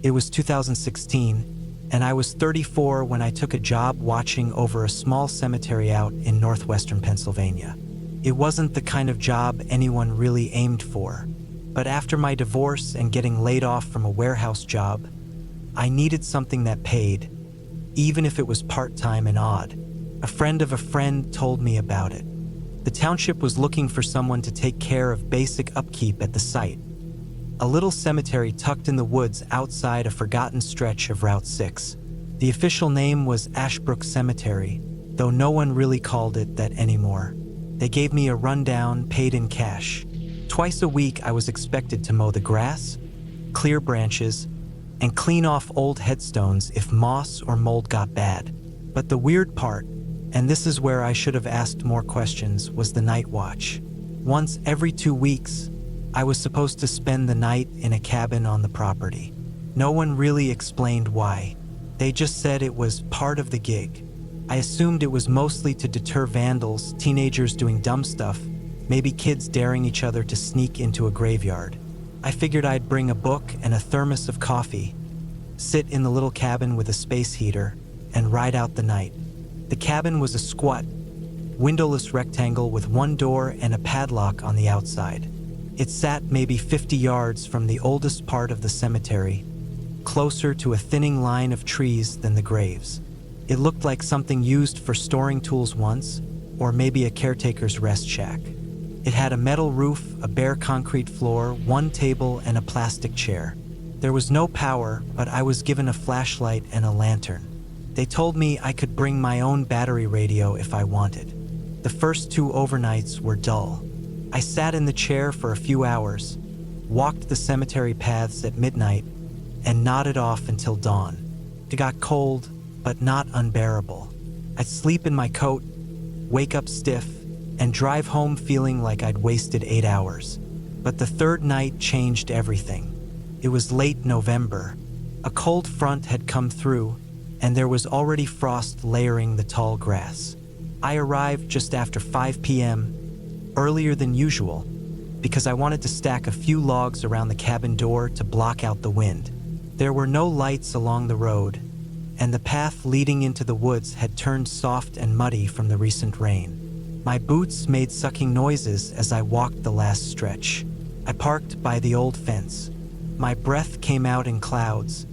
It was 2016, and I was 34 when I took a job watching over a small cemetery out in northwestern Pennsylvania. It wasn't the kind of job anyone really aimed for, but after my divorce and getting laid off from a warehouse job, I needed something that paid, even if it was part-time and odd. A friend of a friend told me about it. The township was looking for someone to take care of basic upkeep at the site. A little cemetery tucked in the woods outside a forgotten stretch of Route 6. The official name was Ashbrook Cemetery, though no one really called it that anymore. They gave me a rundown, paid in cash. Twice a week I was expected to mow the grass, clear branches, and clean off old headstones if moss or mold got bad. But the weird part, and this is where I should have asked more questions, was the night watch. Once every 2 weeks, I was supposed to spend the night in a cabin on the property. No one really explained why. They just said it was part of the gig. I assumed it was mostly to deter vandals, teenagers doing dumb stuff, maybe kids daring each other to sneak into a graveyard. I figured I'd bring a book and a thermos of coffee, sit in the little cabin with a space heater, and ride out the night. The cabin was a squat, windowless rectangle with one door and a padlock on the outside. It sat maybe 50 yards from the oldest part of the cemetery, closer to a thinning line of trees than the graves. It looked like something used for storing tools once, or maybe a caretaker's rest shack. It had a metal roof, a bare concrete floor, one table, and a plastic chair. There was no power, but I was given a flashlight and a lantern. They told me I could bring my own battery radio if I wanted. The first 2 overnights were dull. I sat in the chair for a few hours, walked the cemetery paths at midnight, and nodded off until dawn. It got cold, but not unbearable. I'd sleep in my coat, wake up stiff, and drive home feeling like I'd wasted 8 hours. But the third night changed everything. It was late November. A cold front had come through, and there was already frost layering the tall grass. I arrived just after 5 p.m., earlier than usual, because I wanted to stack a few logs around the cabin door to block out the wind. There were no lights along the road, and the path leading into the woods had turned soft and muddy from the recent rain. My boots made sucking noises as I walked the last stretch. I parked by the old fence. My breath came out in clouds,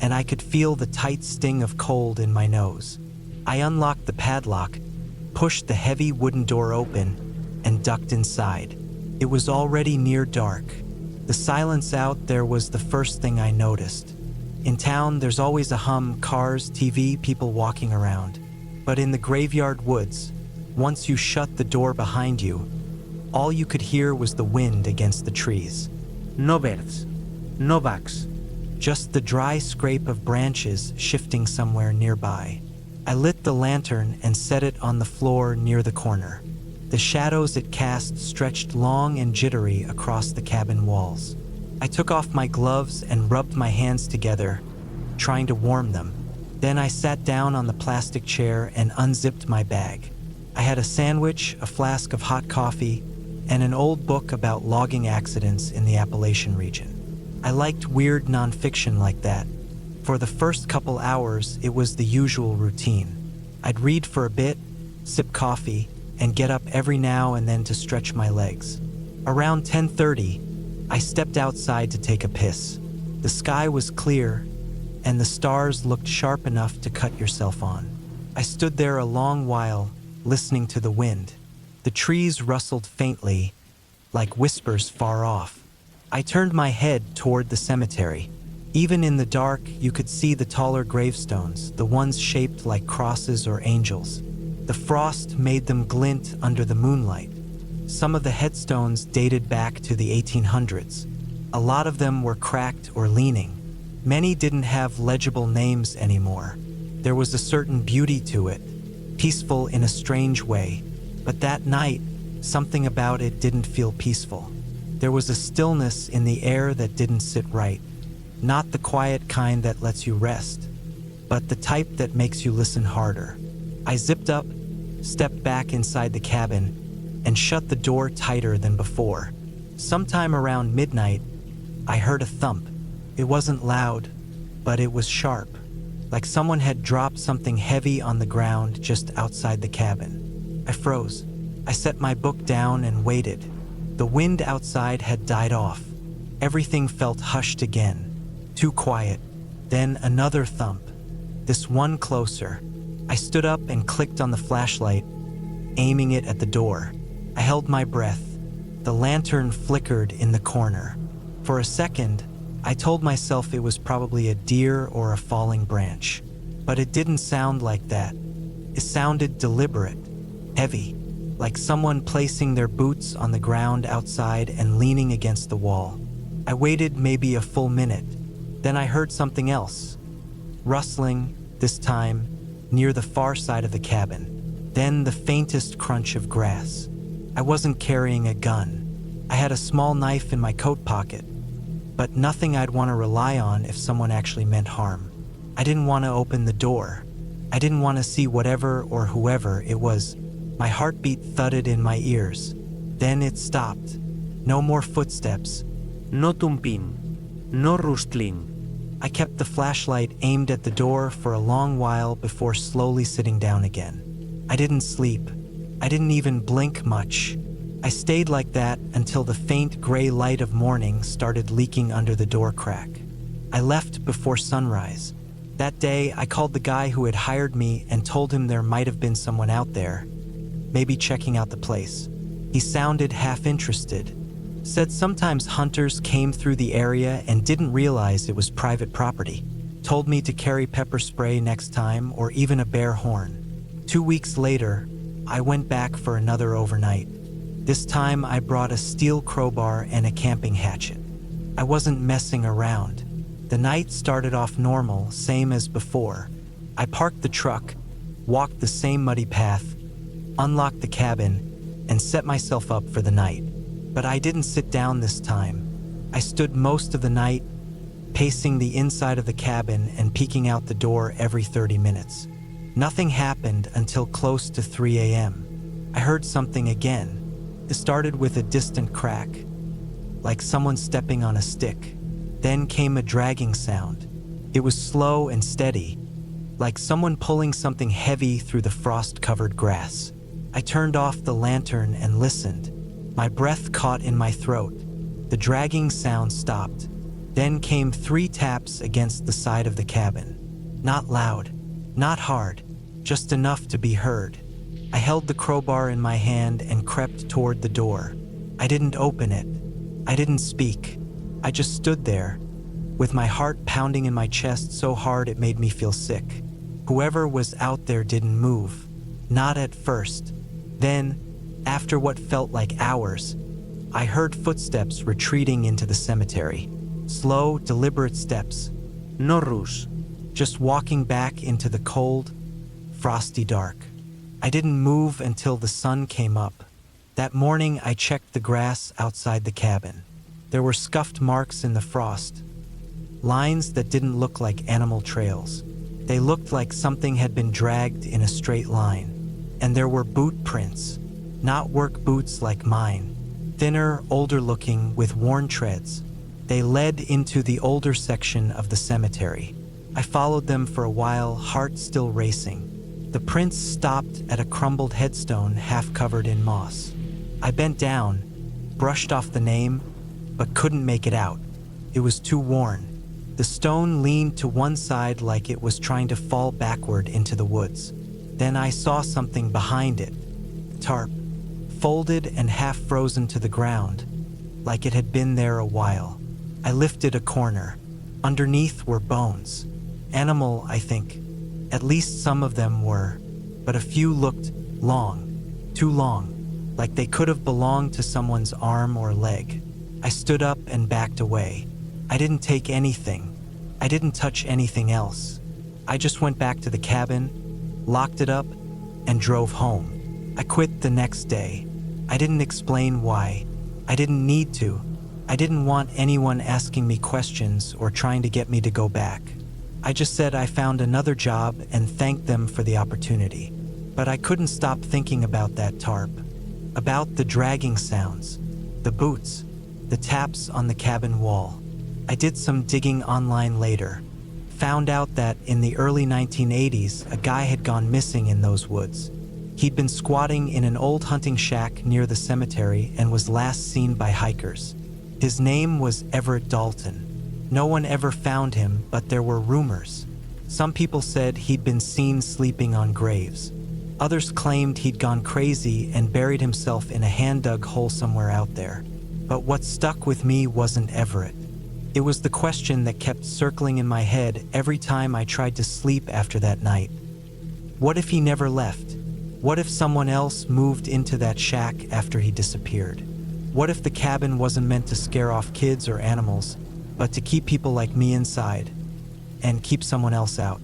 and I could feel the tight sting of cold in my nose. I unlocked the padlock, pushed the heavy wooden door open, and ducked inside. It was already near dark. The silence out there was the first thing I noticed. In town, there's always a hum, cars, TV, people walking around. But in the graveyard woods, once you shut the door behind you, all you could hear was the wind against the trees. No birds, no bugs, just the dry scrape of branches shifting somewhere nearby. I lit the lantern and set it on the floor near the corner. The shadows it cast stretched long and jittery across the cabin walls. I took off my gloves and rubbed my hands together, trying to warm them. Then I sat down on the plastic chair and unzipped my bag. I had a sandwich, a flask of hot coffee, and an old book about logging accidents in the Appalachian region. I liked weird nonfiction like that. For the first couple hours, it was the usual routine. I'd read for a bit, sip coffee, and get up every now and then to stretch my legs. Around 10:30, I stepped outside to take a piss. The sky was clear, and the stars looked sharp enough to cut yourself on. I stood there a long while, listening to the wind. The trees rustled faintly, like whispers far off. I turned my head toward the cemetery. Even in the dark, you could see the taller gravestones, the ones shaped like crosses or angels. The frost made them glint under the moonlight. Some of the headstones dated back to the 1800s. A lot of them were cracked or leaning. Many didn't have legible names anymore. There was a certain beauty to it, peaceful in a strange way. But that night, something about it didn't feel peaceful. There was a stillness in the air that didn't sit right. Not the quiet kind that lets you rest, but the type that makes you listen harder. I zipped up, stepped back inside the cabin, and shut the door tighter than before. Sometime around midnight, I heard a thump. It wasn't loud, but it was sharp, like someone had dropped something heavy on the ground just outside the cabin. I froze. I set my book down and waited. The wind outside had died off. Everything felt hushed again, too quiet. Then another thump, this one closer. I stood up and clicked on the flashlight, aiming it at the door. I held my breath. The lantern flickered in the corner. For a second, I told myself it was probably a deer or a falling branch. But it didn't sound like that. It sounded deliberate, heavy, like someone placing their boots on the ground outside and leaning against the wall. I waited maybe a full minute. Then I heard something else. Rustling, this time, near the far side of the cabin. Then the faintest crunch of grass. I wasn't carrying a gun. I had a small knife in my coat pocket, but nothing I'd want to rely on if someone actually meant harm. I didn't want to open the door. I didn't want to see whatever or whoever it was. My heartbeat thudded in my ears. Then it stopped. No more footsteps. No tumpín. No rustling. I kept the flashlight aimed at the door for a long while before slowly sitting down again. I didn't sleep. I didn't even blink much. I stayed like that until the faint gray light of morning started leaking under the door crack. I left before sunrise. That day, I called the guy who had hired me and told him there might have been someone out there, maybe checking out the place. He sounded half interested. Said sometimes hunters came through the area and didn't realize it was private property. Told me to carry pepper spray next time or even a bear horn. 2 weeks later, I went back for another overnight. This time I brought a steel crowbar and a camping hatchet. I wasn't messing around. The night started off normal, same as before. I parked the truck, walked the same muddy path, unlocked the cabin, and set myself up for the night. But I didn't sit down this time. I stood most of the night, pacing the inside of the cabin and peeking out the door every 30 minutes. Nothing happened until close to 3 a.m. I heard something again. It started with a distant crack, like someone stepping on a stick. Then came a dragging sound. It was slow and steady, like someone pulling something heavy through the frost-covered grass. I turned off the lantern and listened. My breath caught in my throat. The dragging sound stopped. Then came 3 taps against the side of the cabin. Not loud, not hard, just enough to be heard. I held the crowbar in my hand and crept toward the door. I didn't open it. I didn't speak. I just stood there, with my heart pounding in my chest so hard it made me feel sick. Whoever was out there didn't move. Not at first. Then, after what felt like hours, I heard footsteps retreating into the cemetery. Slow, deliberate steps. No rush. Just walking back into the cold, frosty dark. I didn't move until the sun came up. That morning, I checked the grass outside the cabin. There were scuffed marks in the frost, lines that didn't look like animal trails. They looked like something had been dragged in a straight line. And there were boot prints, not work boots like mine, thinner, older looking with worn treads. They led into the older section of the cemetery. I followed them for a while, heart still racing. The prints stopped at a crumbled headstone half covered in moss. I bent down, brushed off the name, but couldn't make it out. It was too worn. The stone leaned to one side like it was trying to fall backward into the woods. Then I saw something behind it. Tarp, folded and half frozen to the ground, like it had been there a while. I lifted a corner. Underneath were bones. Animal, I think. At least some of them were, but a few looked long, too long, like they could have belonged to someone's arm or leg. I stood up and backed away. I didn't take anything. I didn't touch anything else. I just went back to the cabin, locked it up, and drove home. I quit the next day. I didn't explain why. I didn't need to. I didn't want anyone asking me questions or trying to get me to go back. I just said I found another job and thanked them for the opportunity. But I couldn't stop thinking about that tarp, about the dragging sounds, the boots, the taps on the cabin wall. I did some digging online later, Found out that in the early 1980s, a guy had gone missing in those woods. He'd been squatting in an old hunting shack near the cemetery and was last seen by hikers. His name was Everett Dalton. No one ever found him, but there were rumors. Some people said he'd been seen sleeping on graves. Others claimed he'd gone crazy and buried himself in a hand-dug hole somewhere out there. But what stuck with me wasn't Everett. It was the question that kept circling in my head every time I tried to sleep after that night. What if he never left? What if someone else moved into that shack after he disappeared? What if the cabin wasn't meant to scare off kids or animals, but to keep people like me inside and keep someone else out?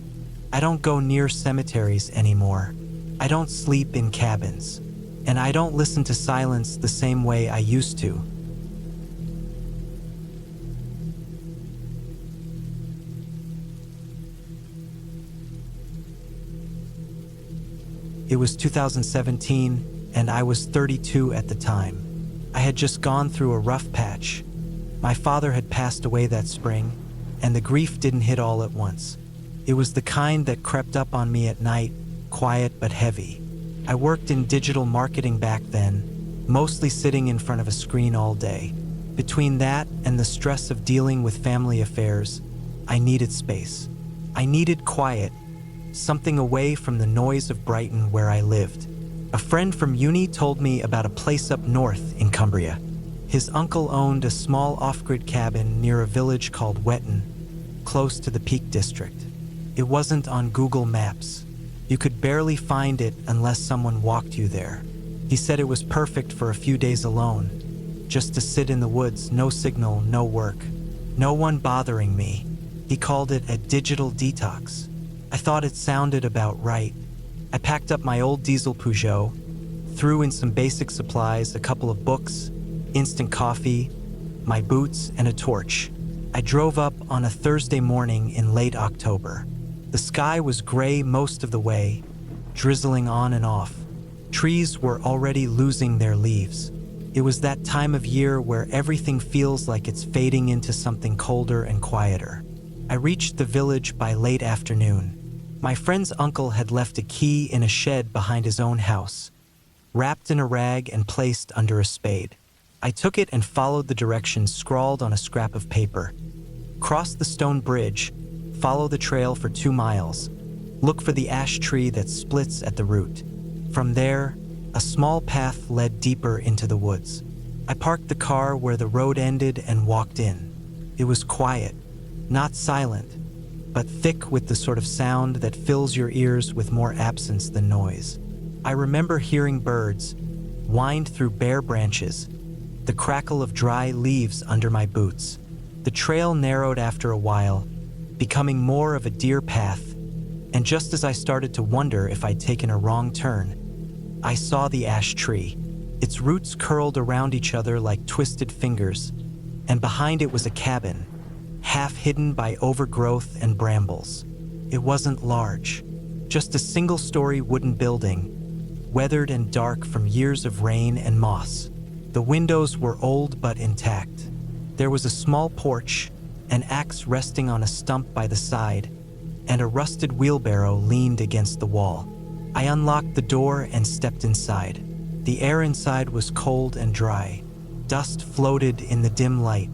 I don't go near cemeteries anymore. I don't sleep in cabins. And I don't listen to silence the same way I used to. It was 2017, and I was 32 at the time. I had just gone through a rough patch. My father had passed away that spring, and the grief didn't hit all at once. It was the kind that crept up on me at night, quiet but heavy. I worked in digital marketing back then, mostly sitting in front of a screen all day. Between that and the stress of dealing with family affairs, I needed space. I needed quiet, something away from the noise of Brighton where I lived. A friend from uni told me about a place up north in Cumbria. His uncle owned a small off-grid cabin near a village called Wetton, close to the Peak District. It wasn't on Google Maps. You could barely find it unless someone walked you there. He said it was perfect for a few days alone, just to sit in the woods, no signal, no work, no one bothering me. He called it a digital detox. I thought it sounded about right. I packed up my old diesel Peugeot, threw in some basic supplies, a couple of books, instant coffee, my boots, and a torch. I drove up on a Thursday morning in late October. The sky was gray most of the way, drizzling on and off. Trees were already losing their leaves. It was that time of year where everything feels like it's fading into something colder and quieter. I reached the village by late afternoon. My friend's uncle had left a key in a shed behind his own house, wrapped in a rag and placed under a spade. I took it and followed the directions scrawled on a scrap of paper. Cross the stone bridge, follow the trail for 2 miles, look for the ash tree that splits at the root. From there, a small path led deeper into the woods. I parked the car where the road ended and walked in. It was quiet, not silent, but thick with the sort of sound that fills your ears with more absence than noise. I remember hearing birds wind through bare branches, the crackle of dry leaves under my boots. The trail narrowed after a while, becoming more of a deer path, and just as I started to wonder if I'd taken a wrong turn, I saw the ash tree. Its roots curled around each other like twisted fingers, and behind it was a cabin, half hidden by overgrowth and brambles. It wasn't large, just a single-story wooden building, weathered and dark from years of rain and moss. The windows were old but intact. There was a small porch, an axe resting on a stump by the side, and a rusted wheelbarrow leaned against the wall. I unlocked the door and stepped inside. The air inside was cold and dry. Dust floated in the dim light.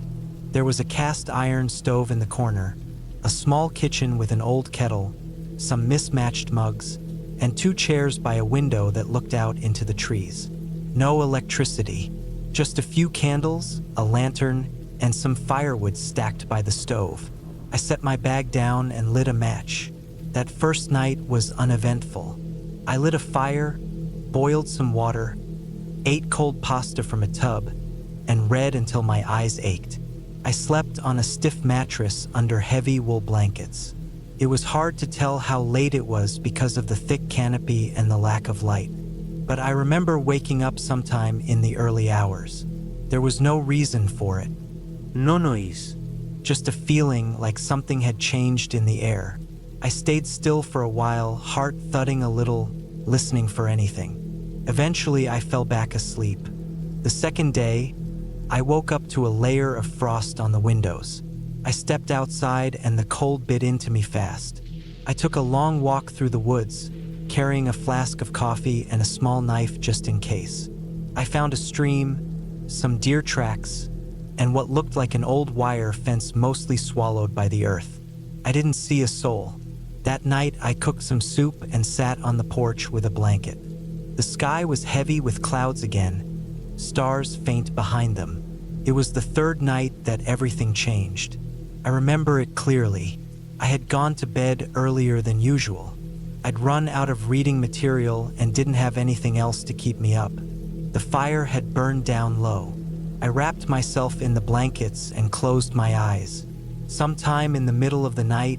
There was a cast iron stove in the corner, a small kitchen with an old kettle, some mismatched mugs, and 2 chairs by a window that looked out into the trees. No electricity, just a few candles, a lantern, and some firewood stacked by the stove. I set my bag down and lit a match. That first night was uneventful. I lit a fire, boiled some water, ate cold pasta from a tub, and read until my eyes ached. I slept on a stiff mattress under heavy wool blankets. It was hard to tell how late it was because of the thick canopy and the lack of light. But I remember waking up sometime in the early hours. There was no reason for it. No noise. Just a feeling like something had changed in the air. I stayed still for a while, heart thudding a little, listening for anything. Eventually, I fell back asleep. The second day, I woke up to a layer of frost on the windows. I stepped outside and the cold bit into me fast. I took a long walk through the woods, carrying a flask of coffee and a small knife just in case. I found a stream, some deer tracks, and what looked like an old wire fence mostly swallowed by the earth. I didn't see a soul. That night, I cooked some soup and sat on the porch with a blanket. The sky was heavy with clouds again, stars faint behind them. It was the third night that everything changed. I remember it clearly. I had gone to bed earlier than usual. I'd run out of reading material and didn't have anything else to keep me up. The fire had burned down low. I wrapped myself in the blankets and closed my eyes. Sometime in the middle of the night,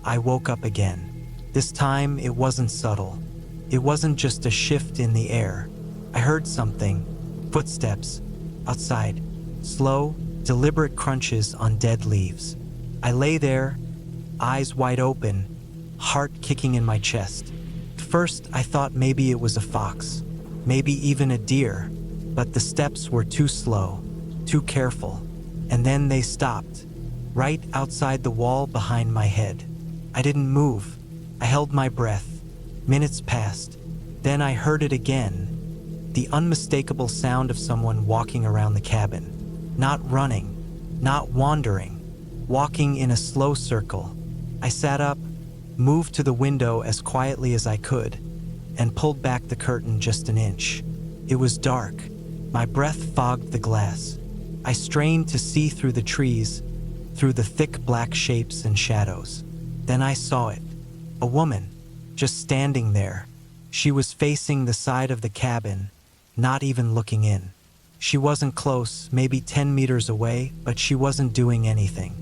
I woke up again. This time, it wasn't subtle. It wasn't just a shift in the air. I heard something, footsteps, outside, slow, deliberate crunches on dead leaves. I lay there, eyes wide open, heart kicking in my chest. At first, I thought maybe it was a fox, maybe even a deer, but the steps were too slow, too careful, and then they stopped, right outside the wall behind my head. I didn't move. I held my breath. Minutes passed. Then I heard it again, the unmistakable sound of someone walking around the cabin. Not running, not wandering, walking in a slow circle. I sat up, moved to the window as quietly as I could, and pulled back the curtain just an inch. It was dark. My breath fogged the glass. I strained to see through the trees, through the thick black shapes and shadows. Then I saw it. A woman, just standing there. She was facing the side of the cabin, not even looking in. She wasn't close, maybe 10 meters away, but she wasn't doing anything.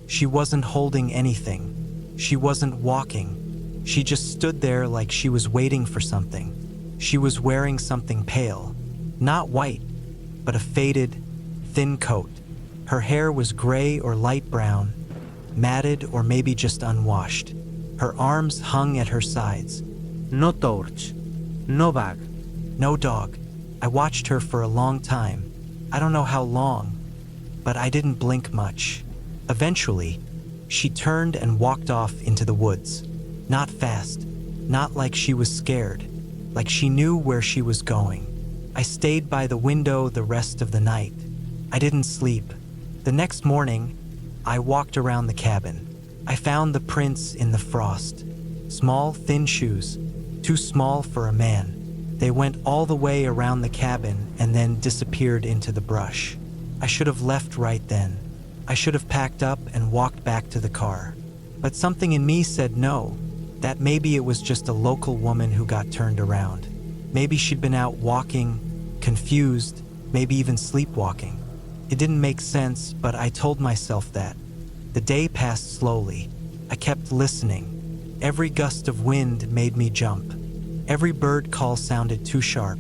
She wasn't holding anything. She wasn't walking. She just stood there like she was waiting for something. She was wearing something pale, not white, but a faded, thin coat. Her hair was gray or light brown, matted or maybe just unwashed. Her arms hung at her sides. No torch. No bag. No dog. I watched her for a long time. I don't know how long, but I didn't blink much. Eventually, she turned and walked off into the woods. Not fast, not like she was scared, like she knew where she was going. I stayed by the window the rest of the night. I didn't sleep. The next morning, I walked around the cabin. I found the prints in the frost. Small, thin shoes, too small for a man. They went all the way around the cabin and then disappeared into the brush. I should have left right then. I should have packed up and walked back to the car. But something in me said no, that maybe it was just a local woman who got turned around. Maybe she'd been out walking, confused, maybe even sleepwalking. It didn't make sense, but I told myself that. The day passed slowly. I kept listening. Every gust of wind made me jump. Every bird call sounded too sharp.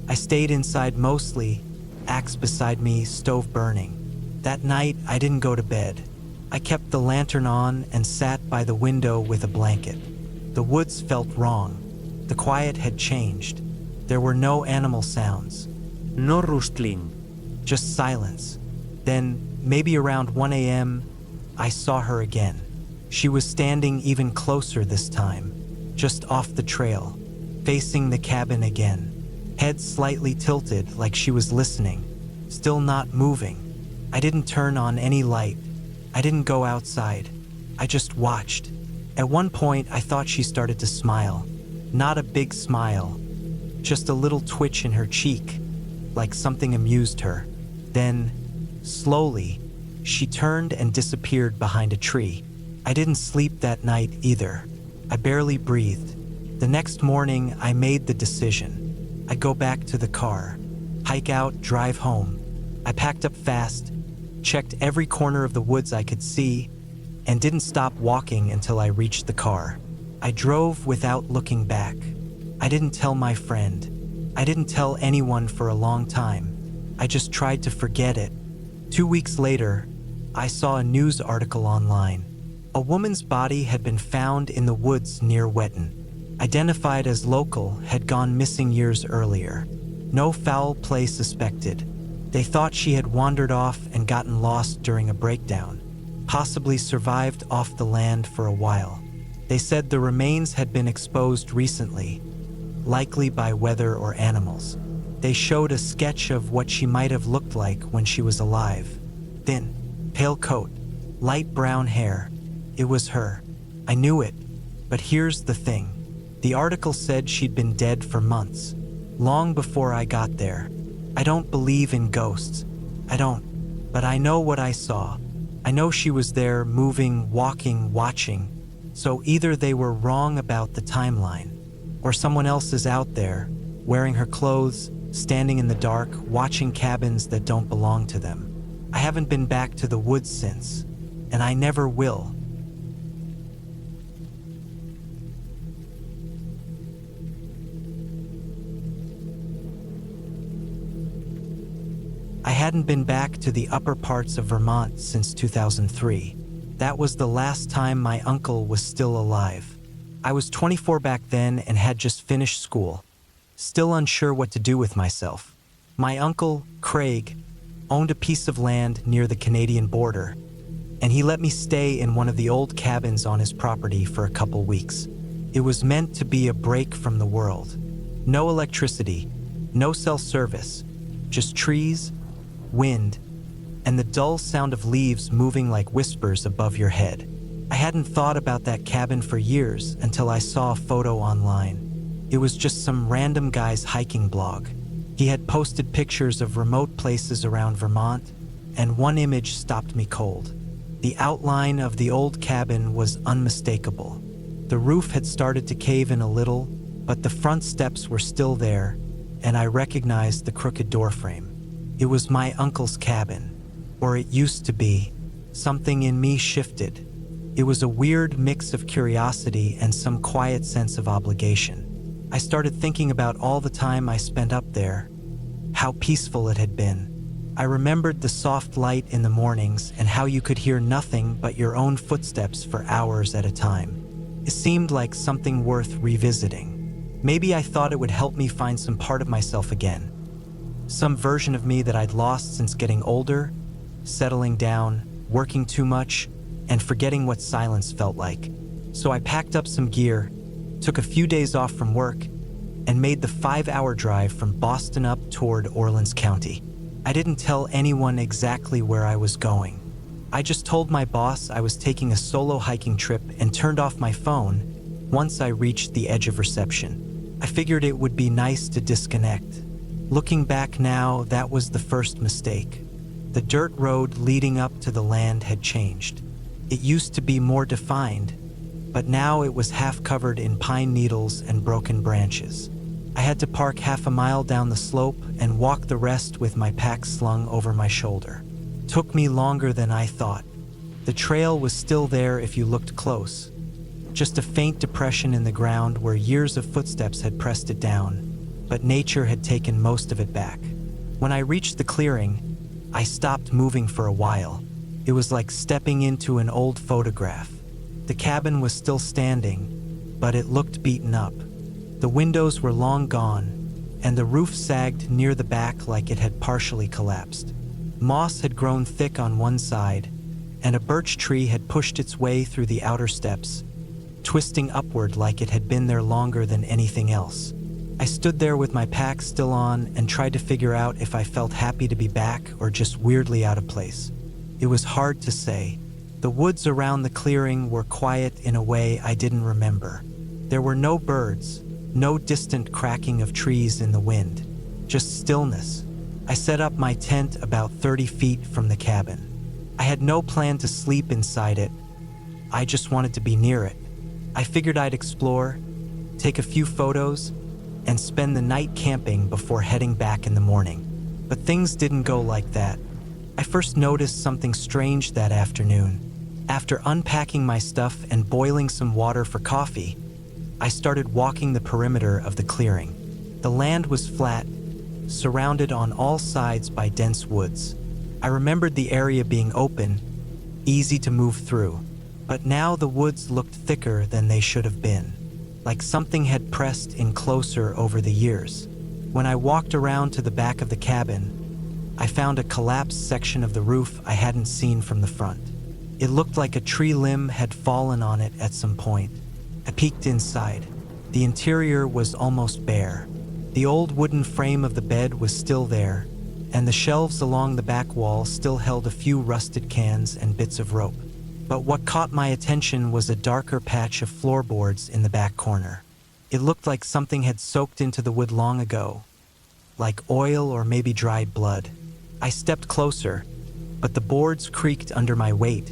I stayed inside mostly, axe beside me, stove burning. That night, I didn't go to bed. I kept the lantern on and sat by the window with a blanket. The woods felt wrong. The quiet had changed. There were no animal sounds. No rustling. Just silence. Then, maybe around 1 a.m., I saw her again. She was standing even closer this time, just off the trail, facing the cabin again, head slightly tilted like she was listening, still not moving. I didn't turn on any light. I didn't go outside. I just watched. At one point, I thought she started to smile. Not a big smile, just a little twitch in her cheek, like something amused her. Then, slowly, she turned and disappeared behind a tree. I didn't sleep that night either. I barely breathed. The next morning, I made the decision. I go back to the car, hike out, drive home. I packed up fast, checked every corner of the woods I could see, and didn't stop walking until I reached the car. I drove without looking back. I didn't tell my friend. I didn't tell anyone for a long time. I just tried to forget it. 2 weeks later, I saw a news article online. A woman's body had been found in the woods near Wetton. Identified as local, had gone missing years earlier. No foul play suspected. They thought she had wandered off and gotten lost during a breakdown. possibly survived off the land for a while. They said the remains had been exposed recently, likely by weather or animals. They showed a sketch of what she might have looked like when she was alive. Thin, pale coat, light brown hair. It was her. I knew it. But here's the thing. The article said she'd been dead for months, long before I got there. I don't believe in ghosts. I don't. But I know what I saw. I know she was there, moving, walking, watching. So either they were wrong about the timeline, or someone else is out there, wearing her clothes, standing in the dark, watching cabins that don't belong to them. I haven't been back to the woods since, and I never will. I hadn't been back to the upper parts of Vermont since 2003. That was the last time my uncle was still alive. I was 24 back then and had just finished school, still unsure what to do with myself. My uncle, Craig, owned a piece of land near the Canadian border, and he let me stay in one of the old cabins on his property for a couple weeks. It was meant to be a break from the world. No electricity, no cell service, just trees, wind, and the dull sound of leaves moving like whispers above your head. I hadn't thought about that cabin for years until I saw a photo online. It was just some random guy's hiking blog. He had posted pictures of remote places around Vermont, and one image stopped me cold. The outline of the old cabin was unmistakable. The roof had started to cave in a little, but the front steps were still there, and I recognized the crooked doorframe. It was my uncle's cabin, or it used to be. Something in me shifted. It was a weird mix of curiosity and some quiet sense of obligation. I started thinking about all the time I spent up there, how peaceful it had been. I remembered the soft light in the mornings and how you could hear nothing but your own footsteps for hours at a time. It seemed like something worth revisiting. Maybe I thought it would help me find some part of myself again. Some version of me that I'd lost since getting older, settling down, working too much, and forgetting what silence felt like. So I packed up some gear, took a few days off from work, and made the 5-hour drive from Boston up toward Orleans County. I didn't tell anyone exactly where I was going. I just told my boss I was taking a solo hiking trip and turned off my phone once I reached the edge of reception. I figured it would be nice to disconnect. Looking back now, that was the first mistake. The dirt road leading up to the land had changed. It used to be more defined, but now it was half covered in pine needles and broken branches. I had to park half a mile down the slope and walk the rest with my pack slung over my shoulder. Took me longer than I thought. The trail was still there if you looked close. Just a faint depression in the ground where years of footsteps had pressed it down, but nature had taken most of it back. When I reached the clearing, I stopped moving for a while. It was like stepping into an old photograph. The cabin was still standing, but it looked beaten up. The windows were long gone, and the roof sagged near the back like it had partially collapsed. Moss had grown thick on one side, and a birch tree had pushed its way through the outer steps, twisting upward like it had been there longer than anything else. I stood there with my pack still on and tried to figure out if I felt happy to be back or just weirdly out of place. It was hard to say. The woods around the clearing were quiet in a way I didn't remember. There were no birds, no distant cracking of trees in the wind, just stillness. I set up my tent about 30 feet from the cabin. I had no plan to sleep inside it. I just wanted to be near it. I figured I'd explore, take a few photos, and spend the night camping before heading back in the morning. But things didn't go like that. I first noticed something strange that afternoon. After unpacking my stuff and boiling some water for coffee, I started walking the perimeter of the clearing. The land was flat, surrounded on all sides by dense woods. I remembered the area being open, easy to move through, but now the woods looked thicker than they should have been, like something had pressed in closer over the years. When I walked around to the back of the cabin, I found a collapsed section of the roof I hadn't seen from the front. It looked like a tree limb had fallen on it at some point. I peeked inside. The interior was almost bare. The old wooden frame of the bed was still there, and the shelves along the back wall still held a few rusted cans and bits of rope. But what caught my attention was a darker patch of floorboards in the back corner. It looked like something had soaked into the wood long ago, like oil or maybe dried blood. I stepped closer, but the boards creaked under my weight,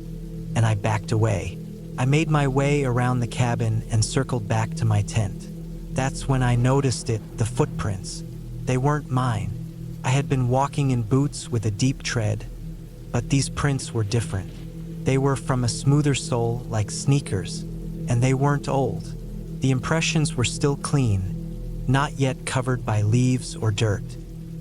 and I backed away. I made my way around the cabin and circled back to my tent. That's when I noticed it, the footprints. They weren't mine. I had been walking in boots with a deep tread, but these prints were different. They were from a smoother sole, like sneakers, and they weren't old. The impressions were still clean, not yet covered by leaves or dirt.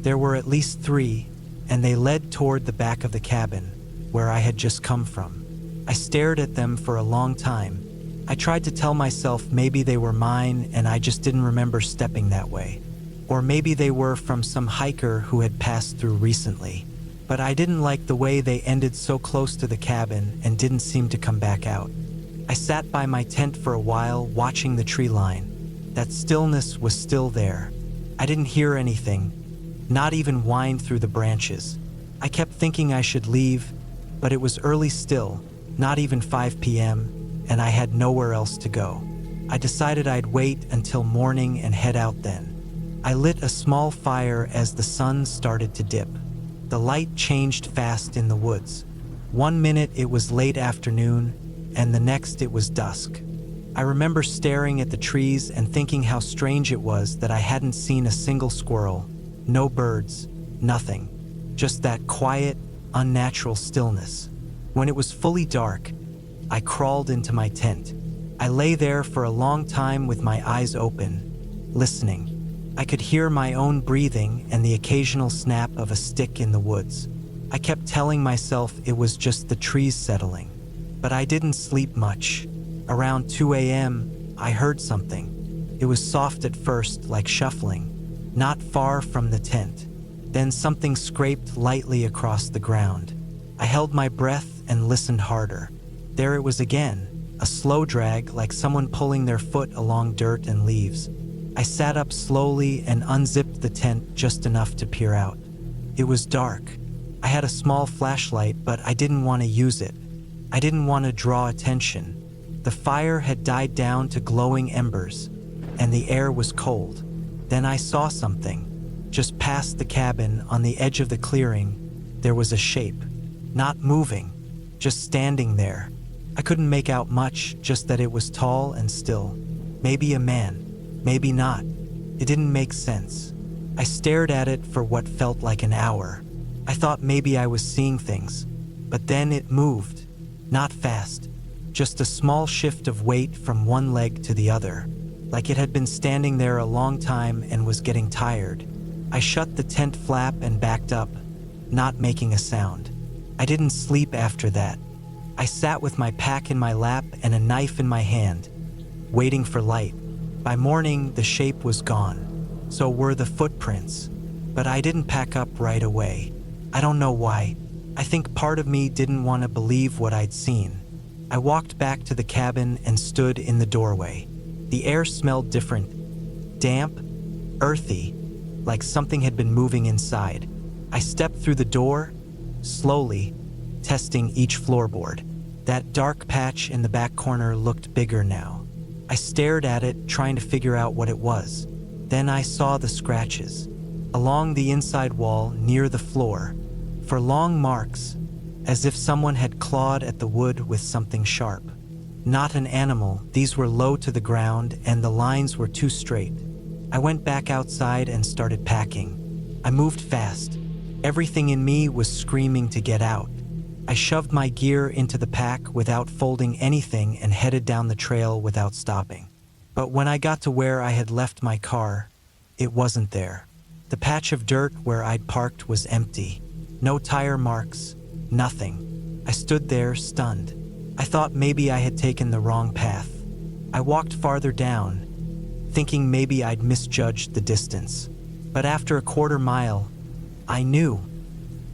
There were at least 3, and they led toward the back of the cabin, where I had just come from. I stared at them for a long time. I tried to tell myself maybe they were mine and I just didn't remember stepping that way. Or maybe they were from some hiker who had passed through recently. But I didn't like the way they ended so close to the cabin and didn't seem to come back out. I sat by my tent for a while, watching the tree line. That stillness was still there. I didn't hear anything, not even wind through the branches. I kept thinking I should leave, but it was early still, not even 5 p.m., and I had nowhere else to go. I decided I'd wait until morning and head out then. I lit a small fire as the sun started to dip. The light changed fast in the woods. 1 minute it was late afternoon, and the next it was dusk. I remember staring at the trees and thinking how strange it was that I hadn't seen a single squirrel, no birds, nothing. Just that quiet, unnatural stillness. When it was fully dark, I crawled into my tent. I lay there for a long time with my eyes open, listening. I could hear my own breathing and the occasional snap of a stick in the woods. I kept telling myself it was just the trees settling. But I didn't sleep much. Around 2 a.m., I heard something. It was soft at first, like shuffling, not far from the tent. Then something scraped lightly across the ground. I held my breath and listened harder. There it was again, a slow drag like someone pulling their foot along dirt and leaves. I sat up slowly and unzipped the tent just enough to peer out. It was dark. I had a small flashlight, but I didn't want to use it. I didn't want to draw attention. The fire had died down to glowing embers, and the air was cold. Then I saw something. Just past the cabin, on the edge of the clearing, there was a shape. Not moving, just standing there. I couldn't make out much, just that it was tall and still. Maybe a man. Maybe not. It didn't make sense. I stared at it for what felt like an hour. I thought maybe I was seeing things. But then it moved. Not fast. Just a small shift of weight from one leg to the other. Like it had been standing there a long time and was getting tired. I shut the tent flap and backed up, not making a sound. I didn't sleep after that. I sat with my pack in my lap and a knife in my hand, waiting for light. By morning, the shape was gone. So were the footprints. But I didn't pack up right away. I don't know why. I think part of me didn't want to believe what I'd seen. I walked back to the cabin and stood in the doorway. The air smelled different. Damp, earthy, like something had been moving inside. I stepped through the door, slowly, testing each floorboard. That dark patch in the back corner looked bigger now. I stared at it, trying to figure out what it was. Then I saw the scratches. Along the inside wall, near the floor, for long marks, as if someone had clawed at the wood with something sharp. Not an animal, these were low to the ground and the lines were too straight. I went back outside and started packing. I moved fast. Everything in me was screaming to get out. I shoved my gear into the pack without folding anything and headed down the trail without stopping. But when I got to where I had left my car, it wasn't there. The patch of dirt where I'd parked was empty. No tire marks, nothing. I stood there, stunned. I thought maybe I had taken the wrong path. I walked farther down, thinking maybe I'd misjudged the distance. But after a quarter mile, I knew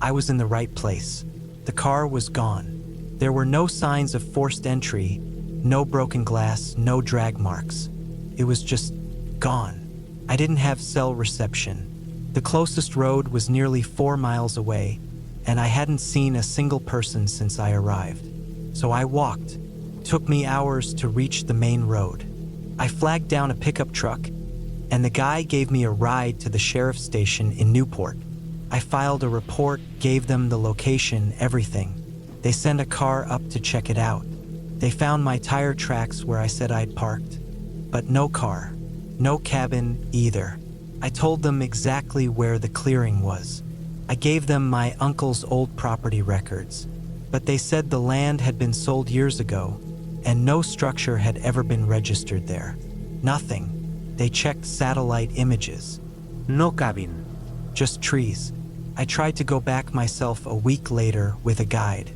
I was in the right place. The car was gone. There were no signs of forced entry, no broken glass, no drag marks. It was just gone. I didn't have cell reception. The closest road was nearly 4 miles away, and I hadn't seen a single person since I arrived. So I walked. It took me hours to reach the main road. I flagged down a pickup truck, and the guy gave me a ride to the sheriff's station in Newport. I filed a report, gave them the location, everything. They sent a car up to check it out. They found my tire tracks where I said I'd parked, but no car, no cabin either. I told them exactly where the clearing was. I gave them my uncle's old property records, but they said the land had been sold years ago and no structure had ever been registered there. Nothing. They checked satellite images. No cabin. Just trees. I tried to go back myself a week later with a guide.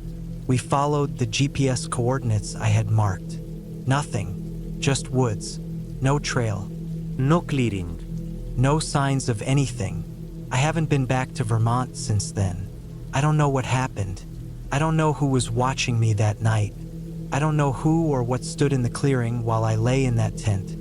We followed the GPS coordinates I had marked. Nothing. Just woods. No trail. No clearing. No signs of anything. I haven't been back to Vermont since then. I don't know what happened. I don't know who was watching me that night. I don't know who or what stood in the clearing while I lay in that tent,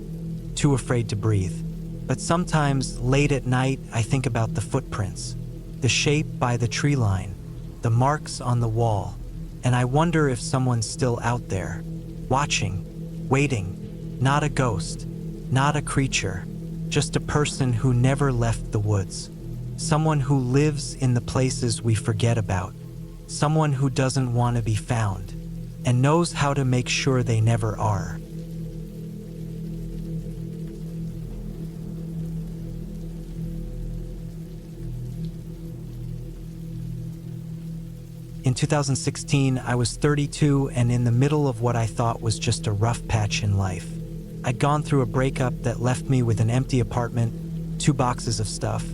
too afraid to breathe. But sometimes, late at night, I think about the footprints, the shape by the tree line, the marks on the wall, and I wonder if someone's still out there, watching, waiting, not a ghost, not a creature, just a person who never left the woods. Someone who lives in the places we forget about. Someone who doesn't want to be found and knows how to make sure they never are. In 2016, I was 32 and in the middle of what I thought was just a rough patch in life. I'd gone through a breakup that left me with an empty apartment, 2 boxes of stuff,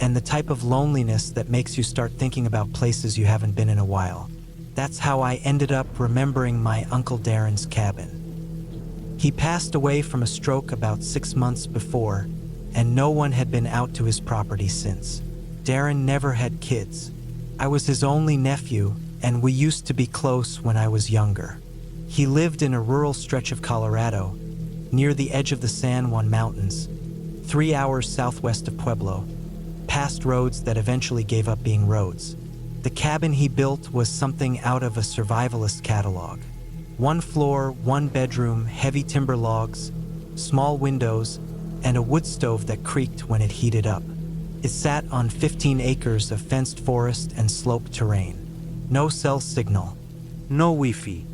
and the type of loneliness that makes you start thinking about places you haven't been in a while. That's how I ended up remembering my Uncle Darren's cabin. He passed away from a stroke about 6 months before, and no one had been out to his property since. Darren never had kids. I was his only nephew, and we used to be close when I was younger. He lived in a rural stretch of Colorado, near the edge of the San Juan Mountains, 3 hours southwest of Pueblo, past roads that eventually gave up being roads. The cabin he built was something out of a survivalist catalog. 1 floor, 1 bedroom, heavy timber logs, small windows, and a wood stove that creaked when it heated up. It sat on 15 acres of fenced forest and sloped terrain. No cell signal. No Wi-Fi.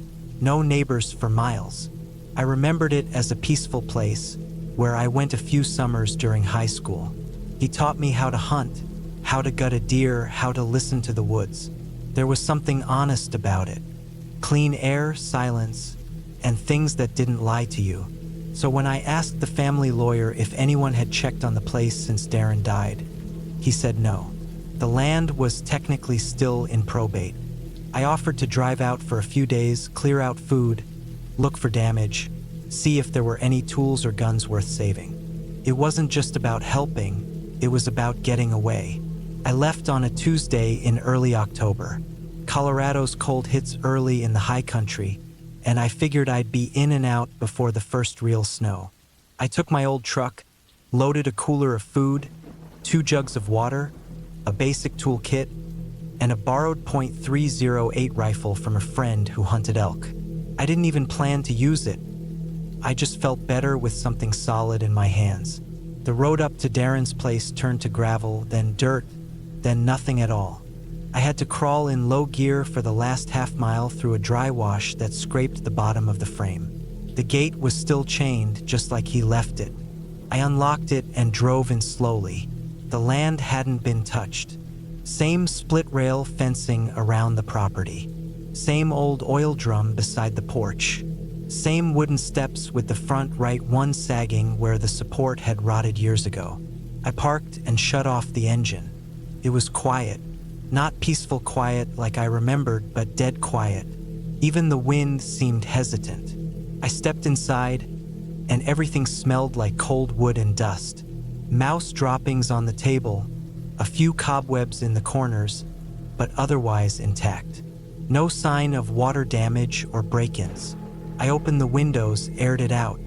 No neighbors for miles. I remembered it as a peaceful place where I went a few summers during high school. He taught me how to hunt, how to gut a deer, how to listen to the woods. There was something honest about it. Clean air, silence, and things that didn't lie to you. So when I asked the family lawyer if anyone had checked on the place since Darren died, he said no. The land was technically still in probate. I offered to drive out for a few days, clear out food, look for damage, see if there were any tools or guns worth saving. It wasn't just about helping, it was about getting away. I left on a Tuesday in early October. Colorado's cold hits early in the high country, and I figured I'd be in and out before the first real snow. I took my old truck, loaded a cooler of food, 2 jugs of water, a basic toolkit, and a borrowed .308 rifle from a friend who hunted elk. I didn't even plan to use it. I just felt better with something solid in my hands. The road up to Darren's place turned to gravel, then dirt, then nothing at all. I had to crawl in low gear for the last half mile through a dry wash that scraped the bottom of the frame. The gate was still chained, just like he left it. I unlocked it and drove in slowly. The land hadn't been touched. Same split rail fencing around the property. Same old oil drum beside the porch. Same wooden steps with the front right one sagging where the support had rotted years ago. I parked and shut off the engine. It was quiet. Not peaceful quiet like I remembered, but dead quiet. Even the wind seemed hesitant. I stepped inside, and everything smelled like cold wood and dust. Mouse droppings on the table, a few cobwebs in the corners, but otherwise intact. No sign of water damage or break-ins. I opened the windows, aired it out,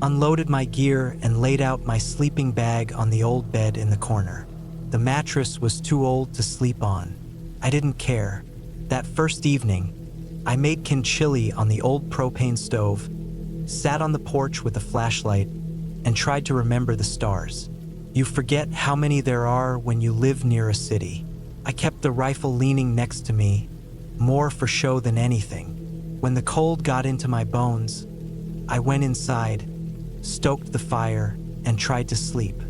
unloaded my gear, and laid out my sleeping bag on the old bed in the corner. The mattress was too old to sleep on. I didn't care. That first evening, I made chili on the old propane stove, sat on the porch with a flashlight, and tried to remember the stars. You forget how many there are when you live near a city. I kept the rifle leaning next to me, more for show than anything. When the cold got into my bones, I went inside, stoked the fire, and tried to sleep.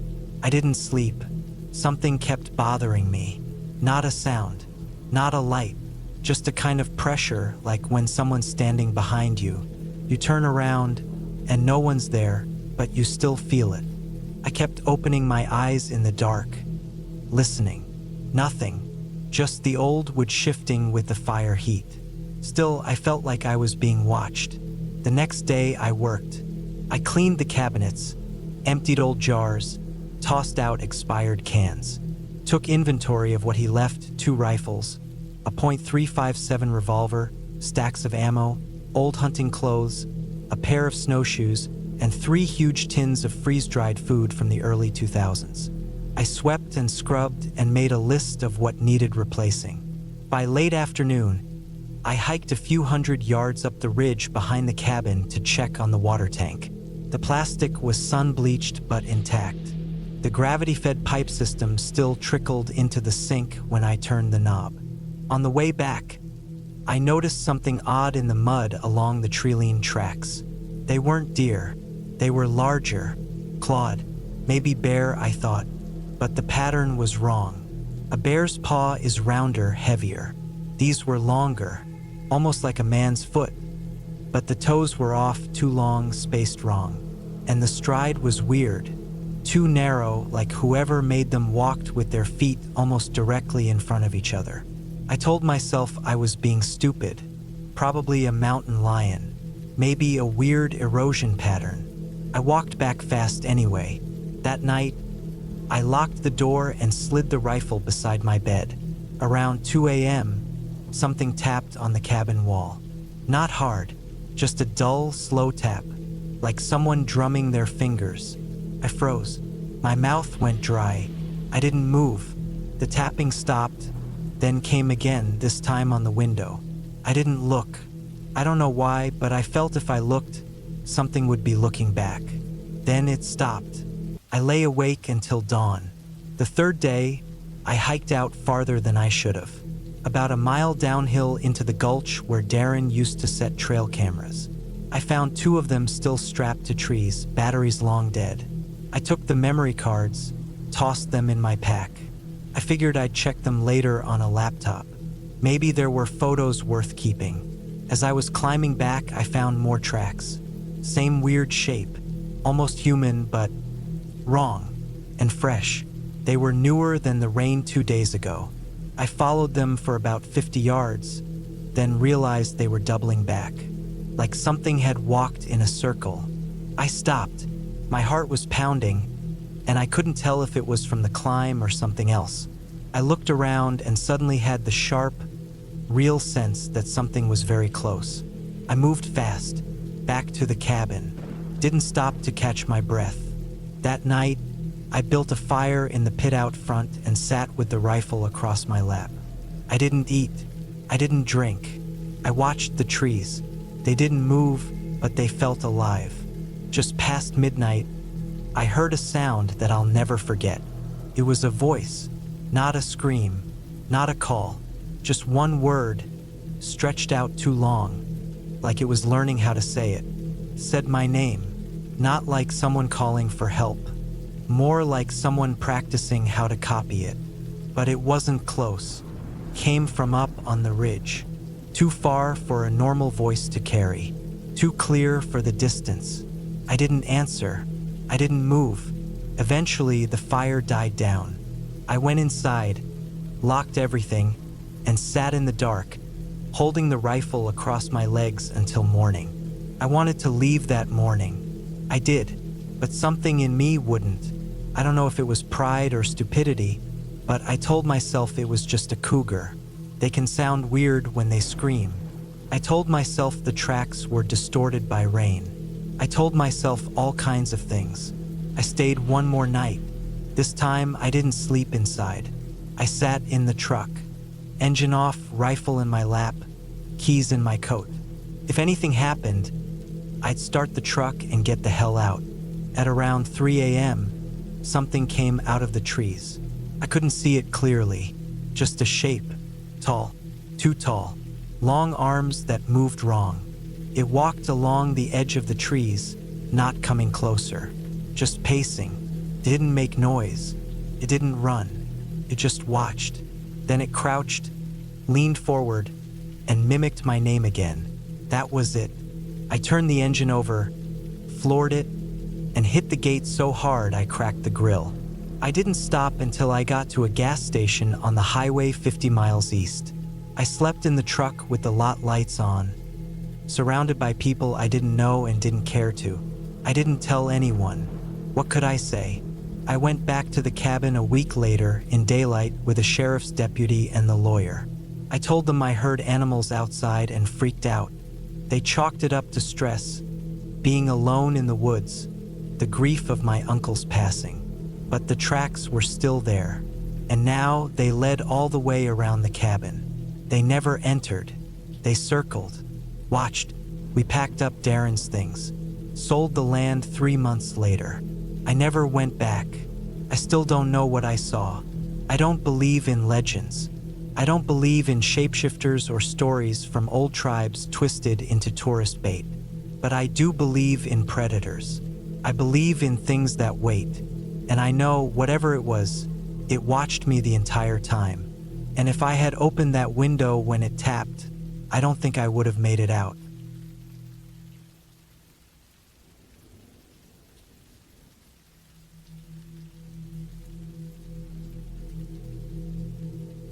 I didn't sleep. Something kept bothering me. Not a sound, not a light, just a kind of pressure, like when someone's standing behind you. You turn around, and no one's there, but you still feel it. I kept opening my eyes in the dark, listening. Nothing, just the old wood shifting with the fire heat. Still, I felt like I was being watched. The next day, I worked. I cleaned the cabinets, emptied old jars, tossed out expired cans, took inventory of what he left: 2 rifles, a .357 revolver, stacks of ammo, old hunting clothes, a pair of snowshoes, and 3 huge tins of freeze-dried food from the early 2000s. I swept and scrubbed and made a list of what needed replacing. By late afternoon, I hiked a few hundred yards up the ridge behind the cabin to check on the water tank. The plastic was sun-bleached but intact. The gravity-fed pipe system still trickled into the sink when I turned the knob. On the way back, I noticed something odd in the mud along the tree-lean tracks. They weren't deer. They were larger, clawed, maybe bear, I thought, but the pattern was wrong. A bear's paw is rounder, heavier. These were longer, almost like a man's foot, but the toes were off, too long, spaced wrong. And the stride was weird, too narrow, like whoever made them walked with their feet almost directly in front of each other. I told myself I was being stupid, probably a mountain lion, maybe a weird erosion pattern. I walked back fast anyway. That night, I locked the door and slid the rifle beside my bed. Around 2 a.m., something tapped on the cabin wall. Not hard, just a dull, slow tap, like someone drumming their fingers. I froze. My mouth went dry. I didn't move. The tapping stopped, then came again, this time on the window. I didn't look. I don't know why, but I felt if I looked, something would be looking back. Then it stopped. I lay awake until dawn. The third day, I hiked out farther than I should have. About a mile downhill into the gulch where Darren used to set trail cameras. I found 2 of them still strapped to trees, batteries long dead. I took the memory cards, tossed them in my pack. I figured I'd check them later on a laptop. Maybe there were photos worth keeping. As I was climbing back, I found more tracks. Same weird shape, almost human, but wrong and fresh. They were newer than the rain 2 days ago. I followed them for about 50 yards, then realized they were doubling back, like something had walked in a circle. I stopped. My heart was pounding, and I couldn't tell if it was from the climb or something else. I looked around and suddenly had the sharp, real sense that something was very close. I moved fast, back to the cabin, didn't stop to catch my breath. That night, I built a fire in the pit out front and sat with the rifle across my lap. I didn't eat. I didn't drink. I watched the trees. They didn't move, but they felt alive. Just past midnight, I heard a sound that I'll never forget. It was a voice, not a scream, not a call, just one word, stretched out too long, like it was learning how to say it. Said my name, not like someone calling for help, more like someone practicing how to copy it. But it wasn't close. Came from up on the ridge. Too far for a normal voice to carry. Too clear for the distance. I didn't answer. I didn't move. Eventually, the fire died down. I went inside, locked everything, and sat in the dark, holding the rifle across my legs until morning. I wanted to leave that morning. I did, but something in me wouldn't. I don't know if it was pride or stupidity, but I told myself it was just a cougar. They can sound weird when they scream. I told myself the tracks were distorted by rain. I told myself all kinds of things. I stayed one more night. This time, I didn't sleep inside. I sat in the truck. Engine off, rifle in my lap, keys in my coat. If anything happened, I'd start the truck and get the hell out. At around 3 a.m., something came out of the trees. I couldn't see it clearly, just a shape. Tall, too tall, long arms that moved wrong. It walked along the edge of the trees, not coming closer, just pacing. It didn't make noise. It didn't run. It just watched. Then it crouched, leaned forward, and mimicked my name again. That was it. I turned the engine over, floored it, and hit the gate so hard I cracked the grill. I didn't stop until I got to a gas station on the highway 50 miles east. I slept in the truck with the lot lights on, surrounded by people I didn't know and didn't care to. I didn't tell anyone. What could I say? I went back to the cabin a week later in daylight with a sheriff's deputy and the lawyer. I told them I heard animals outside and freaked out. They chalked it up to stress, being alone in the woods, the grief of my uncle's passing. But the tracks were still there, and now they led all the way around the cabin. They never entered. They circled, watched. We packed up Darren's things, sold the land 3 months later. I never went back. I still don't know what I saw. I don't believe in legends. I don't believe in shapeshifters or stories from old tribes twisted into tourist bait. But I do believe in predators. I believe in things that wait. And I know whatever it was, it watched me the entire time. And if I had opened that window when it tapped, I don't think I would have made it out.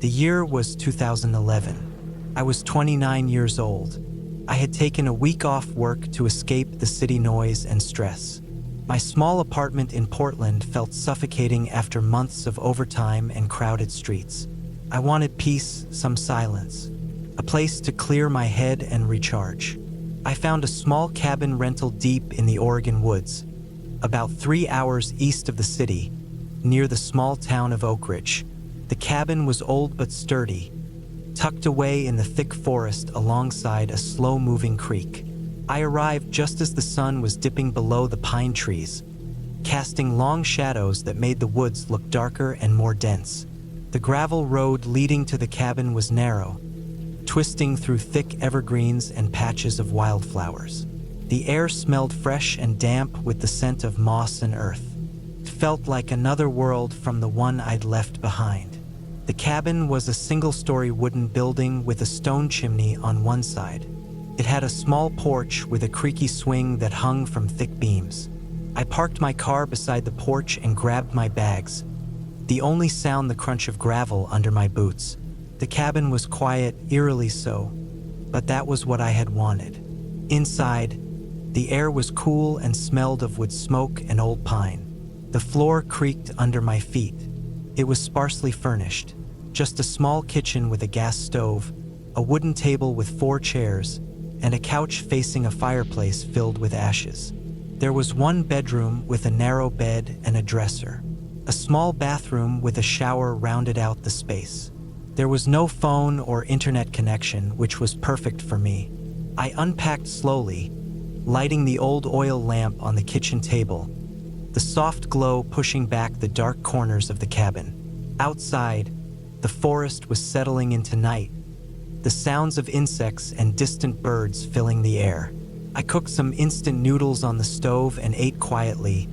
The year was 2011. I was 29 years old. I had taken a week off work to escape the city noise and stress. My small apartment in Portland felt suffocating after months of overtime and crowded streets. I wanted peace, some silence, a place to clear my head and recharge. I found a small cabin rental deep in the Oregon woods, about 3 hours east of the city, near the small town of Oak Ridge. The cabin was old but sturdy, tucked away in the thick forest alongside a slow-moving creek. I arrived just as the sun was dipping below the pine trees, casting long shadows that made the woods look darker and more dense. The gravel road leading to the cabin was narrow, twisting through thick evergreens and patches of wildflowers. The air smelled fresh and damp with the scent of moss and earth. It felt like another world from the one I'd left behind. The cabin was a single-story wooden building with a stone chimney on one side. It had a small porch with a creaky swing that hung from thick beams. I parked my car beside the porch and grabbed my bags, the only sound the crunch of gravel under my boots. The cabin was quiet, eerily so, but that was what I had wanted. Inside, the air was cool and smelled of wood smoke and old pine. The floor creaked under my feet. It was sparsely furnished, just a small kitchen with a gas stove, a wooden table with 4 chairs, and a couch facing a fireplace filled with ashes. There was one bedroom with a narrow bed and a dresser. A small bathroom with a shower rounded out the space. There was no phone or internet connection, which was perfect for me. I unpacked slowly, lighting the old oil lamp on the kitchen table, the soft glow pushing back the dark corners of the cabin. Outside, the forest was settling into night, the sounds of insects and distant birds filling the air. I cooked some instant noodles on the stove and ate quietly,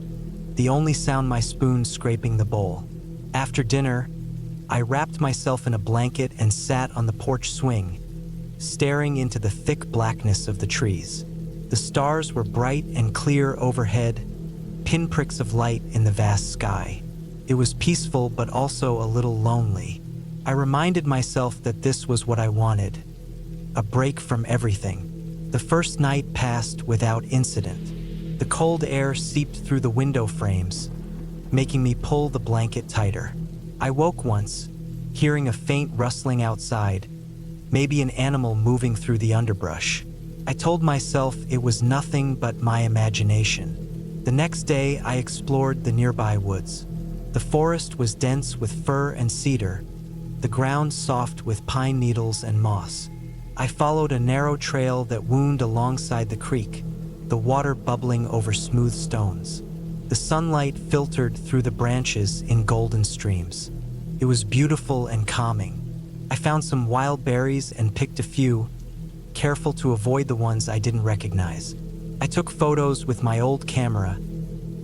the only sound my spoon scraping the bowl. After dinner, I wrapped myself in a blanket and sat on the porch swing, staring into the thick blackness of the trees. The stars were bright and clear overhead, pinpricks of light in the vast sky. It was peaceful but also a little lonely. I reminded myself that this was what I wanted, a break from everything. The first night passed without incident. The cold air seeped through the window frames, making me pull the blanket tighter. I woke once, hearing a faint rustling outside, maybe an animal moving through the underbrush. I told myself it was nothing but my imagination. The next day, I explored the nearby woods. The forest was dense with fir and cedar, the ground soft with pine needles and moss. I followed a narrow trail that wound alongside the creek, the water bubbling over smooth stones. The sunlight filtered through the branches in golden streams. It was beautiful and calming. I found some wild berries and picked a few, careful to avoid the ones I didn't recognize. I took photos with my old camera,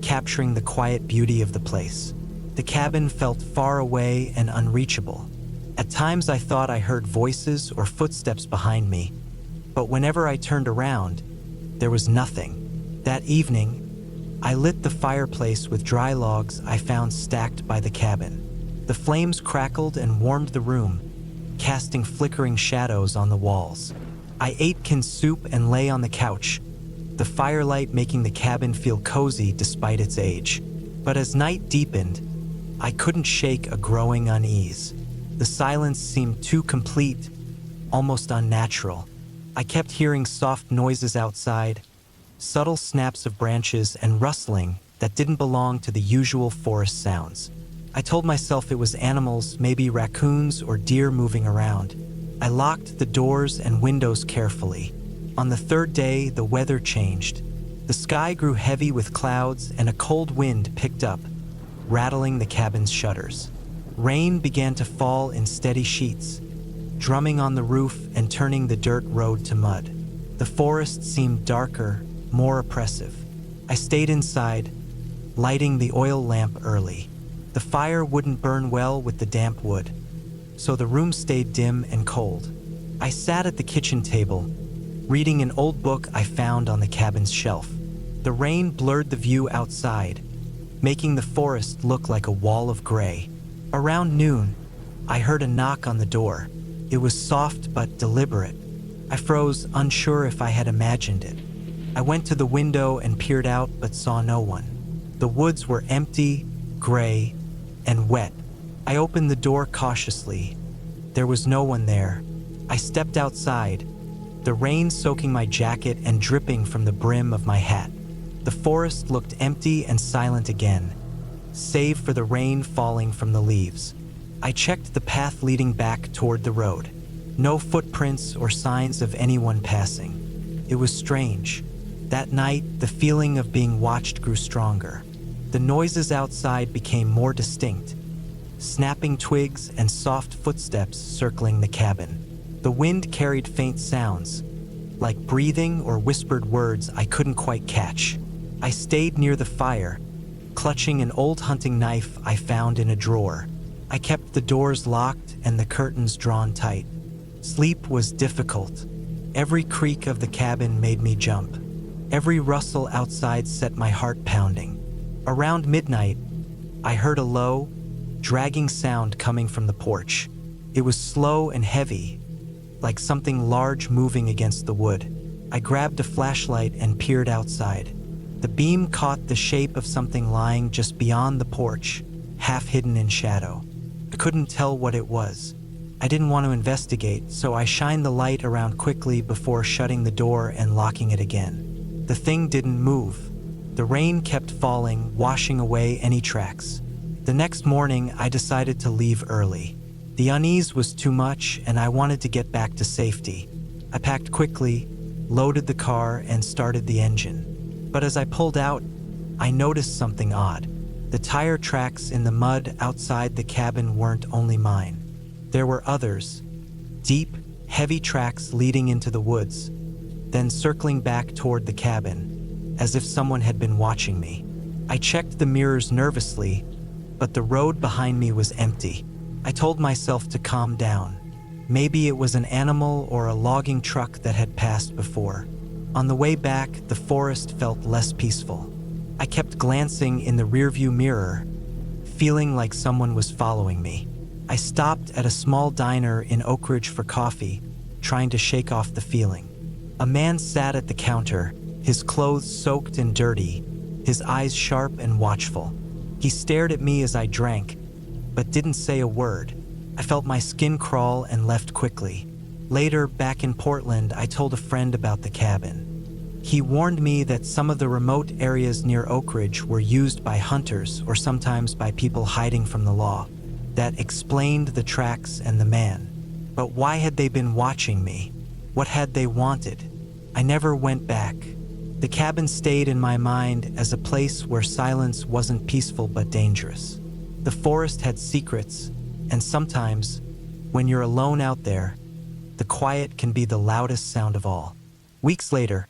capturing the quiet beauty of the place. The cabin felt far away and unreachable. At times I thought I heard voices or footsteps behind me, but whenever I turned around, there was nothing. That evening, I lit the fireplace with dry logs I found stacked by the cabin. The flames crackled and warmed the room, casting flickering shadows on the walls. I ate canned soup and lay on the couch, the firelight making the cabin feel cozy despite its age. But as night deepened, I couldn't shake a growing unease. The silence seemed too complete, almost unnatural. I kept hearing soft noises outside, subtle snaps of branches and rustling that didn't belong to the usual forest sounds. I told myself it was animals, maybe raccoons or deer moving around. I locked the doors and windows carefully. On the third day, the weather changed. The sky grew heavy with clouds and a cold wind picked up, rattling the cabin's shutters. Rain began to fall in steady sheets, drumming on the roof and turning the dirt road to mud. The forest seemed darker, more oppressive. I stayed inside, lighting the oil lamp early. The fire wouldn't burn well with the damp wood, so the room stayed dim and cold. I sat at the kitchen table, reading an old book I found on the cabin's shelf. The rain blurred the view outside, making the forest look like a wall of gray. Around noon, I heard a knock on the door. It was soft but deliberate. I froze, unsure if I had imagined it. I went to the window and peered out but saw no one. The woods were empty, gray, and wet. I opened the door cautiously. There was no one there. I stepped outside, the rain soaking my jacket and dripping from the brim of my hat. The forest looked empty and silent again, save for the rain falling from the leaves. I checked the path leading back toward the road. No footprints or signs of anyone passing. It was strange. That night, the feeling of being watched grew stronger. The noises outside became more distinct, snapping twigs and soft footsteps circling the cabin. The wind carried faint sounds, like breathing or whispered words I couldn't quite catch. I stayed near the fire, clutching an old hunting knife I found in a drawer. I kept the doors locked and the curtains drawn tight. Sleep was difficult. Every creak of the cabin made me jump. Every rustle outside set my heart pounding. Around midnight, I heard a low, dragging sound coming from the porch. It was slow and heavy, like something large moving against the wood. I grabbed a flashlight and peered outside. The beam caught the shape of something lying just beyond the porch, half hidden in shadow. I couldn't tell what it was. I didn't want to investigate, so I shined the light around quickly before shutting the door and locking it again. The thing didn't move. The rain kept falling, washing away any tracks. The next morning, I decided to leave early. The unease was too much, and I wanted to get back to safety. I packed quickly, loaded the car, and started the engine. But as I pulled out, I noticed something odd. The tire tracks in the mud outside the cabin weren't only mine. There were others, deep, heavy tracks leading into the woods, then circling back toward the cabin, as if someone had been watching me. I checked the mirrors nervously, but the road behind me was empty. I told myself to calm down. Maybe it was an animal or a logging truck that had passed before. On the way back, the forest felt less peaceful. I kept glancing in the rearview mirror, feeling like someone was following me. I stopped at a small diner in Oak Ridge for coffee, trying to shake off the feeling. A man sat at the counter, his clothes soaked and dirty, his eyes sharp and watchful. He stared at me as I drank, but didn't say a word. I felt my skin crawl and left quickly. Later, back in Portland, I told a friend about the cabin. He warned me that some of the remote areas near Oak Ridge were used by hunters or sometimes by people hiding from the law. That explained the tracks and the man. But why had they been watching me? What had they wanted? I never went back. The cabin stayed in my mind as a place where silence wasn't peaceful but dangerous. The forest had secrets, and sometimes, when you're alone out there, the quiet can be the loudest sound of all. Weeks later,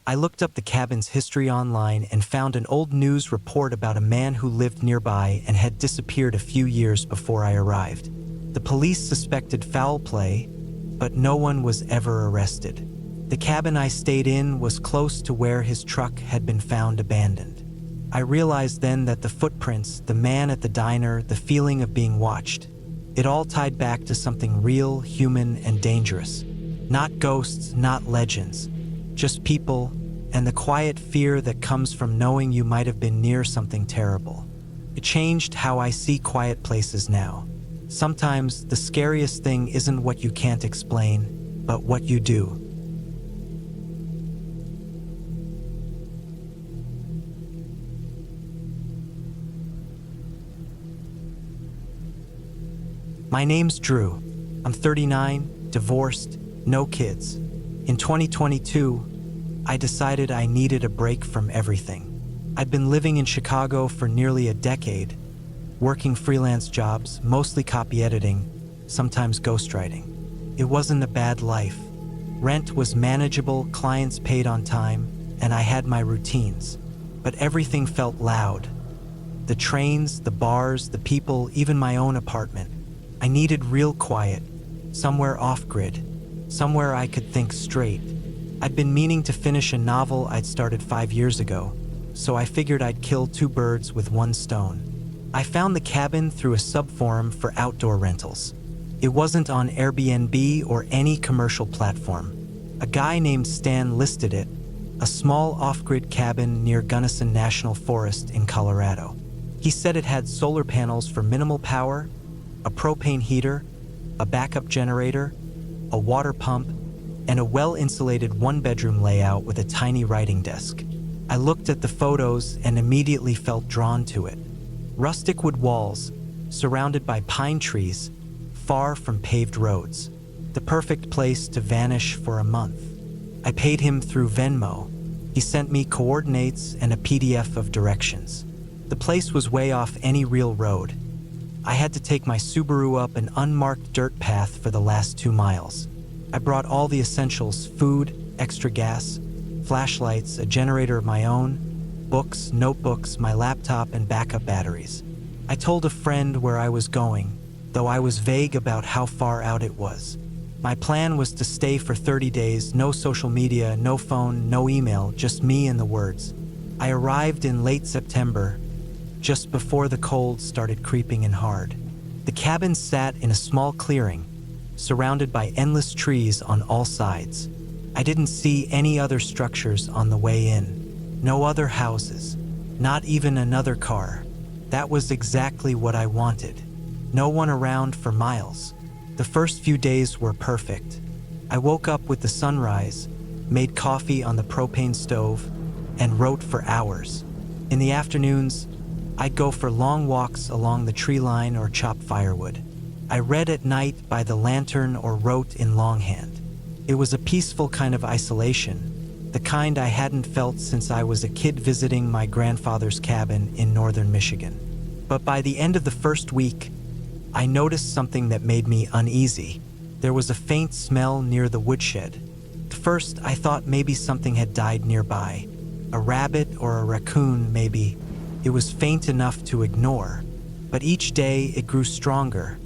I looked up the cabin's history online and found an old news report about a man who lived nearby and had disappeared a few years before I arrived. The police suspected foul play, but no one was ever arrested. The cabin I stayed in was close to where his truck had been found abandoned. I realized then that the footprints, the man at the diner, the feeling of being watched, it all tied back to something real, human, and dangerous. Not ghosts, not legends, just people, and the quiet fear that comes from knowing you might have been near something terrible. It changed how I see quiet places now. Sometimes the scariest thing isn't what you can't explain, but what you do. My name's Drew. I'm 39, divorced, no kids. In 2022, I decided I needed a break from everything. I'd been living in Chicago for nearly a decade, working freelance jobs, mostly copy editing, sometimes ghostwriting. It wasn't a bad life. Rent was manageable, clients paid on time, and I had my routines. But everything felt loud. The trains, the bars, the people, even my own apartment. I needed real quiet, somewhere off-grid, somewhere I could think straight. I'd been meaning to finish a novel I'd started 5 years ago, so I figured I'd kill two birds with one stone. I found the cabin through a subforum for outdoor rentals. It wasn't on Airbnb or any commercial platform. A guy named Stan listed it, a small off-grid cabin near Gunnison National Forest in Colorado. He said it had solar panels for minimal power, a propane heater, a backup generator, a water pump, and a well-insulated one-bedroom layout with a tiny writing desk. I looked at the photos and immediately felt drawn to it. Rustic wood walls, surrounded by pine trees, far from paved roads. The perfect place to vanish for a month. I paid him through Venmo. He sent me coordinates and a PDF of directions. The place was way off any real road. I had to take my Subaru up an unmarked dirt path for the last 2 miles. I brought all the essentials: food, extra gas, flashlights, a generator of my own, books, notebooks, my laptop, and backup batteries. I told a friend where I was going, though I was vague about how far out it was. My plan was to stay for 30 days, no social media, no phone, no email, just me and the words. I arrived in late September, just before the cold started creeping in hard. The cabin sat in a small clearing, surrounded by endless trees on all sides. I didn't see any other structures on the way in. No other houses, not even another car. That was exactly what I wanted. No one around for miles. The first few days were perfect. I woke up with the sunrise, made coffee on the propane stove, and wrote for hours. In the afternoons, I'd go for long walks along the tree line or chop firewood. I read at night by the lantern or wrote in longhand. It was a peaceful kind of isolation, the kind I hadn't felt since I was a kid visiting my grandfather's cabin in northern Michigan. But by the end of the first week, I noticed something that made me uneasy. There was a faint smell near the woodshed. At first, I thought maybe something had died nearby. A rabbit or a raccoon, maybe. It was faint enough to ignore, but each day it grew stronger.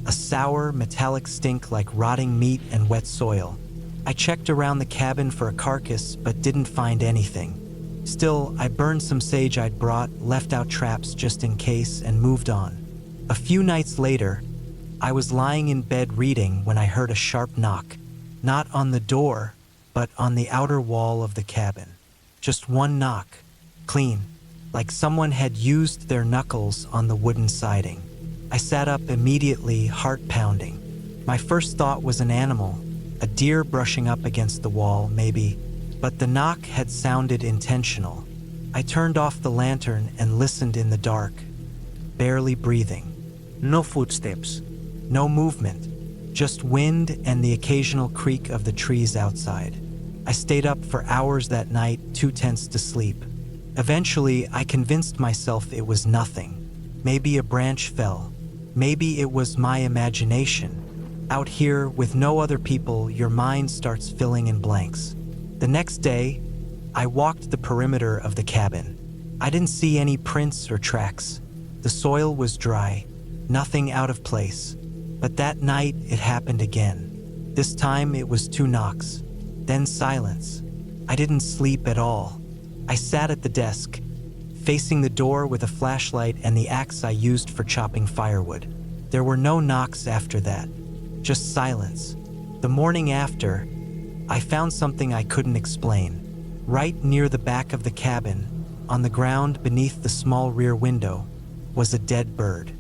A sour, metallic stink like rotting meat and wet soil. I checked around the cabin for a carcass, but didn't find anything. Still, I burned some sage I'd brought, left out traps just in case, and moved on. A few nights later, I was lying in bed reading when I heard a sharp knock. Not on the door, but on the outer wall of the cabin. Just one knock, clean, like someone had used their knuckles on the wooden siding. I sat up immediately, heart pounding. My first thought was an animal, A deer brushing up against the wall, maybe, but the knock had sounded intentional. I turned off the lantern and listened in the dark, barely breathing. No footsteps. No movement, just wind and the occasional creak of the trees outside. I stayed up for hours that night, too tense to sleep. Eventually, I convinced myself it was nothing. Maybe a branch fell. Maybe it was my imagination. Out here, with no other people, your mind starts filling in blanks. The next day, I walked the perimeter of the cabin. I didn't see any prints or tracks. The soil was dry, nothing out of place. But that night, it happened again. This time, it was 2 knocks. Then silence. I didn't sleep at all. I sat at the desk, facing the door with a flashlight and the axe I used for chopping firewood. There were no knocks after that, just silence. The morning after, I found something I couldn't explain. Right near the back of the cabin, on the ground beneath the small rear window, was a dead bird,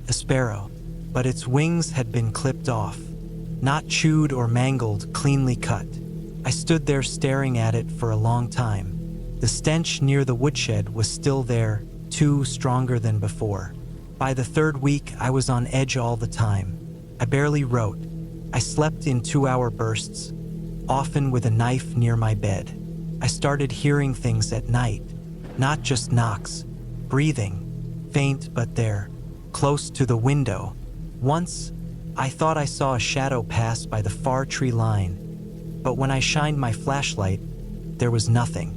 a sparrow, but its wings had been clipped off, not chewed or mangled, cleanly cut. I stood there staring at it for a long time. The stench near the woodshed was still there, too stronger than before. By the 3rd week, I was on edge all the time. I barely wrote. I slept in 2-hour bursts, often with a knife near my bed. I started hearing things at night, not just knocks, breathing, faint but there, close to the window. Once, I thought I saw a shadow pass by the far tree line, but when I shined my flashlight, there was nothing.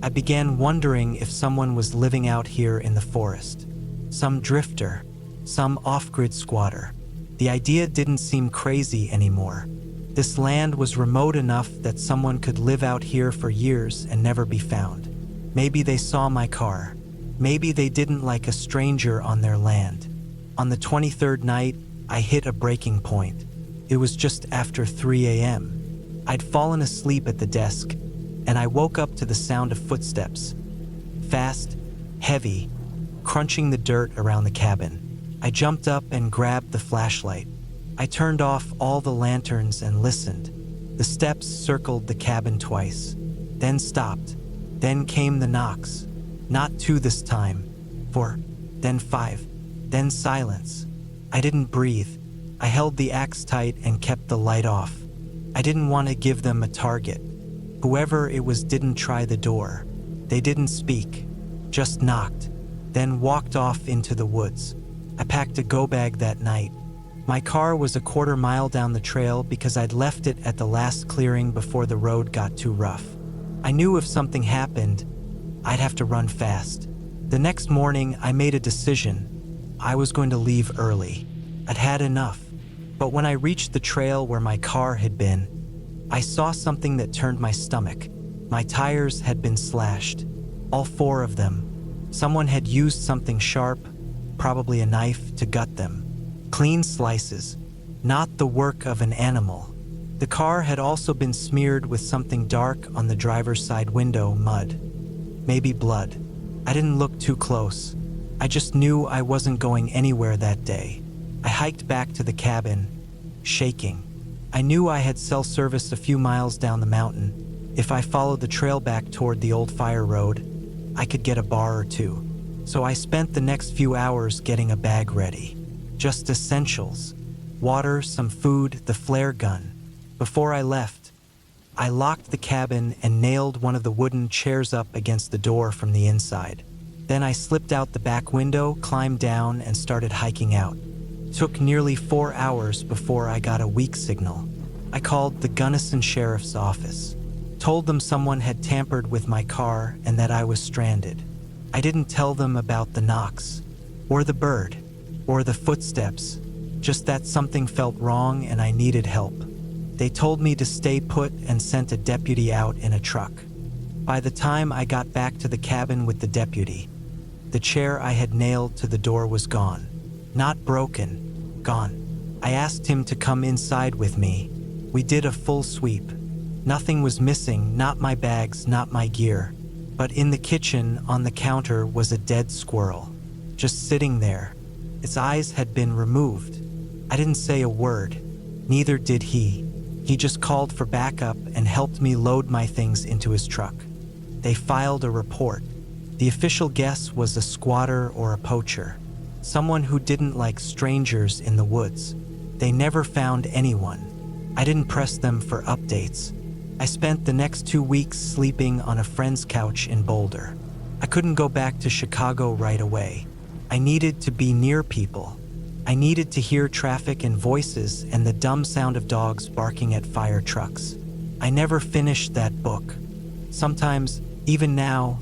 I began wondering if someone was living out here in the forest. Some drifter, some off-grid squatter. The idea didn't seem crazy anymore. This land was remote enough that someone could live out here for years and never be found. Maybe they saw my car. Maybe they didn't like a stranger on their land. On the 23rd night, I hit a breaking point. It was just after 3 a.m. I'd fallen asleep at the desk, and I woke up to the sound of footsteps. Fast, heavy, crunching the dirt around the cabin. I jumped up and grabbed the flashlight. I turned off all the lanterns and listened. The steps circled the cabin twice, then stopped. Then came the knocks. Not 2 this time, 4, then 5, then silence. I didn't breathe. I held the axe tight and kept the light off. I didn't want to give them a target. Whoever it was didn't try the door. They didn't speak, just knocked, then walked off into the woods. I packed a go-bag that night. My car was a 1/4 mile down the trail because I'd left it at the last clearing before the road got too rough. I knew if something happened, I'd have to run fast. The next morning, I made a decision. I was going to leave early. I'd had enough. But when I reached the trail where my car had been, I saw something that turned my stomach. My tires had been slashed, all 4 of them. Someone had used something sharp, probably a knife, to gut them. Clean slices, not the work of an animal. The car had also been smeared with something dark on the driver's side window, mud. Maybe blood. I didn't look too close. I just knew I wasn't going anywhere that day. I hiked back to the cabin, shaking. I knew I had cell service a few miles down the mountain. If I followed the trail back toward the old fire road, I could get a bar or 2. So I spent the next few hours getting a bag ready. Just essentials. Water, some food, the flare gun. Before I left, I locked the cabin and nailed one of the wooden chairs up against the door from the inside. Then I slipped out the back window, climbed down, and started hiking out. Took nearly 4 hours before I got a weak signal. I called the Gunnison Sheriff's office, told them someone had tampered with my car and that I was stranded. I didn't tell them about the knocks, or the bird, or the footsteps, just that something felt wrong and I needed help. They told me to stay put and sent a deputy out in a truck. By the time I got back to the cabin with the deputy, the chair I had nailed to the door was gone. Not broken, gone. I asked him to come inside with me. We did a full sweep. Nothing was missing, not my bags, not my gear. But in the kitchen, on the counter, was a dead squirrel, just sitting there. Its eyes had been removed. I didn't say a word. Neither did he. He just called for backup and helped me load my things into his truck. They filed a report. The official guess was a squatter or a poacher, someone who didn't like strangers in the woods. They never found anyone. I didn't press them for updates. I spent the next 2 weeks sleeping on a friend's couch in Boulder. I couldn't go back to Chicago right away. I needed to be near people. I needed to hear traffic and voices and the dumb sound of dogs barking at fire trucks. I never finished that book. Sometimes, even now,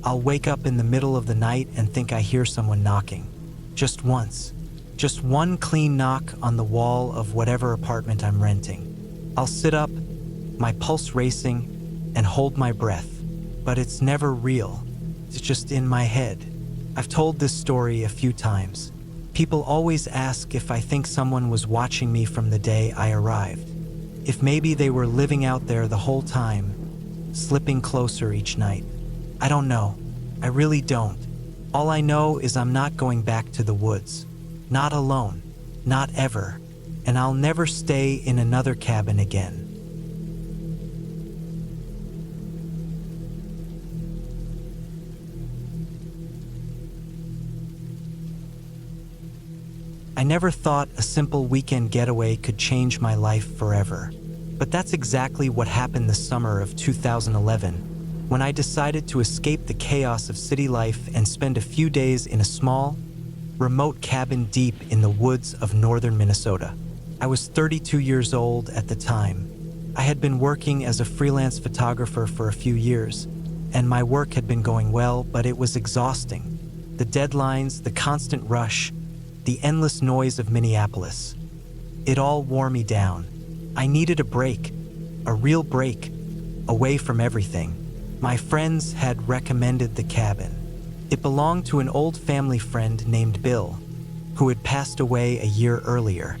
I'll wake up in the middle of the night and think I hear someone knocking. Just once. Just one clean knock on the wall of whatever apartment I'm renting. I'll sit up, my pulse racing, and hold my breath. But it's never real. It's just in my head. I've told this story a few times. People always ask if I think someone was watching me from the day I arrived. If maybe they were living out there the whole time, slipping closer each night. I don't know. I really don't. All I know is I'm not going back to the woods. Not alone. Not ever. And I'll never stay in another cabin again. I never thought a simple weekend getaway could change my life forever. But that's exactly what happened the summer of 2011, when I decided to escape the chaos of city life and spend a few days in a small, remote cabin deep in the woods of northern Minnesota. I was 32 years old at the time. I had been working as a freelance photographer for a few years, and my work had been going well, but it was exhausting. The deadlines, the constant rush, the endless noise of Minneapolis. It all wore me down. I needed a break, a real break, away from everything. My friends had recommended the cabin. It belonged to an old family friend named Bill, who had passed away a year earlier.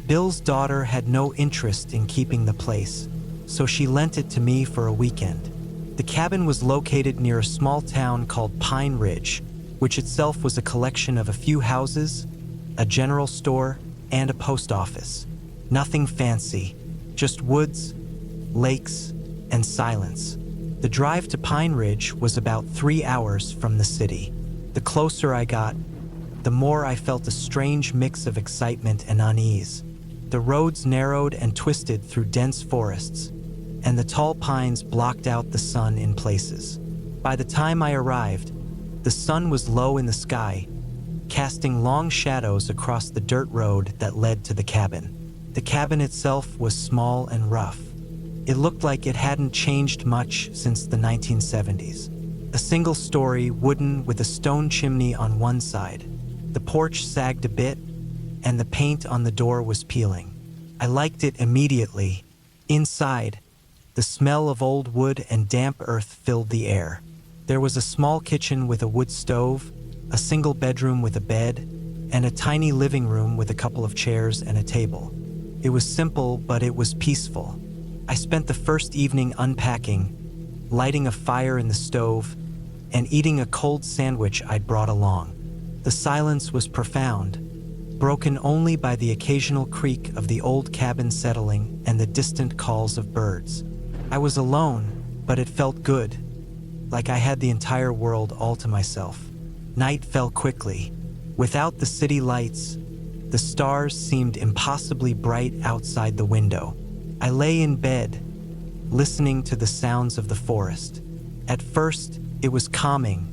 Bill's daughter had no interest in keeping the place, so she lent it to me for a weekend. The cabin was located near a small town called Pine Ridge, which itself was a collection of a few houses, a general store, and a post office. Nothing fancy, just woods, lakes, and silence. The drive to Pine Ridge was about 3 hours from the city. The closer I got, the more I felt a strange mix of excitement and unease. The roads narrowed and twisted through dense forests, and the tall pines blocked out the sun in places. By the time I arrived, the sun was low in the sky, casting long shadows across the dirt road that led to the cabin. The cabin itself was small and rough. It looked like it hadn't changed much since the 1970s. A single-story wooden with a stone chimney on one side. The porch sagged a bit, and the paint on the door was peeling. I liked it immediately. Inside, the smell of old wood and damp earth filled the air. There was a small kitchen with a wood stove, a single bedroom with a bed, and a tiny living room with a couple of chairs and a table. It was simple, but it was peaceful. I spent the first evening unpacking, lighting a fire in the stove, and eating a cold sandwich I'd brought along. The silence was profound, broken only by the occasional creak of the old cabin settling and the distant calls of birds. I was alone, but it felt good, like I had the entire world all to myself. Night fell quickly. Without the city lights, the stars seemed impossibly bright outside the window. I lay in bed, listening to the sounds of the forest. At first, it was calming,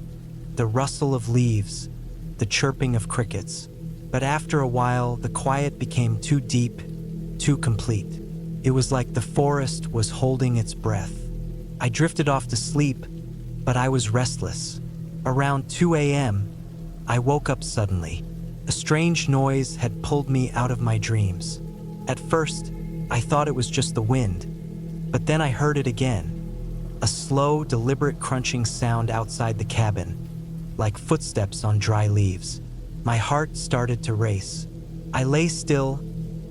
the rustle of leaves, the chirping of crickets. But after a while, the quiet became too deep, too complete. It was like the forest was holding its breath. I drifted off to sleep, but I was restless. Around 2 a.m., I woke up suddenly. A strange noise had pulled me out of my dreams. At first, I thought it was just the wind, but then I heard it again. A slow, deliberate crunching sound outside the cabin, like footsteps on dry leaves. My heart started to race. I lay still,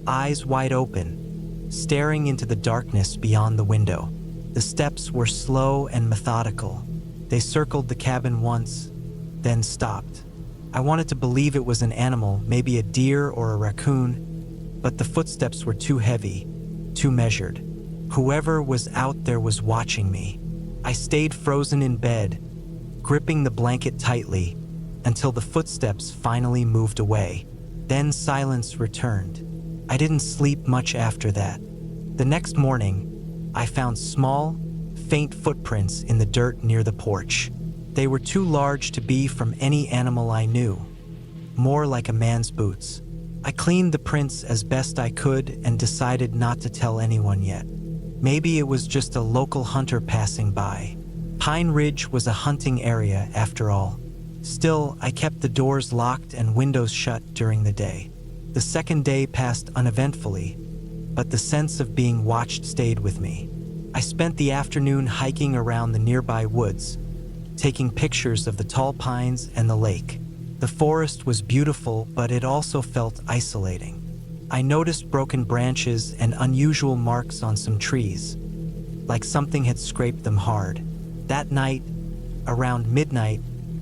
eyes wide open, staring into the darkness beyond the window. The steps were slow and methodical. They circled the cabin once, then stopped. I wanted to believe it was an animal, maybe a deer or a raccoon, but the footsteps were too heavy, too measured. Whoever was out there was watching me. I stayed frozen in bed, gripping the blanket tightly, until the footsteps finally moved away. Then silence returned. I didn't sleep much after that. The next morning, I found small, faint footprints in the dirt near the porch. They were too large to be from any animal I knew, more like a man's boots. I cleaned the prints as best I could and decided not to tell anyone yet. Maybe it was just a local hunter passing by. Pine Ridge was a hunting area after all. Still, I kept the doors locked and windows shut during the day. The second day passed uneventfully, but the sense of being watched stayed with me. I spent the afternoon hiking around the nearby woods, taking pictures of the tall pines and the lake. The forest was beautiful, but it also felt isolating. I noticed broken branches and unusual marks on some trees, like something had scraped them hard. That night, around midnight,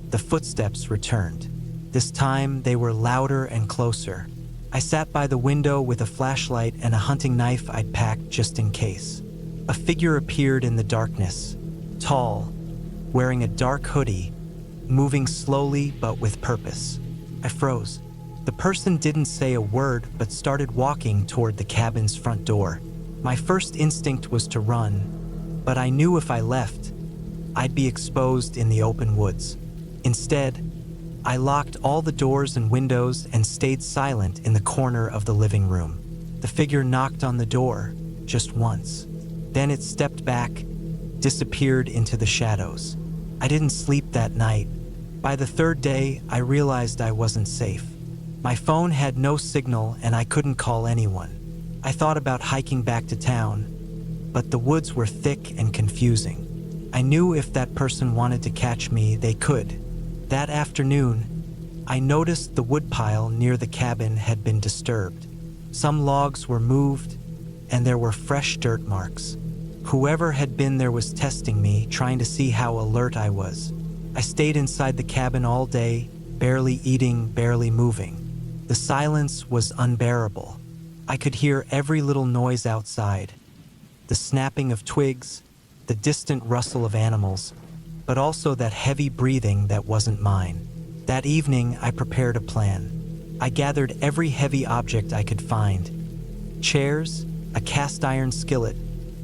the footsteps returned. This time, they were louder and closer. I sat by the window with a flashlight and a hunting knife I'd packed just in case. A figure appeared in the darkness, tall, wearing a dark hoodie, moving slowly but with purpose. I froze. The person didn't say a word but started walking toward the cabin's front door. My first instinct was to run, but I knew if I left, I'd be exposed in the open woods. Instead, I locked all the doors and windows and stayed silent in the corner of the living room. The figure knocked on the door, just once. Then it stepped back, disappeared into the shadows. I didn't sleep that night. By the third day, I realized I wasn't safe. My phone had no signal and I couldn't call anyone. I thought about hiking back to town, but the woods were thick and confusing. I knew if that person wanted to catch me, they could. That afternoon, I noticed the woodpile near the cabin had been disturbed. Some logs were moved, and there were fresh dirt marks. Whoever had been there was testing me, trying to see how alert I was. I stayed inside the cabin all day, barely eating, barely moving. The silence was unbearable. I could hear every little noise outside, the snapping of twigs, the distant rustle of animals, but also that heavy breathing that wasn't mine. That evening, I prepared a plan. I gathered every heavy object I could find: chairs, a cast iron skillet,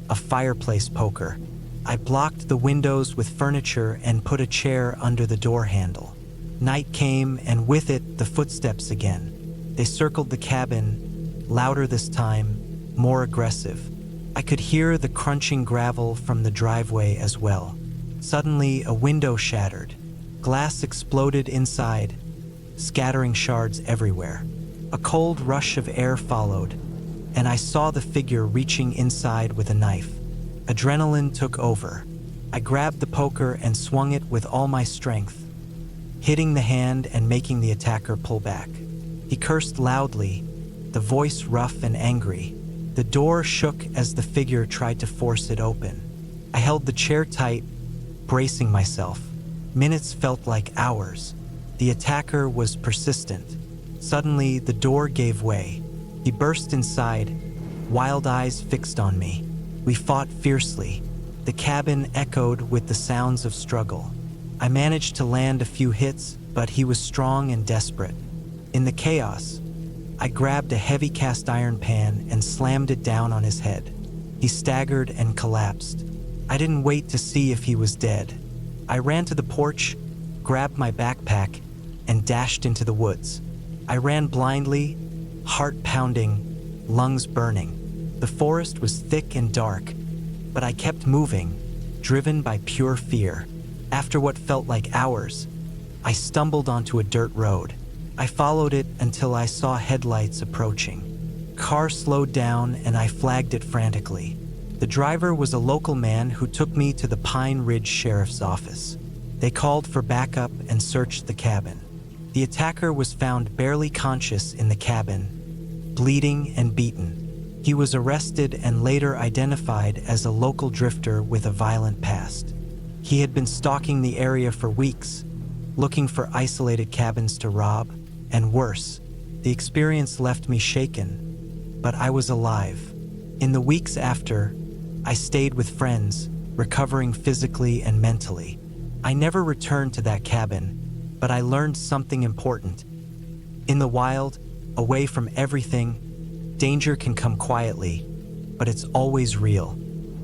a fireplace poker. I blocked the windows with furniture and put a chair under the door handle. Night came, and with it, the footsteps again. They circled the cabin, louder this time, more aggressive. I could hear the crunching gravel from the driveway as well. Suddenly, a window shattered. Glass exploded inside, scattering shards everywhere. A cold rush of air followed, and I saw the figure reaching inside with a knife. Adrenaline took over. I grabbed the poker and swung it with all my strength, hitting the hand and making the attacker pull back. He cursed loudly, the voice rough and angry. The door shook as the figure tried to force it open. I held the chair tight, bracing myself. Minutes felt like hours. The attacker was persistent. Suddenly, the door gave way. He burst inside, wild eyes fixed on me. We fought fiercely. The cabin echoed with the sounds of struggle. I managed to land a few hits, but he was strong and desperate. In the chaos, I grabbed a heavy cast iron pan and slammed it down on his head. He staggered and collapsed. I didn't wait to see if he was dead. I ran to the porch, grabbed my backpack, and dashed into the woods. I ran blindly, heart pounding, lungs burning. The forest was thick and dark, but I kept moving, driven by pure fear. After what felt like hours, I stumbled onto a dirt road. I followed it until I saw headlights approaching. Car slowed down and I flagged it frantically. The driver was a local man who took me to the Pine Ridge Sheriff's office. They called for backup and searched the cabin. The attacker was found barely conscious in the cabin, bleeding and beaten. He was arrested and later identified as a local drifter with a violent past. He had been stalking the area for weeks, looking for isolated cabins to rob, and worse, the experience left me shaken, but I was alive. In the weeks after, I stayed with friends, recovering physically and mentally. I never returned to that cabin, but I learned something important. In the wild, away from everything, danger can come quietly, but it's always real.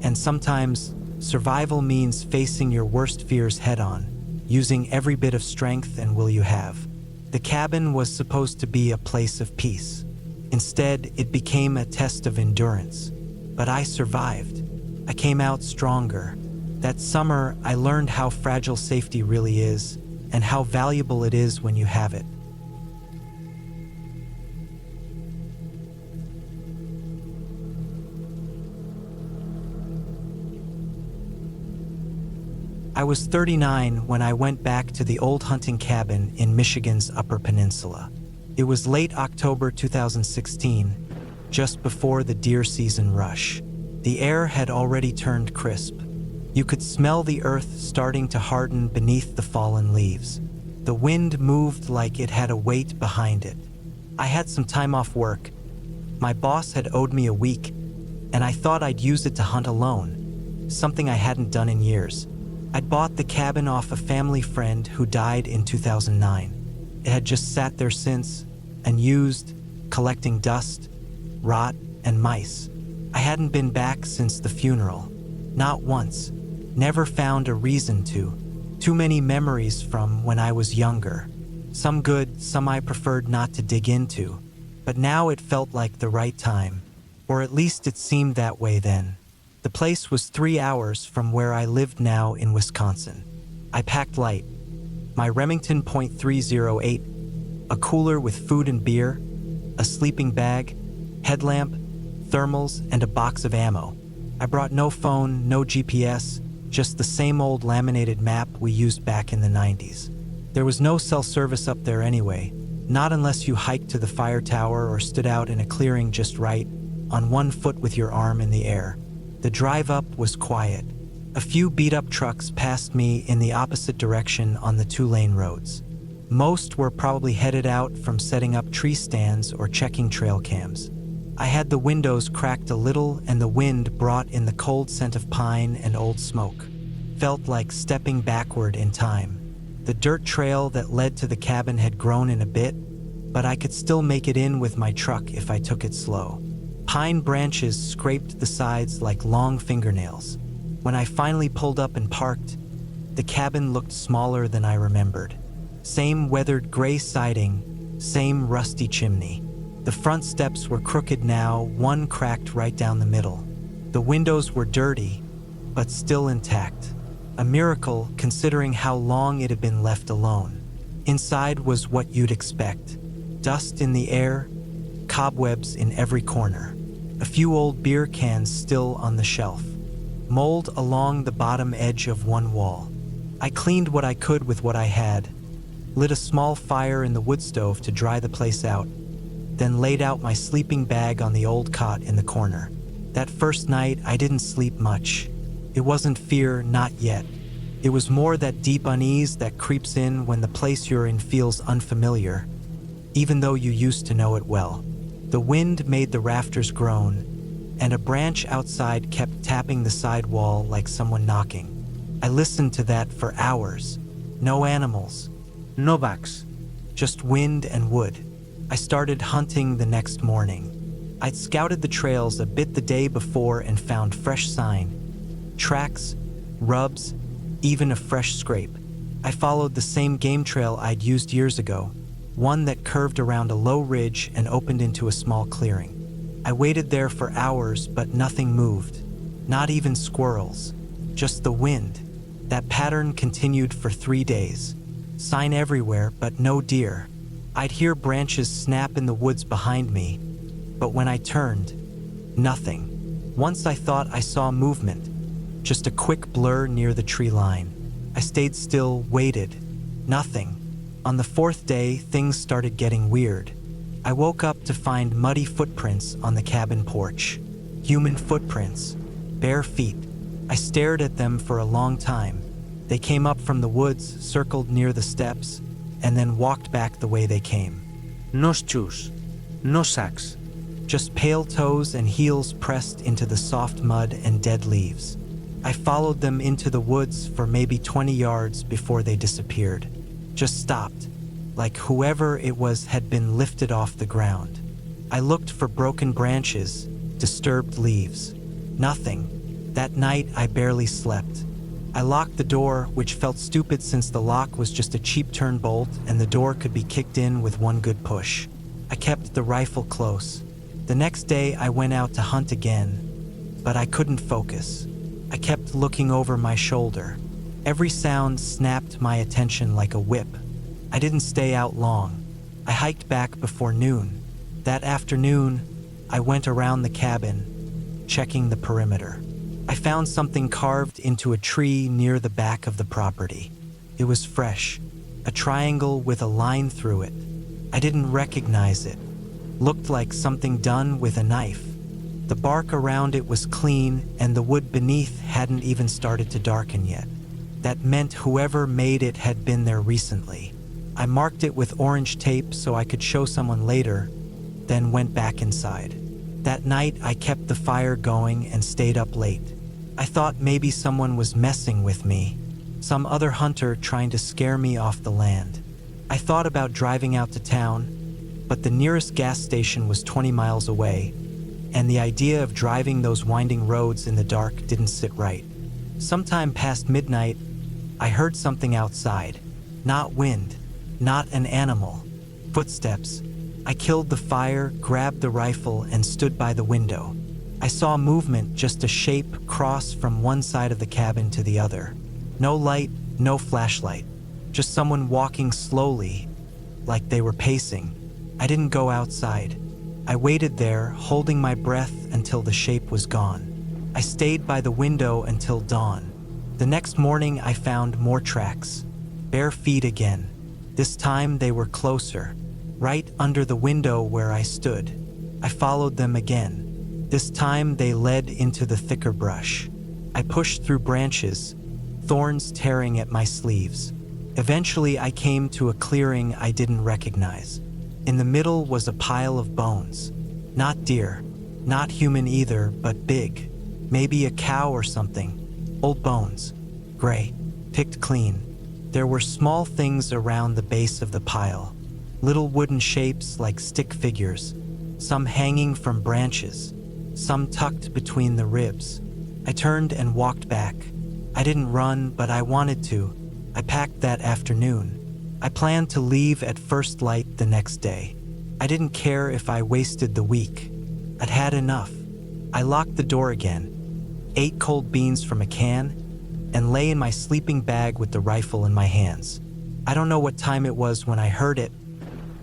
And sometimes, survival means facing your worst fears head-on, using every bit of strength and will you have. The cabin was supposed to be a place of peace. Instead, it became a test of endurance. But I survived. I came out stronger. That summer, I learned how fragile safety really is, and how valuable it is when you have it. I was 39 when I went back to the old hunting cabin in Michigan's Upper Peninsula. It was late October 2016, just before the deer season rush. The air had already turned crisp. You could smell the earth starting to harden beneath the fallen leaves. The wind moved like it had a weight behind it. I had some time off work. My boss had owed me a week, and I thought I'd use it to hunt alone, something I hadn't done in years. I'd bought the cabin off a family friend who died in 2009. It had just sat there since, unused, collecting dust, rot, and mice. I hadn't been back since the funeral. Not once. Never found a reason to. Too many memories from when I was younger. Some good, some I preferred not to dig into. But now it felt like the right time. Or at least it seemed that way then. The place was 3 hours from where I lived now in Wisconsin. I packed light. My Remington .308, a cooler with food and beer, a sleeping bag, headlamp, thermals, and a box of ammo. I brought no phone, no GPS, just the same old laminated map we used back in the 90s. There was no cell service up there anyway, not unless you hiked to the fire tower or stood out in a clearing just right, on one foot with your arm in the air. The drive up was quiet. A few beat-up trucks passed me in the opposite direction on the 2-lane roads. Most were probably headed out from setting up tree stands or checking trail cams. I had the windows cracked a little and the wind brought in the cold scent of pine and old smoke. Felt like stepping backward in time. The dirt trail that led to the cabin had grown in a bit, but I could still make it in with my truck if I took it slow. Pine branches scraped the sides like long fingernails. When I finally pulled up and parked, the cabin looked smaller than I remembered. Same weathered gray siding, same rusty chimney. The front steps were crooked now, one cracked right down the middle. The windows were dirty, but still intact. A miracle considering how long it had been left alone. Inside was what you'd expect. Dust in the air, cobwebs in every corner. A few old beer cans still on the shelf. Mold along the bottom edge of one wall. I cleaned what I could with what I had, lit a small fire in the wood stove to dry the place out, then laid out my sleeping bag on the old cot in the corner. That first night, I didn't sleep much. It wasn't fear, not yet. It was more that deep unease that creeps in when the place you're in feels unfamiliar, even though you used to know it well. The wind made the rafters groan, and a branch outside kept tapping the side wall like someone knocking. I listened to that for hours. No animals, No bugs. just wind and wood. I started hunting the next morning. I'd scouted the trails a bit the day before and found fresh sign. Tracks, rubs, even a fresh scrape. I followed the same game trail I'd used years ago, one that curved around a low ridge and opened into a small clearing. I waited there for hours, but nothing moved. Not even squirrels. Just the wind. That pattern continued for 3 days. Sign everywhere, but no deer. I'd hear branches snap in the woods behind me, but when I turned, nothing. Once I thought I saw movement, just a quick blur near the tree line. I stayed still, waited. Nothing. On the 4th day, things started getting weird. I woke up to find muddy footprints on the cabin porch. Human footprints. Bare feet. I stared at them for a long time. They came up from the woods, circled near the steps, and then walked back the way they came. No shoes. No socks. just pale toes and heels pressed into the soft mud and dead leaves. I followed them into the woods for maybe 20 yards before they disappeared. Just stopped, like whoever it was had been lifted off the ground. I looked for broken branches, disturbed leaves. Nothing. That night, I barely slept. I locked the door, which felt stupid since the lock was just a cheap turn bolt and the door could be kicked in with one good push. I kept the rifle close. The next day, I went out to hunt again, but I couldn't focus. I kept looking over my shoulder. Every sound snapped my attention like a whip. I didn't stay out long. I hiked back before noon. That afternoon, I went around the cabin, checking the perimeter. I found something carved into a tree near the back of the property. It was fresh, a triangle with a line through it. I didn't recognize it. Looked like something done with a knife. The bark around it was clean, and the wood beneath hadn't even started to darken yet. That meant whoever made it had been there recently. I marked it with orange tape so I could show someone later, then went back inside. That night, I kept the fire going and stayed up late. I thought maybe someone was messing with me, some other hunter trying to scare me off the land. I thought about driving out to town, but the nearest gas station was 20 miles away, and the idea of driving those winding roads in the dark didn't sit right. Sometime past midnight, I heard something outside. Not wind, not an animal. Footsteps. I killed the fire, grabbed the rifle, and stood by the window. I saw movement, just a shape cross from one side of the cabin to the other. No light, no flashlight. Just someone walking slowly, like they were pacing. I didn't go outside. I waited there, holding my breath until the shape was gone. I stayed by the window until dawn. The next morning, I found more tracks. Bare feet again. This time they were closer, right under the window where I stood. I followed them again. This time they led into the thicker brush. I pushed through branches, thorns tearing at my sleeves. Eventually, I came to a clearing I didn't recognize. In the middle was a pile of bones. Not deer, not human either, but big. Maybe a cow or something. Old bones. Gray. Picked clean. There were small things around the base of the pile. Little wooden shapes like stick figures. Some hanging from branches. Some tucked between the ribs. I turned and walked back. I didn't run, but I wanted to. I packed that afternoon. I planned to leave at first light the next day. I didn't care if I wasted the week. I'd had enough. I locked the door again, ate cold beans from a can, and lay in my sleeping bag with the rifle in my hands. I don't know what time it was when I heard it,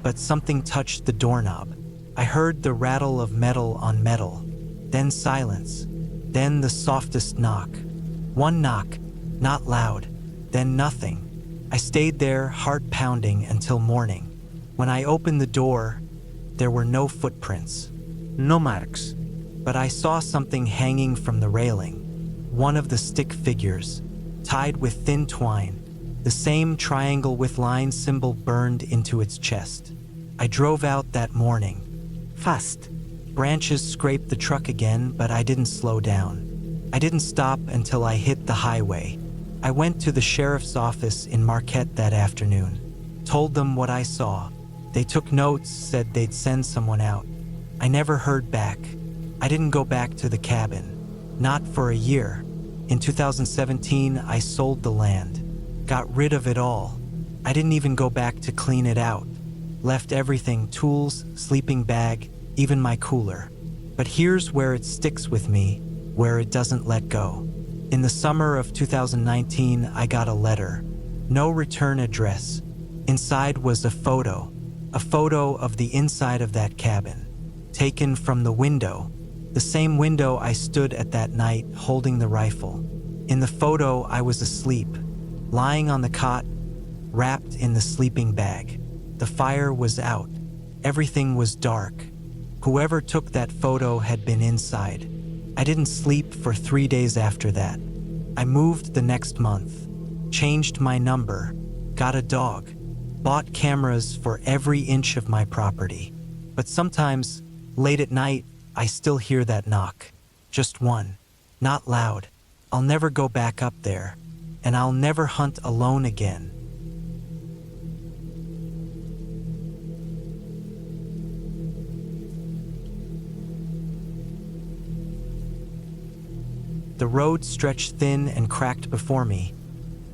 but something touched the doorknob. I heard the rattle of metal on metal, then silence, then the softest knock. One knock, not loud, then nothing. I stayed there, heart pounding, until morning. When I opened the door, there were no footprints. No marks. But I saw something hanging from the railing. One of the stick figures, tied with thin twine, the same triangle with line symbol burned into its chest. I drove out that morning. Fast. Branches scraped the truck again, but I didn't slow down. I didn't stop until I hit the highway. I went to the sheriff's office in Marquette that afternoon, told them what I saw. They took notes, said they'd send someone out. I never heard back. I didn't go back to the cabin. Not for a year. In 2017, I sold the land. Got rid of it all. I didn't even go back to clean it out. Left everything, tools, sleeping bag, even my cooler. But here's where it sticks with me, where it doesn't let go. In the summer of 2019, I got a letter. No return address. Inside was a photo of the inside of that cabin, taken from the window, the same window I stood at that night holding the rifle. In the photo, I was asleep, lying on the cot, wrapped in the sleeping bag. The fire was out. Everything was dark. Whoever took that photo had been inside. I didn't sleep for 3 days after that. I moved the next month, changed my number, got a dog, bought cameras for every inch of my property. But sometimes Late at night, I still hear that knock. Just one. Not loud. I'll never go back up there, and I'll never hunt alone again. The road stretched thin and cracked before me,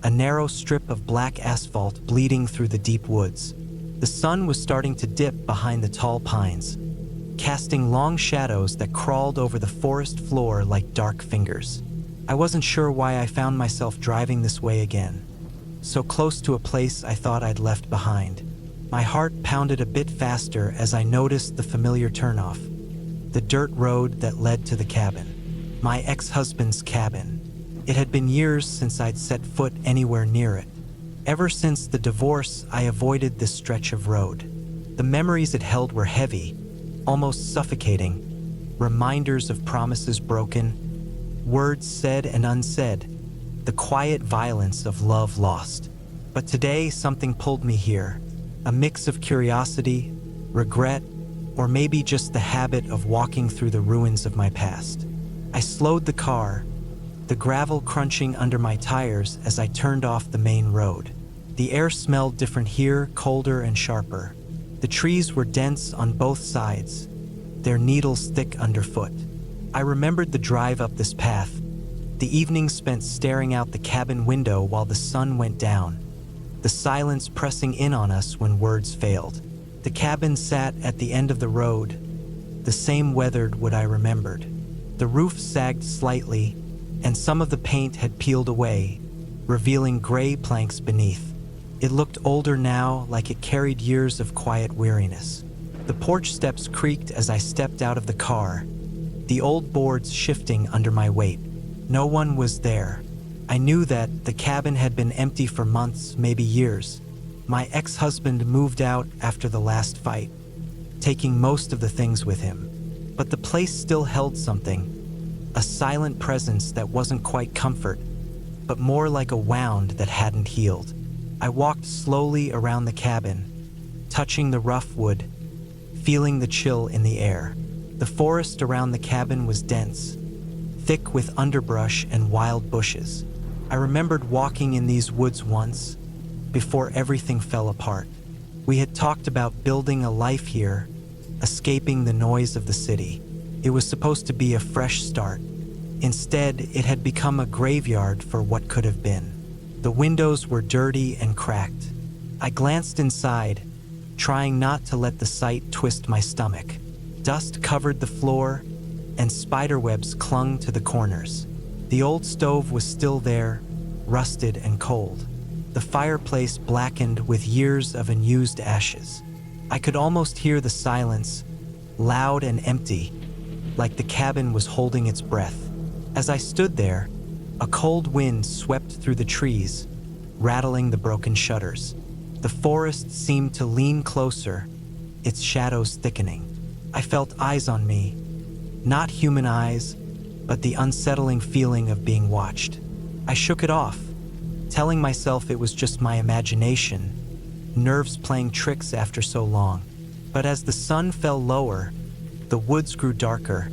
a narrow strip of black asphalt bleeding through the deep woods. The sun was starting to dip behind the tall pines, casting long shadows that crawled over the forest floor like dark fingers. I wasn't sure why I found myself driving this way again, so close to a place I thought I'd left behind. My heart pounded a bit faster as I noticed the familiar turnoff, the dirt road that led to the cabin. My ex-husband's cabin. It had been years since I'd set foot anywhere near it. Ever since the divorce, I avoided this stretch of road. The memories it held were heavy, almost suffocating. Reminders of promises broken, words said and unsaid, the quiet violence of love lost. But today, something pulled me here. A mix of curiosity, regret, or maybe just the habit of walking through the ruins of my past. I slowed the car, the gravel crunching under my tires as I turned off the main road. The air smelled different here, colder and sharper. The trees were dense on both sides, their needles thick underfoot. I remembered the drive up this path, the evening spent staring out the cabin window while the sun went down, the silence pressing in on us when words failed. The cabin sat at the end of the road, the same weathered wood I remembered. The roof sagged slightly, and some of the paint had peeled away, revealing gray planks beneath. It looked older now, like it carried years of quiet weariness. The porch steps creaked as I stepped out of the car, the old boards shifting under my weight. No one was there. I knew that the cabin had been empty for months, maybe years. My ex-husband moved out after the last fight, taking most of the things with him. But the place still held something, a silent presence that wasn't quite comfort, but more like a wound that hadn't healed. I walked slowly around the cabin, touching the rough wood, feeling the chill in the air. The forest around the cabin was dense, thick with underbrush and wild bushes. I remembered walking in these woods once, before everything fell apart. We had talked about building a life here, escaping the noise of the city. It was supposed to be a fresh start. Instead, it had become a graveyard for what could have been. The windows were dirty and cracked. I glanced inside, trying not to let the sight twist my stomach. Dust covered the floor, and spiderwebs clung to the corners. The old stove was still there, rusted and cold. The fireplace blackened with years of unused ashes. I could almost hear the silence, loud and empty, like the cabin was holding its breath. As I stood there, a cold wind swept through the trees, rattling the broken shutters. The forest seemed to lean closer, its shadows thickening. I felt eyes on me, not human eyes, but the unsettling feeling of being watched. I shook it off, telling myself it was just my imagination, nerves playing tricks after so long. But as the sun fell lower, the woods grew darker,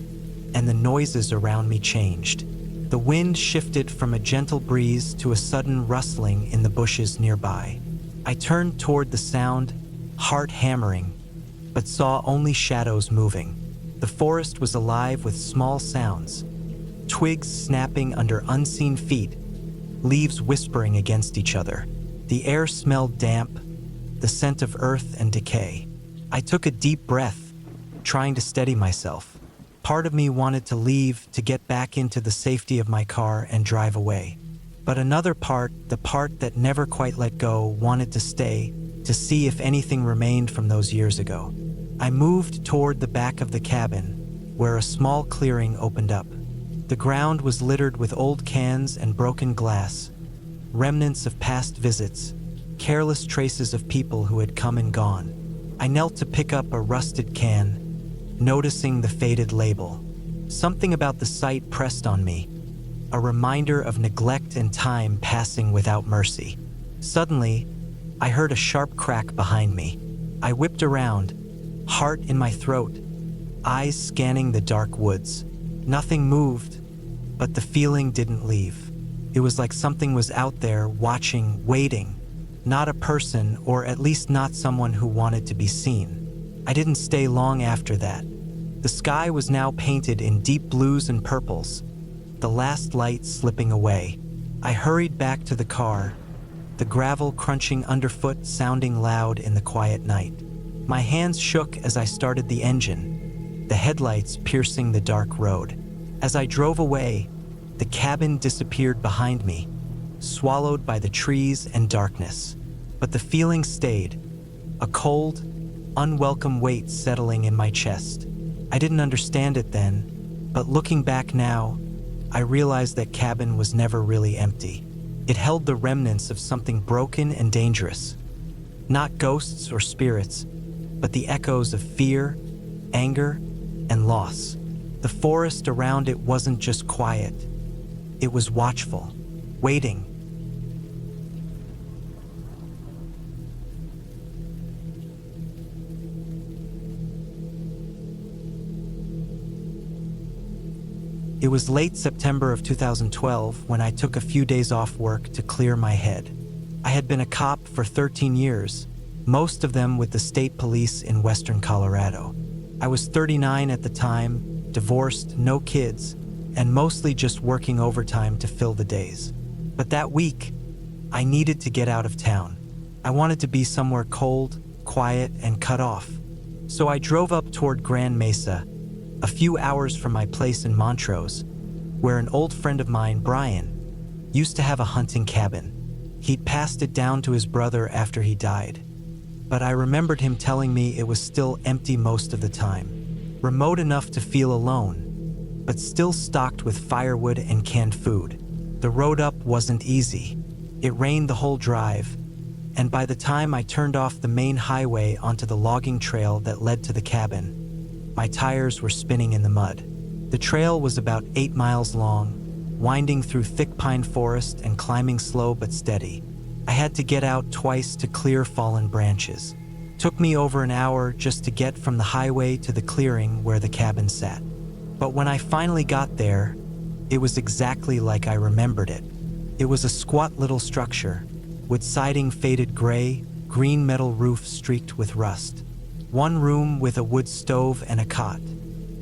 and the noises around me changed. The wind shifted from a gentle breeze to a sudden rustling in the bushes nearby. I turned toward the sound, heart hammering, but saw only shadows moving. The forest was alive with small sounds, twigs snapping under unseen feet, leaves whispering against each other. The air smelled damp, the scent of earth and decay. I took a deep breath, trying to steady myself. Part of me wanted to leave, to get back into the safety of my car and drive away. But another part, the part that never quite let go, wanted to stay, to see if anything remained from those years ago. I moved toward the back of the cabin, where a small clearing opened up. The ground was littered with old cans and broken glass, remnants of past visits, careless traces of people who had come and gone. I knelt to pick up a rusted can, noticing the faded label. Something about the sight pressed on me, a reminder of neglect and time passing without mercy. Suddenly, I heard a sharp crack behind me. I whipped around, heart in my throat, eyes scanning the dark woods. Nothing moved, but the feeling didn't leave. It was like something was out there, watching, waiting. Not a person, or at least not someone who wanted to be seen. I didn't stay long after that. The sky was now painted in deep blues and purples, the last light slipping away. I hurried back to the car, the gravel crunching underfoot sounding loud in the quiet night. My hands shook as I started the engine, the headlights piercing the dark road. As I drove away, the cabin disappeared behind me, swallowed by the trees and darkness. But the feeling stayed, a cold, unwelcome weight settling in my chest. I didn't understand it then, but looking back now, I realized that cabin was never really empty. It held the remnants of something broken and dangerous. Not ghosts or spirits, but the echoes of fear, anger, and loss. The forest around it wasn't just quiet. It was watchful, waiting. It was late September of 2012 when I took a few days off work to clear my head. I had been a cop for 13 years, most of them with the state police in western Colorado. I was 39 at the time, divorced, no kids, and mostly just working overtime to fill the days. But that week, I needed to get out of town. I wanted to be somewhere cold, quiet, and cut off. So I drove up toward Grand Mesa, a few hours from my place in Montrose, where an old friend of mine, Brian, used to have a hunting cabin. He'd passed it down to his brother after he died. But I remembered him telling me it was still empty most of the time, remote enough to feel alone, but still stocked with firewood and canned food. The road up wasn't easy. It rained the whole drive, and by the time I turned off the main highway onto the logging trail that led to the cabin, my tires were spinning in the mud. The trail was about 8 miles long, winding through thick pine forest and climbing slow but steady. I had to get out twice to clear fallen branches. Took me over an hour just to get from the highway to the clearing where the cabin sat. But when I finally got there, it was exactly like I remembered it. It was a squat little structure, with siding faded gray, green metal roof streaked with rust. One room with a wood stove and a cot.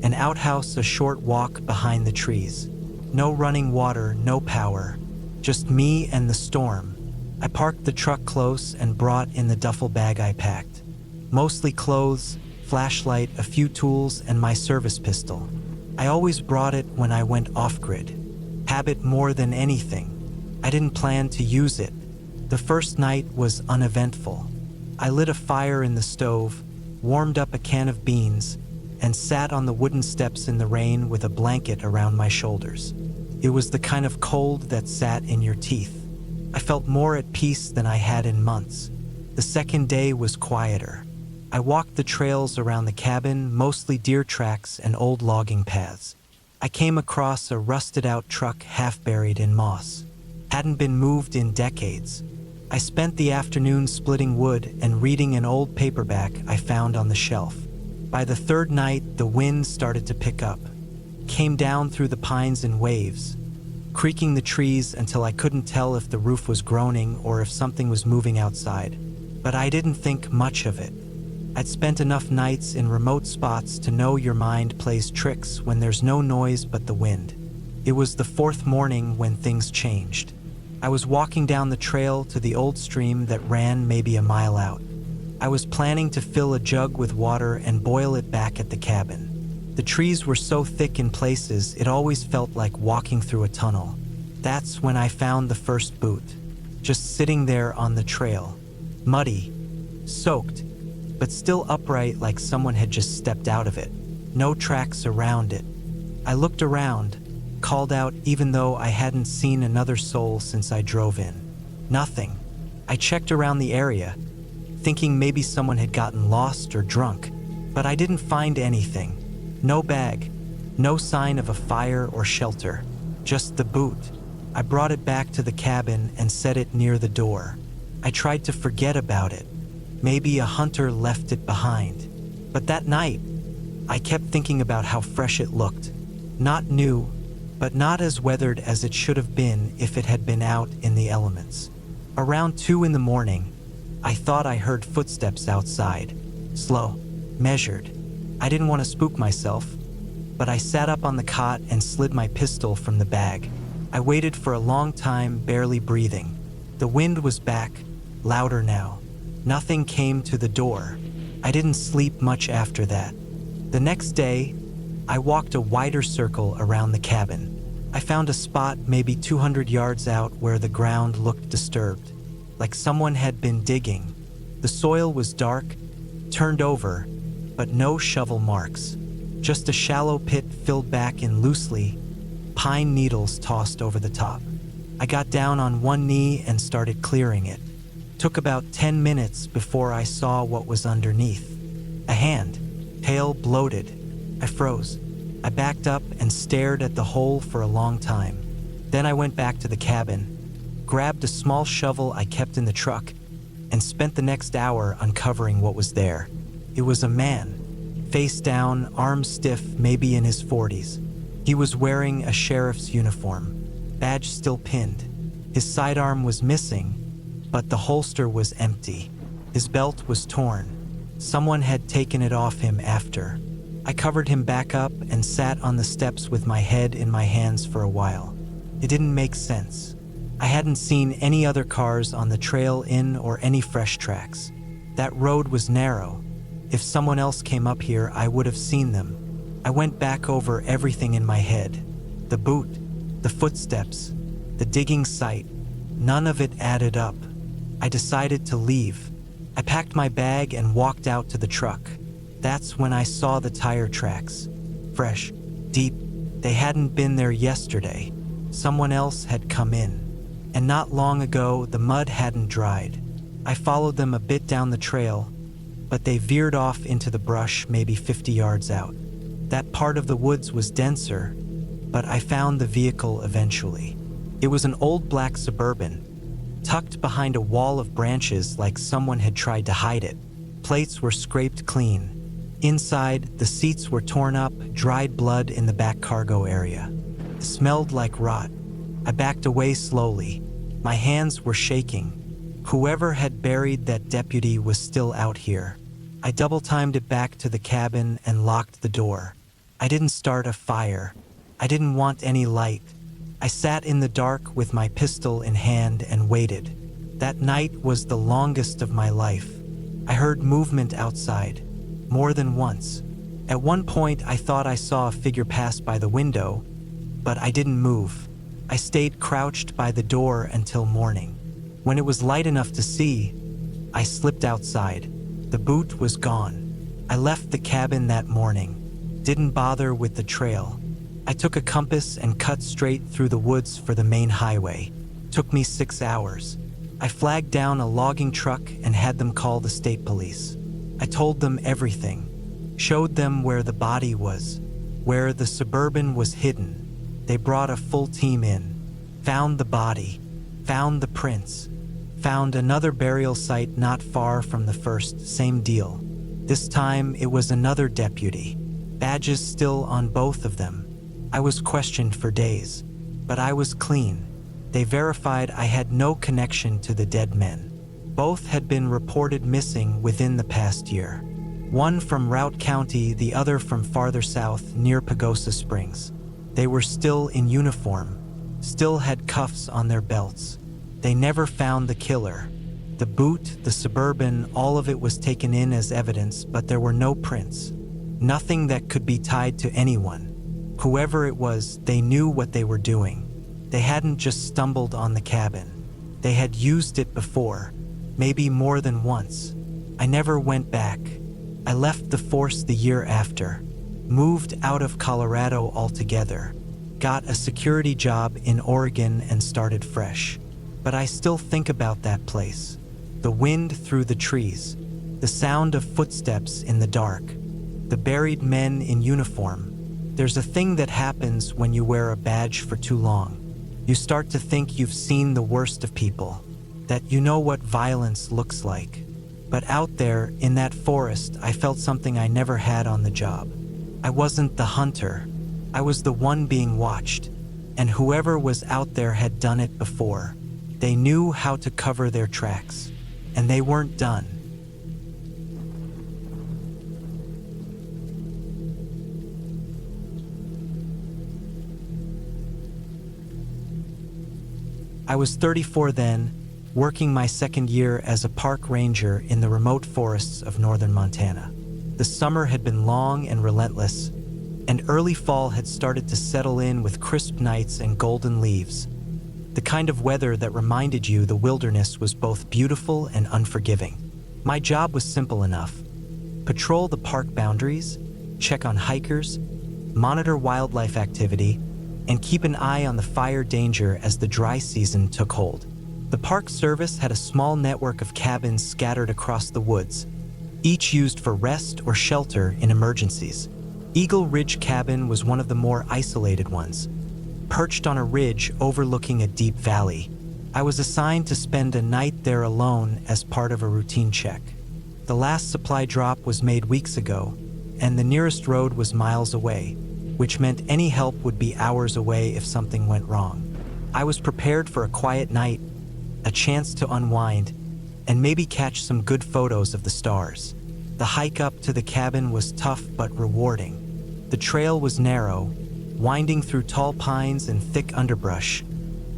An outhouse a short walk behind the trees. No running water, no power. Just me and the storm. I parked the truck close and brought in the duffel bag I packed. Mostly clothes, flashlight, a few tools, and my service pistol. I always brought it when I went off-grid. Habit more than anything. I didn't plan to use it. The first night was uneventful. I lit a fire in the stove, warmed up a can of beans, and sat on the wooden steps in the rain with a blanket around my shoulders. It was the kind of cold that sat in your teeth. I felt more at peace than I had in months. The second day was quieter. I walked the trails around the cabin, mostly deer tracks and old logging paths. I came across a rusted-out truck half buried in moss. Hadn't been moved in decades. I spent the afternoon splitting wood and reading an old paperback I found on the shelf. By the third night, the wind started to pick up. Came down through the pines in waves, creaking the trees until I couldn't tell if the roof was groaning or if something was moving outside. But I didn't think much of it. I'd spent enough nights in remote spots to know your mind plays tricks when there's no noise but the wind. It was the fourth morning when things changed. I was walking down the trail to the old stream that ran maybe a mile out. I was planning to fill a jug with water and boil it back at the cabin. The trees were so thick in places it always felt like walking through a tunnel. That's when I found the first boot, just sitting there on the trail, muddy, soaked, but still upright like someone had just stepped out of it. No tracks around it. I looked around, called out even though I hadn't seen another soul since I drove in. Nothing. I checked around the area, thinking maybe someone had gotten lost or drunk, but I didn't find anything. No bag, no sign of a fire or shelter, just the boot. I brought it back to the cabin and set it near the door. I tried to forget about it. Maybe a hunter left it behind. But that night, I kept thinking about how fresh it looked. Not new, but not as weathered as it should have been if it had been out in the elements. Around 2 in the morning, I thought I heard footsteps outside. Slow, measured. I didn't want to spook myself, but I sat up on the cot and slid my pistol from the bag. I waited for a long time, barely breathing. The wind was back, louder now. Nothing came to the door. I didn't sleep much after that. The next day, I walked a wider circle around the cabin. I found a spot maybe 200 yards out where the ground looked disturbed, like someone had been digging. The soil was dark, turned over, but no shovel marks. Just a shallow pit filled back in loosely, pine needles tossed over the top. I got down on one knee and started clearing it. Took about 10 minutes before I saw what was underneath. A hand, pale, bloated. I froze. I backed up and stared at the hole for a long time. Then I went back to the cabin, grabbed a small shovel I kept in the truck, and spent the next hour uncovering what was there. It was a man, face down, arms stiff, maybe in his 40s. He was wearing a sheriff's uniform, badge still pinned. His sidearm was missing, but the holster was empty. His belt was torn. Someone had taken it off him after. I covered him back up and sat on the steps with my head in my hands for a while. It didn't make sense. I hadn't seen any other cars on the trail in or any fresh tracks. That road was narrow. If someone else came up here, I would have seen them. I went back over everything in my head. The boot, the footsteps, the digging site. None of it added up. I decided to leave. I packed my bag and walked out to the truck. That's when I saw the tire tracks. Fresh, deep. They hadn't been there yesterday. Someone else had come in. And not long ago, the mud hadn't dried. I followed them a bit down the trail, but they veered off into the brush maybe 50 yards out. That part of the woods was denser, but I found the vehicle eventually. It was an old black Suburban, tucked behind a wall of branches like someone had tried to hide it. Plates were scraped clean. Inside, the seats were torn up, dried blood in the back cargo area. It smelled like rot. I backed away slowly. My hands were shaking. Whoever had buried that deputy was still out here. I double-timed it back to the cabin and locked the door. I didn't start a fire. I didn't want any light. I sat in the dark with my pistol in hand and waited. That night was the longest of my life. I heard movement outside, more than once. At one point, I thought I saw a figure pass by the window, but I didn't move. I stayed crouched by the door until morning. When it was light enough to see, I slipped outside. The boot was gone. I left the cabin that morning. Didn't bother with the trail. I took a compass and cut straight through the woods for the main highway. Took me 6 hours. I flagged down a logging truck and had them call the state police. I told them everything. Showed them where the body was, where the Suburban was hidden. They brought a full team in. Found the body. Found the prints. Found another burial site not far from the first, same deal. This time it was another deputy. Badges still on both of them. I was questioned for days, but I was clean. They verified I had no connection to the dead men. Both had been reported missing within the past year. One from Routt County, the other from farther south near Pagosa Springs. They were still in uniform, still had cuffs on their belts. They never found the killer. The boot, the Suburban, all of it was taken in as evidence, but there were no prints. Nothing that could be tied to anyone. Whoever it was, they knew what they were doing. They hadn't just stumbled on the cabin. They had used it before, maybe more than once. I never went back. I left the force the year after. Moved out of Colorado altogether. Got a security job in Oregon and started fresh. But I still think about that place. The wind through the trees. The sound of footsteps in the dark. The buried men in uniform. There's a thing that happens when you wear a badge for too long. You start to think you've seen the worst of people, that you know what violence looks like. But out there, in that forest, I felt something I never had on the job. I wasn't the hunter. I was the one being watched, and whoever was out there had done it before. They knew how to cover their tracks, and they weren't done. I was 34 then, working my second year as a park ranger in the remote forests of northern Montana. The summer had been long and relentless, and early fall had started to settle in with crisp nights and golden leaves. The kind of weather that reminded you the wilderness was both beautiful and unforgiving. My job was simple enough: patrol the park boundaries, check on hikers, monitor wildlife activity, and keep an eye on the fire danger as the dry season took hold. The Park Service had a small network of cabins scattered across the woods, each used for rest or shelter in emergencies. Eagle Ridge Cabin was one of the more isolated ones, perched on a ridge overlooking a deep valley. I was assigned to spend a night there alone as part of a routine check. The last supply drop was made weeks ago, and the nearest road was miles away, which meant any help would be hours away if something went wrong. I was prepared for a quiet night, a chance to unwind, and maybe catch some good photos of the stars. The hike up to the cabin was tough but rewarding. The trail was narrow, winding through tall pines and thick underbrush,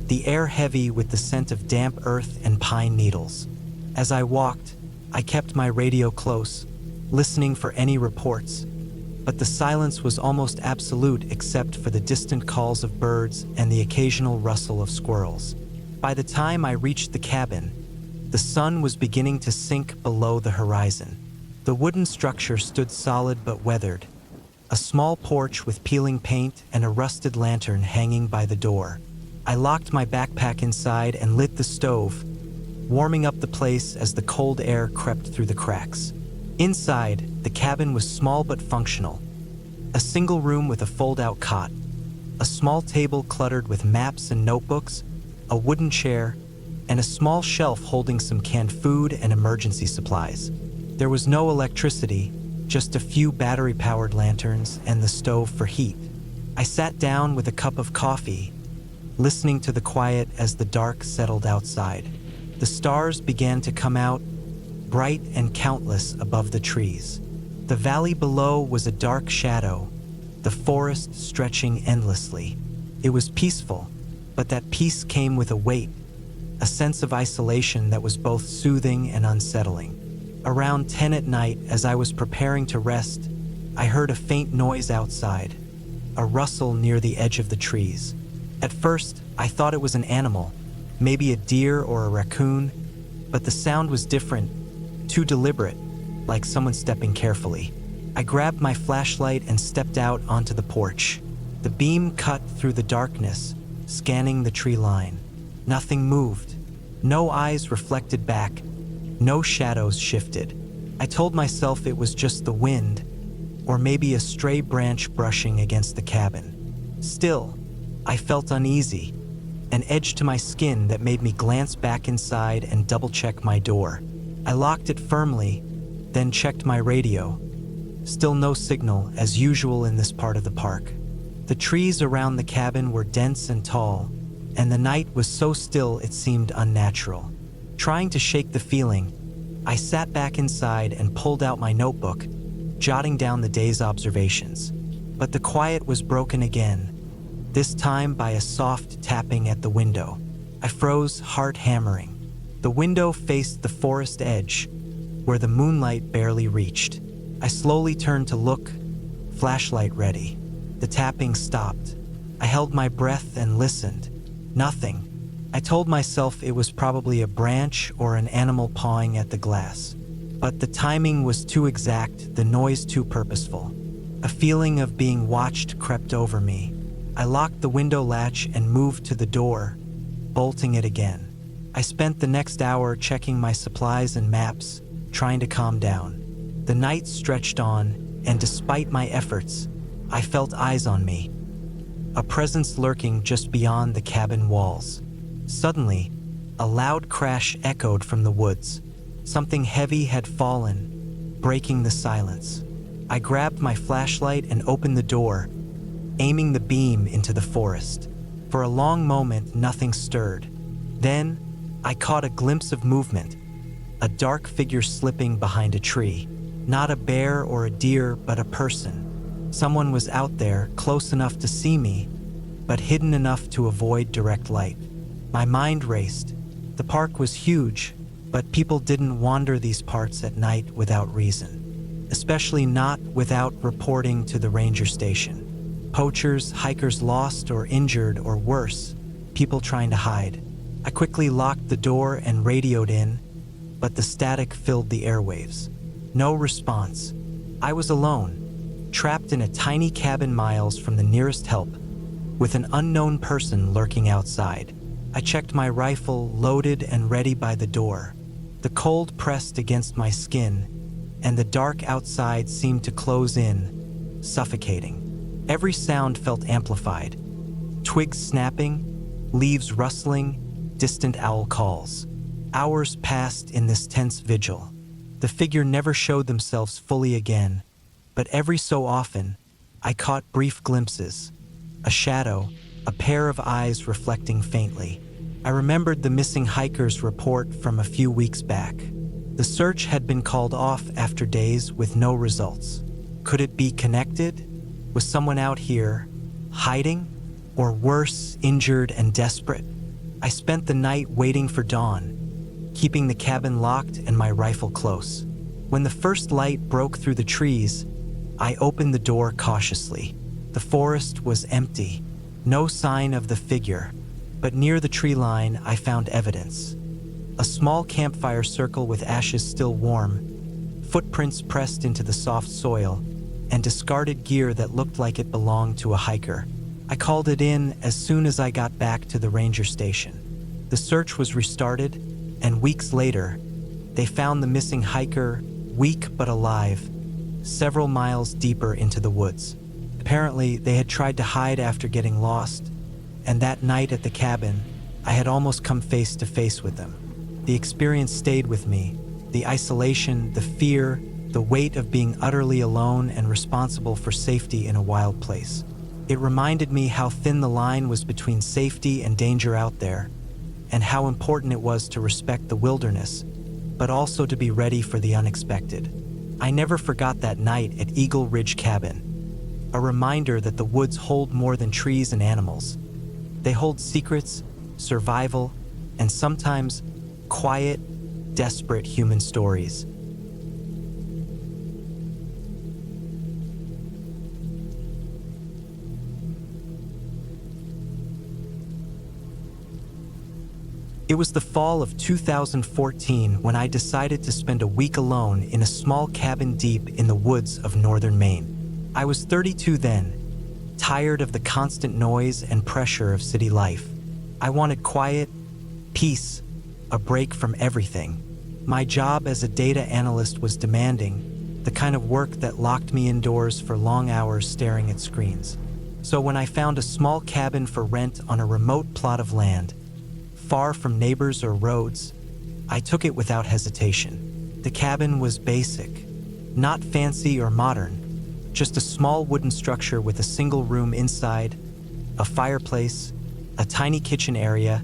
the air heavy with the scent of damp earth and pine needles. As I walked, I kept my radio close, listening for any reports, but the silence was almost absolute except for the distant calls of birds and the occasional rustle of squirrels. By the time I reached the cabin, the sun was beginning to sink below the horizon. The wooden structure stood solid but weathered, a small porch with peeling paint and a rusted lantern hanging by the door. I locked my backpack inside and lit the stove, warming up the place as the cold air crept through the cracks. Inside, the cabin was small but functional. A single room with a fold-out cot, a small table cluttered with maps and notebooks, a wooden chair, and a small shelf holding some canned food and emergency supplies. There was no electricity, just a few battery-powered lanterns and the stove for heat. I sat down with a cup of coffee, listening to the quiet as the dark settled outside. The stars began to come out, bright and countless above the trees. The valley below was a dark shadow, the forest stretching endlessly. It was peaceful, but that peace came with a weight, a sense of isolation that was both soothing and unsettling. Around 10 at night, as I was preparing to rest, I heard a faint noise outside, a rustle near the edge of the trees. At first, I thought it was an animal, maybe a deer or a raccoon, but the sound was different, too deliberate, like someone stepping carefully. I grabbed my flashlight and stepped out onto the porch. The beam cut through the darkness, scanning the tree line. Nothing moved. No eyes reflected back. No shadows shifted. I told myself it was just the wind, or maybe a stray branch brushing against the cabin. Still, I felt uneasy, an edge to my skin that made me glance back inside and double-check my door. I locked it firmly, then checked my radio. Still no signal, as usual in this part of the park. The trees around the cabin were dense and tall, and the night was so still it seemed unnatural. Trying to shake the feeling, I sat back inside and pulled out my notebook, jotting down the day's observations. But the quiet was broken again, this time by a soft tapping at the window. I froze, heart hammering. The window faced the forest edge, where the moonlight barely reached. I slowly turned to look, flashlight ready. The tapping stopped. I held my breath and listened. Nothing. I told myself it was probably a branch or an animal pawing at the glass. But the timing was too exact, the noise too purposeful. A feeling of being watched crept over me. I locked the window latch and moved to the door, bolting it again. I spent the next hour checking my supplies and maps, trying to calm down. The night stretched on, and despite my efforts, I felt eyes on me, a presence lurking just beyond the cabin walls. Suddenly, a loud crash echoed from the woods. Something heavy had fallen, breaking the silence. I grabbed my flashlight and opened the door, aiming the beam into the forest. For a long moment, nothing stirred. Then, I caught a glimpse of movement, a dark figure slipping behind a tree. Not a bear or a deer, but a person. Someone was out there, close enough to see me, but hidden enough to avoid direct light. My mind raced. The park was huge, but people didn't wander these parts at night without reason, especially not without reporting to the ranger station. Poachers, hikers lost or injured, or worse, people trying to hide. I quickly locked the door and radioed in, but the static filled the airwaves. No response. I was alone, trapped in a tiny cabin miles from the nearest help, with an unknown person lurking outside. I checked my rifle, loaded and ready by the door. The cold pressed against my skin, and the dark outside seemed to close in, suffocating. Every sound felt amplified. Twigs snapping, leaves rustling, distant owl calls. Hours passed in this tense vigil. The figure never showed themselves fully again, but every so often, I caught brief glimpses. A shadow, a pair of eyes reflecting faintly. I remembered the missing hiker's report from a few weeks back. The search had been called off after days with no results. Could it be connected? Was someone out here, hiding? Or worse, injured and desperate? I spent the night waiting for dawn, keeping the cabin locked and my rifle close. When the first light broke through the trees, I opened the door cautiously. The forest was empty, no sign of the figure, but near the tree line I found evidence. A small campfire circle with ashes still warm, footprints pressed into the soft soil, and discarded gear that looked like it belonged to a hiker. I called it in as soon as I got back to the ranger station. The search was restarted, and weeks later, they found the missing hiker, weak but alive, several miles deeper into the woods. Apparently, they had tried to hide after getting lost, and that night at the cabin, I had almost come face to face with them. The experience stayed with me, the isolation, the fear, the weight of being utterly alone and responsible for safety in a wild place. It reminded me how thin the line was between safety and danger out there, and how important it was to respect the wilderness, but also to be ready for the unexpected. I never forgot that night at Eagle Ridge Cabin, a reminder that the woods hold more than trees and animals. They hold secrets, survival, and sometimes quiet, desperate human stories. It was the fall of 2014 when I decided to spend a week alone in a small cabin deep in the woods of northern Maine. I was 32 then, tired of the constant noise and pressure of city life. I wanted quiet, peace, a break from everything. My job as a data analyst was demanding, the kind of work that locked me indoors for long hours staring at screens. So when I found a small cabin for rent on a remote plot of land, far from neighbors or roads, I took it without hesitation. The cabin was basic, not fancy or modern, just a small wooden structure with a single room inside, a fireplace, a tiny kitchen area,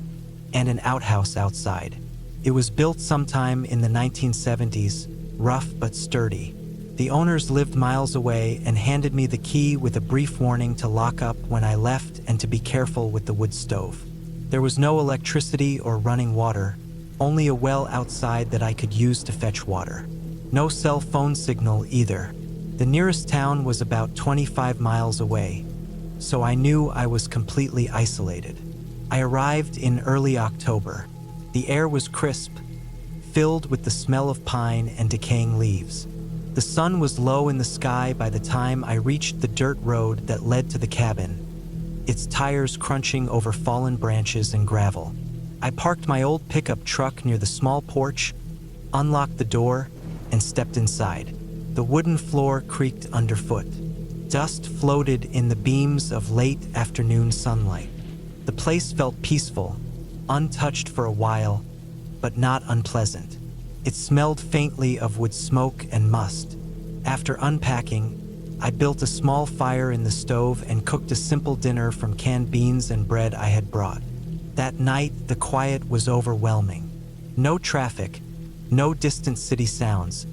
and an outhouse outside. It was built sometime in the 1970s, rough but sturdy. The owners lived miles away and handed me the key with a brief warning to lock up when I left and to be careful with the wood stove. There was no electricity or running water, only a well outside that I could use to fetch water. No cell phone signal either. The nearest town was about 25 miles away, so I knew I was completely isolated. I arrived in early October. The air was crisp, filled with the smell of pine and decaying leaves. The sun was low in the sky by the time I reached the dirt road that led to the cabin, its tires crunching over fallen branches and gravel. I parked my old pickup truck near the small porch, unlocked the door, and stepped inside. The wooden floor creaked underfoot. Dust floated in the beams of late afternoon sunlight. The place felt peaceful, untouched for a while, but not unpleasant. It smelled faintly of wood smoke and must, After unpacking, I built a small fire in the stove and cooked a simple dinner from canned beans and bread I had brought. That night, the quiet was overwhelming. No traffic, no distant city sounds,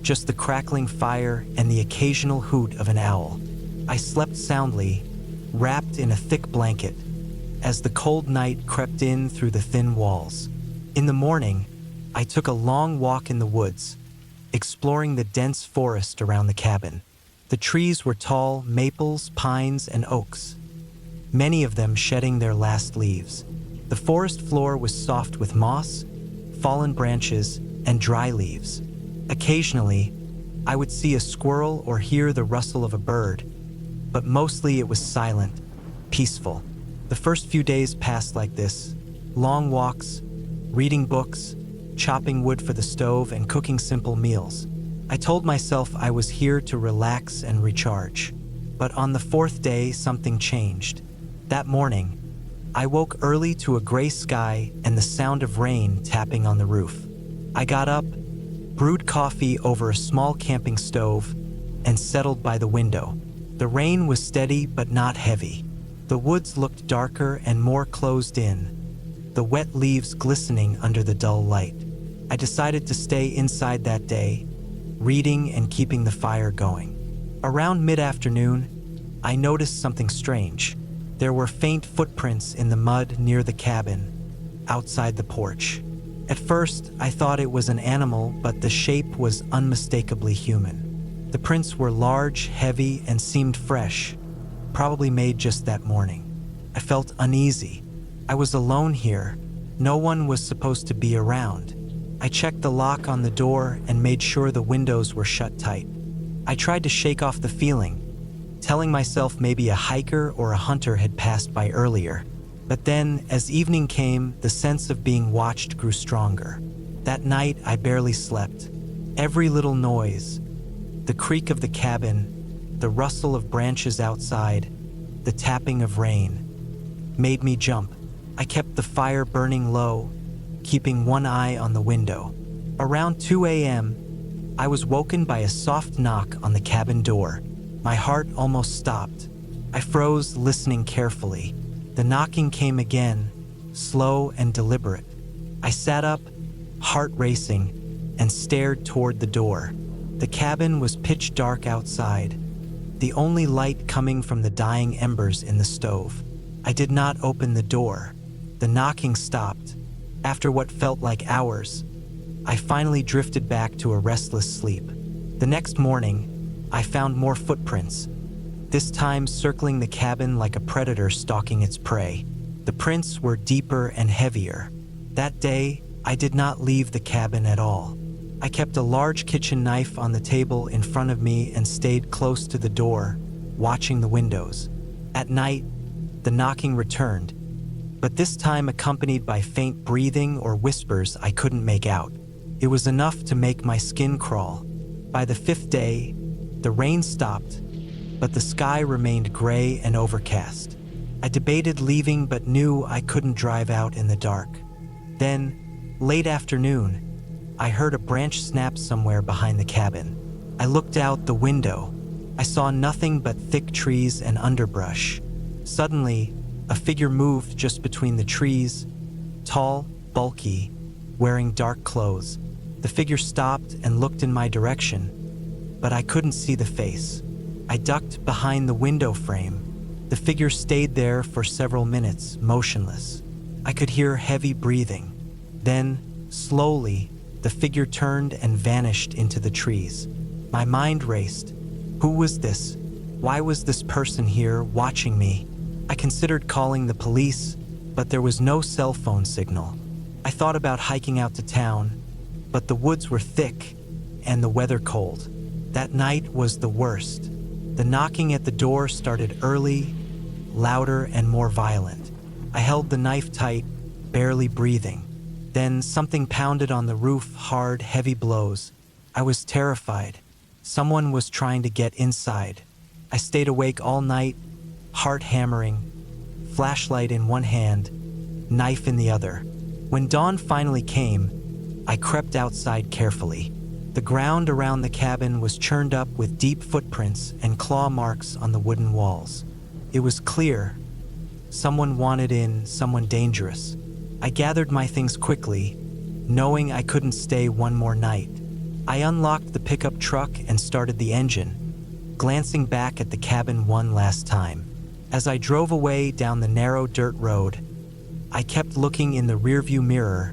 just the crackling fire and the occasional hoot of an owl. I slept soundly, wrapped in a thick blanket, as the cold night crept in through the thin walls. In the morning, I took a long walk in the woods, exploring the dense forest around the cabin. The trees were tall maples, pines, and oaks, many of them shedding their last leaves. The forest floor was soft with moss, fallen branches, and dry leaves. Occasionally, I would see a squirrel or hear the rustle of a bird, but mostly it was silent, peaceful. The first few days passed like this: long walks, reading books, chopping wood for the stove, and cooking simple meals. I told myself I was here to relax and recharge. But on the fourth day, something changed. That morning, I woke early to a gray sky and the sound of rain tapping on the roof. I got up, brewed coffee over a small camping stove, and settled by the window. The rain was steady but not heavy. The woods looked darker and more closed in, the wet leaves glistening under the dull light. I decided to stay inside that day, reading and keeping the fire going. Around mid-afternoon, I noticed something strange. There were faint footprints in the mud near the cabin, outside the porch. At first, I thought it was an animal, but the shape was unmistakably human. The prints were large, heavy, and seemed fresh, probably made just that morning. I felt uneasy. I was alone here. No one was supposed to be around. I checked the lock on the door and made sure the windows were shut tight. I tried to shake off the feeling, telling myself maybe a hiker or a hunter had passed by earlier. But then, as evening came, the sense of being watched grew stronger. That night, I barely slept. Every little noise, the creak of the cabin, the rustle of branches outside, the tapping of rain, made me jump. I kept the fire burning low, keeping one eye on the window. Around 2 a.m., I was woken by a soft knock on the cabin door. My heart almost stopped. I froze, listening carefully. The knocking came again, slow and deliberate. I sat up, heart racing, and stared toward the door. The cabin was pitch dark outside, the only light coming from the dying embers in the stove. I did not open the door. The knocking stopped. After what felt like hours, I finally drifted back to a restless sleep. The next morning, I found more footprints, this time circling the cabin like a predator stalking its prey. The prints were deeper and heavier. That day, I did not leave the cabin at all. I kept a large kitchen knife on the table in front of me and stayed close to the door, watching the windows. At night, the knocking returned, but this time accompanied by faint breathing or whispers I couldn't make out. It was enough to make my skin crawl. By the fifth day, the rain stopped, but the sky remained gray and overcast. I debated leaving but knew I couldn't drive out in the dark. Then, late afternoon, I heard a branch snap somewhere behind the cabin. I looked out the window. I saw nothing but thick trees and underbrush. Suddenly, a figure moved just between the trees, tall, bulky, wearing dark clothes. The figure stopped and looked in my direction, but I couldn't see the face. I ducked behind the window frame. The figure stayed there for several minutes, motionless. I could hear heavy breathing. Then, slowly, the figure turned and vanished into the trees. My mind raced. Who was this? Why was this person here, watching me? I considered calling the police, but there was no cell phone signal. I thought about hiking out to town, but the woods were thick and the weather cold. That night was the worst. The knocking at the door started early, louder and more violent. I held the knife tight, barely breathing. Then something pounded on the roof, hard, heavy blows. I was terrified. Someone was trying to get inside. I stayed awake all night, heart hammering, flashlight in one hand, knife in the other. When dawn finally came, I crept outside carefully. The ground around the cabin was churned up with deep footprints and claw marks on the wooden walls. It was clear. Someone wanted in, someone dangerous. I gathered my things quickly, knowing I couldn't stay one more night. I unlocked the pickup truck and started the engine, glancing back at the cabin one last time. As I drove away down the narrow dirt road, I kept looking in the rearview mirror,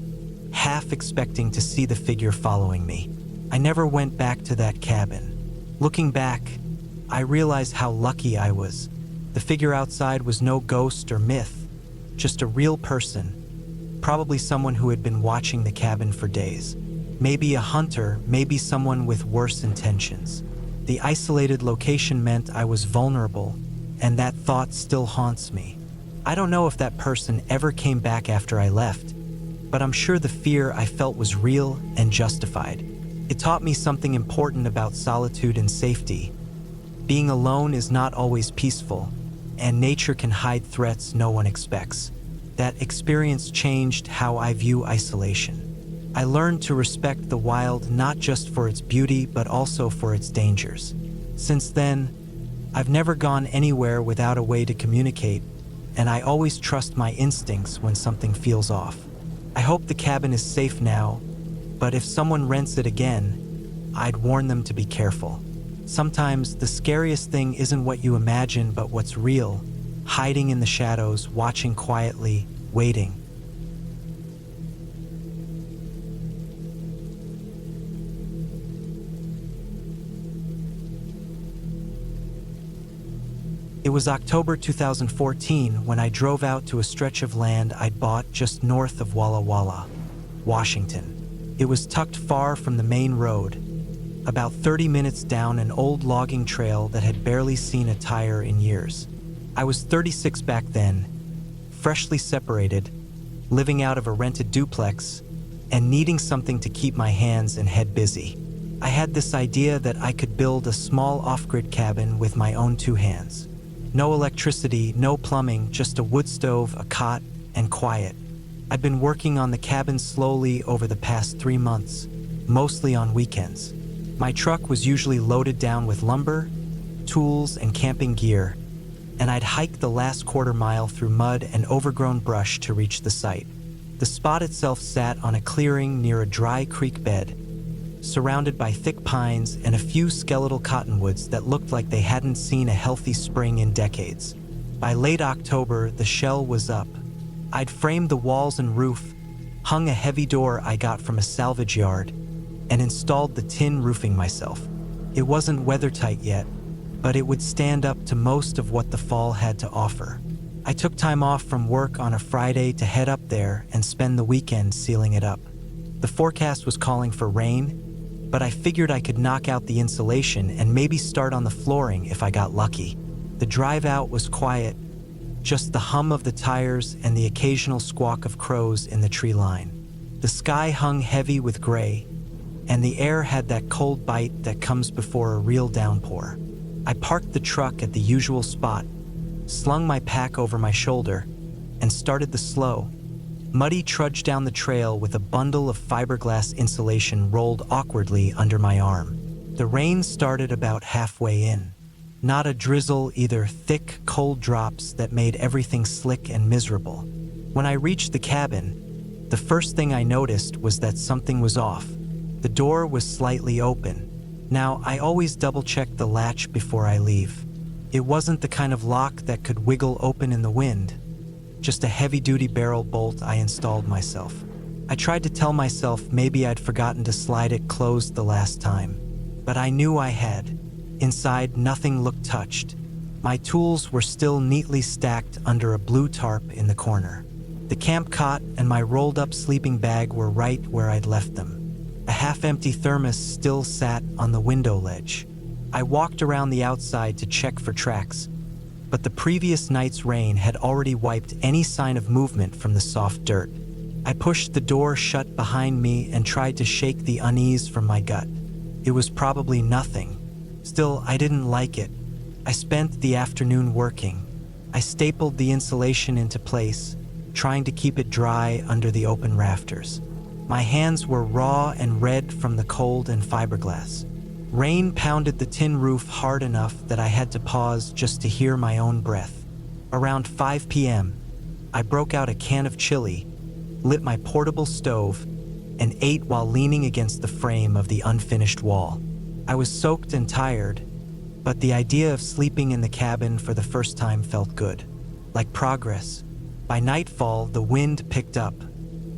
half expecting to see the figure following me. I never went back to that cabin. Looking back, I realized how lucky I was. The figure outside was no ghost or myth, just a real person, probably someone who had been watching the cabin for days. Maybe a hunter, maybe someone with worse intentions. The isolated location meant I was vulnerable, and that thought still haunts me. I don't know if that person ever came back after I left, but I'm sure the fear I felt was real and justified. It taught me something important about solitude and safety. Being alone is not always peaceful, and nature can hide threats no one expects. That experience changed how I view isolation. I learned to respect the wild not just for its beauty but also for its dangers. Since then, I've never gone anywhere without a way to communicate, and I always trust my instincts when something feels off. I hope the cabin is safe now, but if someone rents it again, I'd warn them to be careful. Sometimes the scariest thing isn't what you imagine but what's real, hiding in the shadows, watching quietly, waiting. It was October 2014 when I drove out to a stretch of land I'd bought just north of Walla Walla, Washington. It was tucked far from the main road, about 30 minutes down an old logging trail that had barely seen a tire in years. I was 36 back then, freshly separated, living out of a rented duplex, and needing something to keep my hands and head busy. I had this idea that I could build a small off-grid cabin with my own two hands. No electricity, no plumbing, just a wood stove, a cot, and quiet. I've been working on the cabin slowly over the past 3 months, mostly on weekends. My truck was usually loaded down with lumber, tools, and camping gear, and I'd hike the last quarter mile through mud and overgrown brush to reach the site. The spot itself sat on a clearing near a dry creek bed, surrounded by thick pines and a few skeletal cottonwoods that looked like they hadn't seen a healthy spring in decades. By late October, the shell was up. I'd framed the walls and roof, hung a heavy door I got from a salvage yard, and installed the tin roofing myself. It wasn't weathertight yet, but it would stand up to most of what the fall had to offer. I took time off from work on a Friday to head up there and spend the weekend sealing it up. The forecast was calling for rain, but I figured I could knock out the insulation and maybe start on the flooring if I got lucky. The drive out was quiet, just the hum of the tires and the occasional squawk of crows in the tree line. The sky hung heavy with gray, and the air had that cold bite that comes before a real downpour. I parked the truck at the usual spot, slung my pack over my shoulder, and started the slow, muddy trudge down the trail with a bundle of fiberglass insulation rolled awkwardly under my arm. The rain started about halfway in. Not a drizzle, either thick, cold drops that made everything slick and miserable. When I reached the cabin, the first thing I noticed was that something was off. The door was slightly open. Now, I always double-check the latch before I leave. It wasn't the kind of lock that could wiggle open in the wind, just a heavy-duty barrel bolt I installed myself. I tried to tell myself maybe I'd forgotten to slide it closed the last time, but I knew I had. Inside, nothing looked touched. My tools were still neatly stacked under a blue tarp in the corner. The camp cot and my rolled-up sleeping bag were right where I'd left them. A half-empty thermos still sat on the window ledge. I walked around the outside to check for tracks, but the previous night's rain had already wiped any sign of movement from the soft dirt. I pushed the door shut behind me and tried to shake the unease from my gut. It was probably nothing. Still, I didn't like it. I spent the afternoon working. I stapled the insulation into place, trying to keep it dry under the open rafters. My hands were raw and red from the cold and fiberglass. Rain pounded the tin roof hard enough that I had to pause just to hear my own breath. Around 5 p.m., I broke out a can of chili, lit my portable stove, and ate while leaning against the frame of the unfinished wall. I was soaked and tired, but the idea of sleeping in the cabin for the first time felt good, like progress. By nightfall, the wind picked up.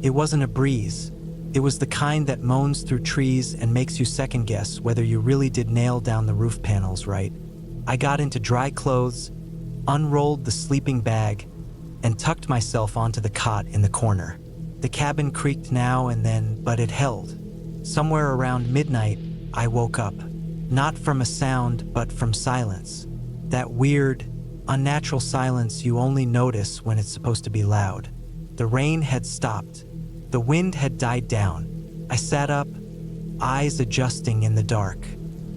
It wasn't a breeze. It was the kind that moans through trees and makes you second-guess whether you really did nail down the roof panels right. I got into dry clothes, unrolled the sleeping bag, and tucked myself onto the cot in the corner. The cabin creaked now and then, but it held. Somewhere around midnight, I woke up. Not from a sound, but from silence. That weird, unnatural silence you only notice when it's supposed to be loud. The rain had stopped. The wind had died down. I sat up, eyes adjusting in the dark.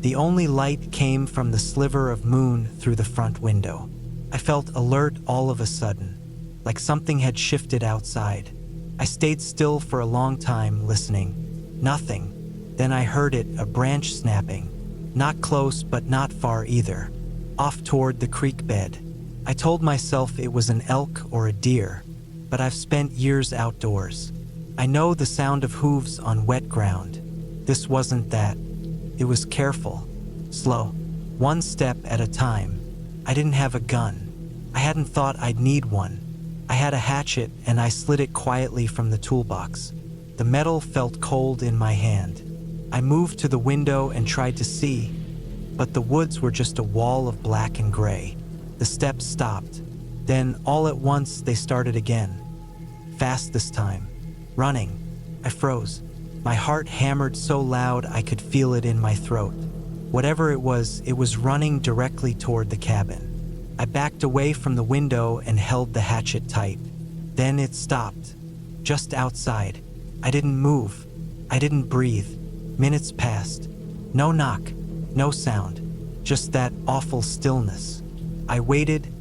The only light came from the sliver of moon through the front window. I felt alert all of a sudden, like something had shifted outside. I stayed still for a long time, listening. Nothing. Then I heard it, a branch snapping. Not close, but not far either. Off toward the creek bed. I told myself it was an elk or a deer, but I've spent years outdoors. I know the sound of hooves on wet ground. This wasn't that. It was careful, slow, one step at a time. I didn't have a gun. I hadn't thought I'd need one. I had a hatchet and I slid it quietly from the toolbox. The metal felt cold in my hand. I moved to the window and tried to see, but the woods were just a wall of black and gray. The steps stopped. Then, all at once, they started again. Fast this time. Running. I froze. My heart hammered so loud I could feel it in my throat. Whatever it was running directly toward the cabin. I backed away from the window and held the hatchet tight. Then it stopped. Just outside. I didn't move. I didn't breathe. Minutes passed. No knock. No sound. Just that awful stillness. I waited,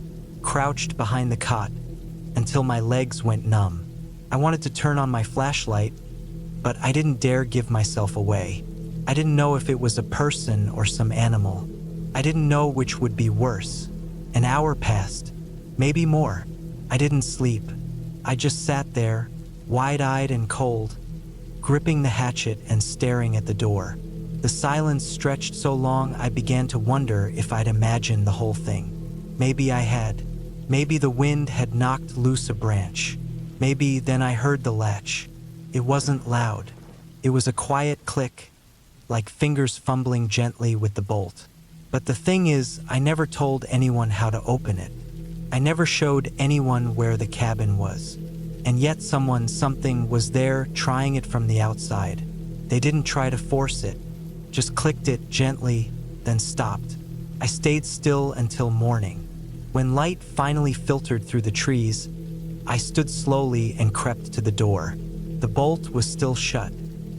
crouched behind the cot, until my legs went numb. I wanted to turn on my flashlight, but I didn't dare give myself away. I didn't know if it was a person or some animal. I didn't know which would be worse. An hour passed, maybe more. I didn't sleep. I just sat there, wide-eyed and cold, gripping the hatchet and staring at the door. The silence stretched so long I began to wonder if I'd imagined the whole thing. Maybe I had. Maybe the wind had knocked loose a branch. Maybe then I heard the latch. It wasn't loud. It was a quiet click, like fingers fumbling gently with the bolt. But the thing is, I never told anyone how to open it. I never showed anyone where the cabin was. And yet something was there trying it from the outside. They didn't try to force it, just clicked it gently, then stopped. I stayed still until morning. When light finally filtered through the trees, I stood slowly and crept to the door. The bolt was still shut,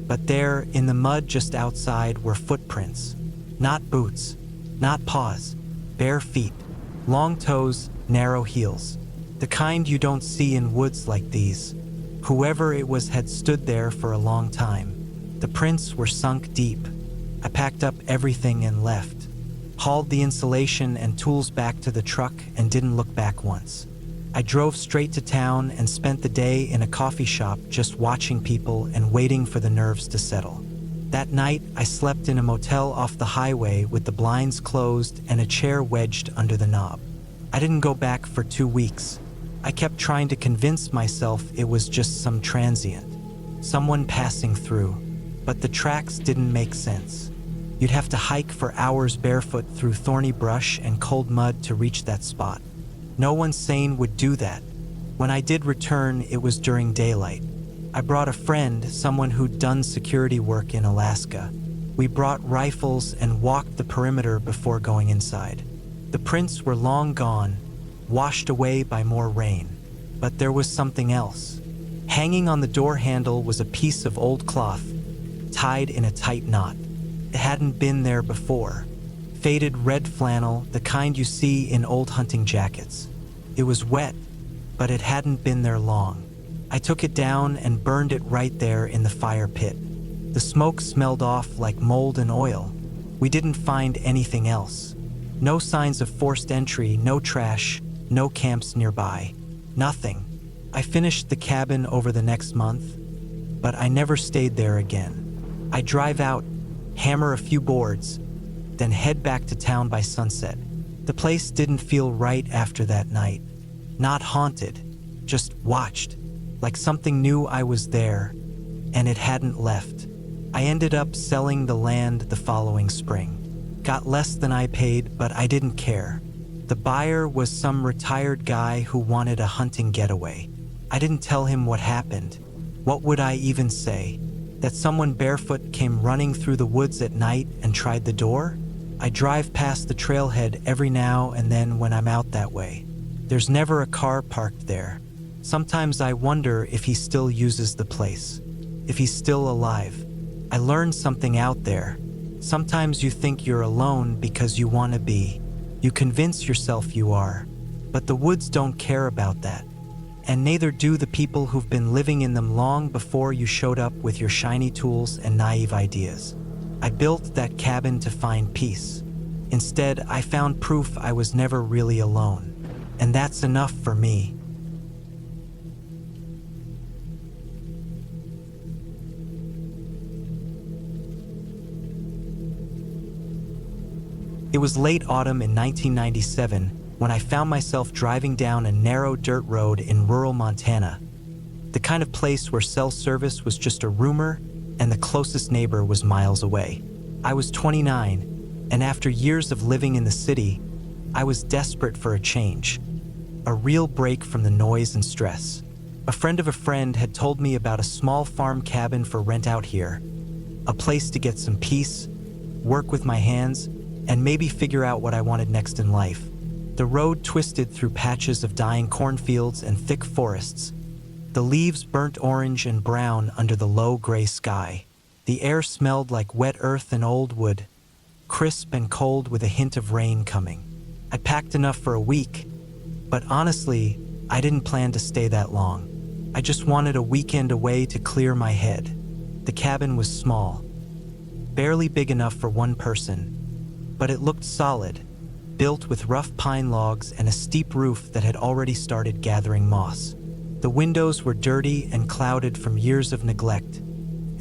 but there, in the mud just outside, were footprints. Not boots, not paws, bare feet, long toes, narrow heels. The kind you don't see in woods like these. Whoever it was had stood there for a long time. The prints were sunk deep. I packed up everything and left. Hauled the insulation and tools back to the truck and didn't look back once. I drove straight to town and spent the day in a coffee shop just watching people and waiting for the nerves to settle. That night, I slept in a motel off the highway with the blinds closed and a chair wedged under the knob. I didn't go back for 2 weeks. I kept trying to convince myself it was just some transient, someone passing through, but the tracks didn't make sense. You'd have to hike for hours barefoot through thorny brush and cold mud to reach that spot. No one sane would do that. When I did return, it was during daylight. I brought a friend, someone who'd done security work in Alaska. We brought rifles and walked the perimeter before going inside. The prints were long gone, washed away by more rain. But there was something else. Hanging on the door handle was a piece of old cloth, tied in a tight knot. It hadn't been there before. Faded red flannel, the kind you see in old hunting jackets. It was wet, but it hadn't been there long. I took it down and burned it right there in the fire pit. The smoke smelled off like mold and oil. We didn't find anything else. No signs of forced entry, no trash, no camps nearby. Nothing. I finished the cabin over the next month, but I never stayed there again. I drive out, hammer a few boards, then head back to town by sunset. The place didn't feel right after that night. Not haunted, just watched. Like something knew I was there, and it hadn't left. I ended up selling the land the following spring. Got less than I paid, but I didn't care. The buyer was some retired guy who wanted a hunting getaway. I didn't tell him what happened. What would I even say? That someone barefoot came running through the woods at night and tried the door? I drive past the trailhead every now and then when I'm out that way. There's never a car parked there. Sometimes I wonder if he still uses the place, if he's still alive. I learned something out there. Sometimes you think you're alone because you want to be. You convince yourself you are. But the woods don't care about that. And neither do the people who've been living in them long before you showed up with your shiny tools and naive ideas. I built that cabin to find peace. Instead, I found proof I was never really alone. And that's enough for me. It was late autumn in 1997 when I found myself driving down a narrow dirt road in rural Montana, the kind of place where cell service was just a rumor and the closest neighbor was miles away. I was 29, and after years of living in the city, I was desperate for a change, a real break from the noise and stress. A friend of a friend had told me about a small farm cabin for rent out here, a place to get some peace, work with my hands, and maybe figure out what I wanted next in life. The road twisted through patches of dying cornfields and thick forests. The leaves burnt orange and brown under the low gray sky. The air smelled like wet earth and old wood, crisp and cold with a hint of rain coming. I packed enough for a week, but honestly, I didn't plan to stay that long. I just wanted a weekend away to clear my head. The cabin was small, barely big enough for one person, but it looked solid, built with rough pine logs and a steep roof that had already started gathering moss. The windows were dirty and clouded from years of neglect,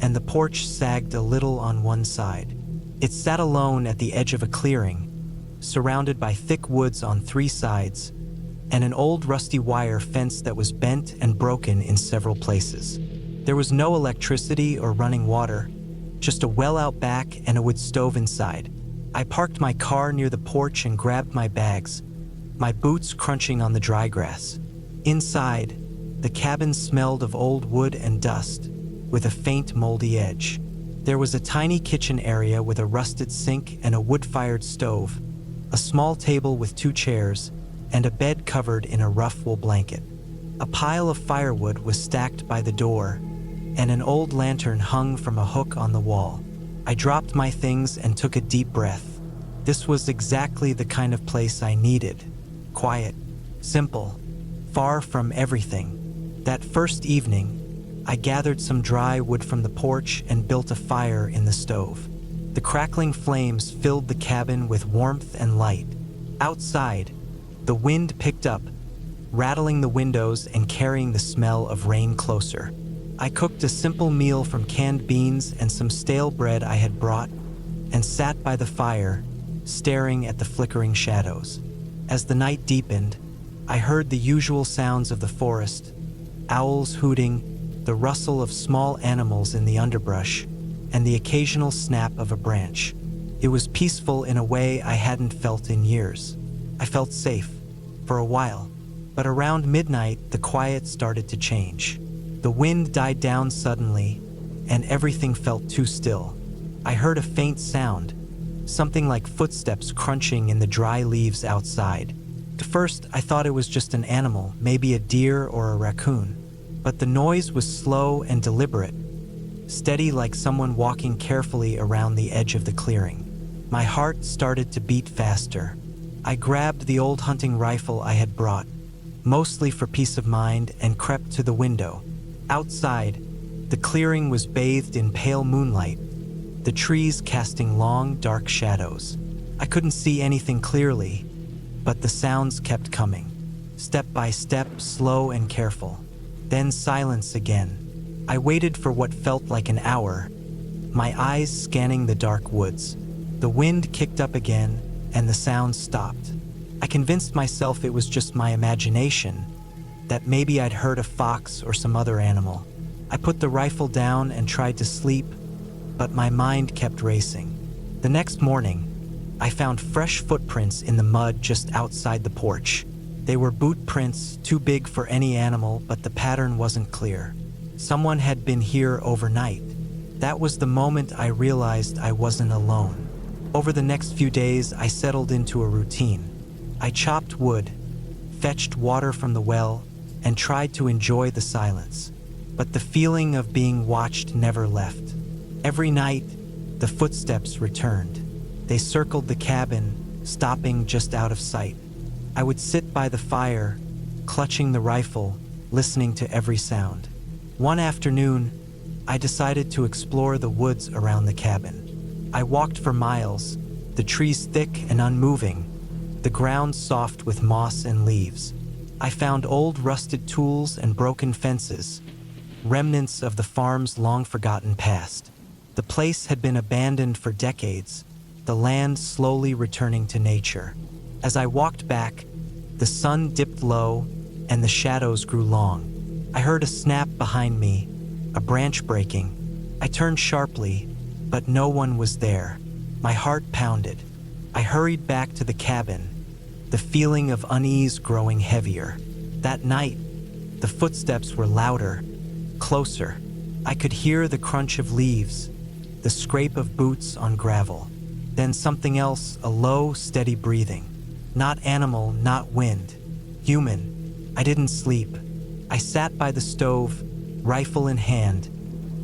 and the porch sagged a little on one side. It sat alone at the edge of a clearing, surrounded by thick woods on three sides, and an old rusty wire fence that was bent and broken in several places. There was no electricity or running water, just a well out back and a wood stove inside. I parked my car near the porch and grabbed my bags, my boots crunching on the dry grass. Inside, the cabin smelled of old wood and dust, with a faint moldy edge. There was a tiny kitchen area with a rusted sink and a wood-fired stove, a small table with two chairs, and a bed covered in a rough wool blanket. A pile of firewood was stacked by the door, and an old lantern hung from a hook on the wall. I dropped my things and took a deep breath. This was exactly the kind of place I needed. Quiet, simple, far from everything. That first evening, I gathered some dry wood from the porch and built a fire in the stove. The crackling flames filled the cabin with warmth and light. Outside, the wind picked up, rattling the windows and carrying the smell of rain closer. I cooked a simple meal from canned beans and some stale bread I had brought, and sat by the fire, staring at the flickering shadows. As the night deepened, I heard the usual sounds of the forest, owls hooting, the rustle of small animals in the underbrush, and the occasional snap of a branch. It was peaceful in a way I hadn't felt in years. I felt safe, for a while, but around midnight the quiet started to change. The wind died down suddenly, and everything felt too still. I heard a faint sound, something like footsteps crunching in the dry leaves outside. At first, I thought it was just an animal, maybe a deer or a raccoon. But the noise was slow and deliberate, steady like someone walking carefully around the edge of the clearing. My heart started to beat faster. I grabbed the old hunting rifle I had brought, mostly for peace of mind, and crept to the window. Outside, the clearing was bathed in pale moonlight, the trees casting long, dark shadows. I couldn't see anything clearly, but the sounds kept coming, step by step, slow and careful. Then silence again. I waited for what felt like an hour, my eyes scanning the dark woods. The wind kicked up again, and the sounds stopped. I convinced myself it was just my imagination, that maybe I'd heard a fox or some other animal. I put the rifle down and tried to sleep, but my mind kept racing. The next morning, I found fresh footprints in the mud just outside the porch. They were boot prints, too big for any animal, but the pattern wasn't clear. Someone had been here overnight. That was the moment I realized I wasn't alone. Over the next few days, I settled into a routine. I chopped wood, fetched water from the well, and tried to enjoy the silence. But the feeling of being watched never left. Every night, the footsteps returned. They circled the cabin, stopping just out of sight. I would sit by the fire, clutching the rifle, listening to every sound. One afternoon, I decided to explore the woods around the cabin. I walked for miles, the trees thick and unmoving, the ground soft with moss and leaves. I found old rusted tools and broken fences, remnants of the farm's long-forgotten past. The place had been abandoned for decades, the land slowly returning to nature. As I walked back, the sun dipped low and the shadows grew long. I heard a snap behind me, a branch breaking. I turned sharply, but no one was there. My heart pounded. I hurried back to the cabin, the feeling of unease growing heavier. That night, the footsteps were louder, closer. I could hear the crunch of leaves, the scrape of boots on gravel. Then something else, a low, steady breathing. Not animal, not wind. Human. I didn't sleep. I sat by the stove, rifle in hand,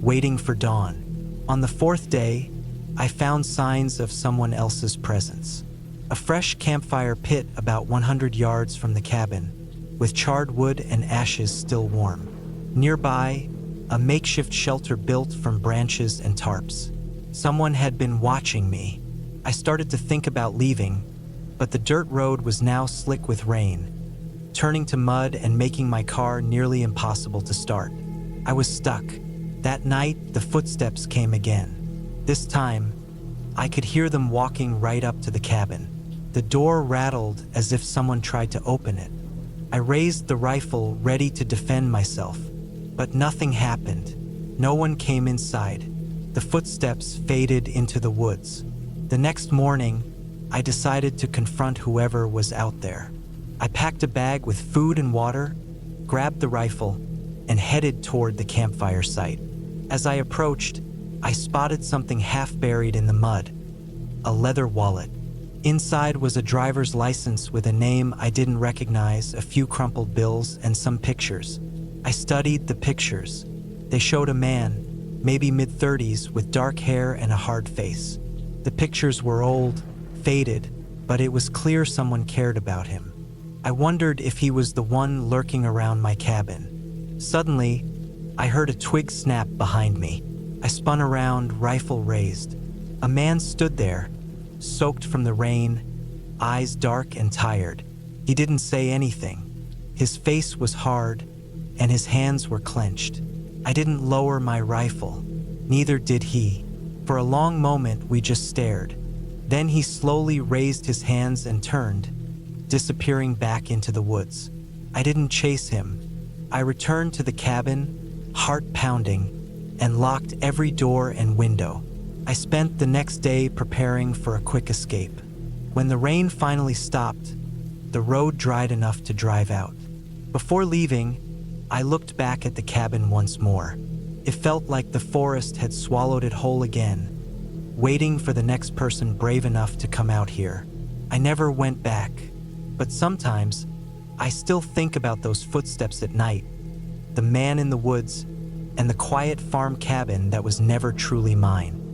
waiting for dawn. On the fourth day, I found signs of someone else's presence. A fresh campfire pit about 100 yards from the cabin, with charred wood and ashes still warm. Nearby, a makeshift shelter built from branches and tarps. Someone had been watching me. I started to think about leaving, but the dirt road was now slick with rain, turning to mud and making my car nearly impossible to start. I was stuck. That night, the footsteps came again. This time, I could hear them walking right up to the cabin. The door rattled as if someone tried to open it. I raised the rifle, ready to defend myself, but nothing happened. No one came inside. The footsteps faded into the woods. The next morning, I decided to confront whoever was out there. I packed a bag with food and water, grabbed the rifle, and headed toward the campfire site. As I approached, I spotted something half buried in the mud, a leather wallet. Inside was a driver's license with a name I didn't recognize, a few crumpled bills, and some pictures. I studied the pictures. They showed a man, maybe mid-30s, with dark hair and a hard face. The pictures were old, faded, but it was clear someone cared about him. I wondered if he was the one lurking around my cabin. Suddenly, I heard a twig snap behind me. I spun around, rifle raised. A man stood there, soaked from the rain, eyes dark and tired. He didn't say anything. His face was hard, and his hands were clenched. I didn't lower my rifle. Neither did he. For a long moment, we just stared. Then he slowly raised his hands and turned, disappearing back into the woods. I didn't chase him. I returned to the cabin, heart pounding, and locked every door and window. I spent the next day preparing for a quick escape. When the rain finally stopped, the road dried enough to drive out. Before leaving, I looked back at the cabin once more. It felt like the forest had swallowed it whole again, waiting for the next person brave enough to come out here. I never went back, but sometimes I still think about those footsteps at night, the man in the woods, and the quiet farm cabin that was never truly mine.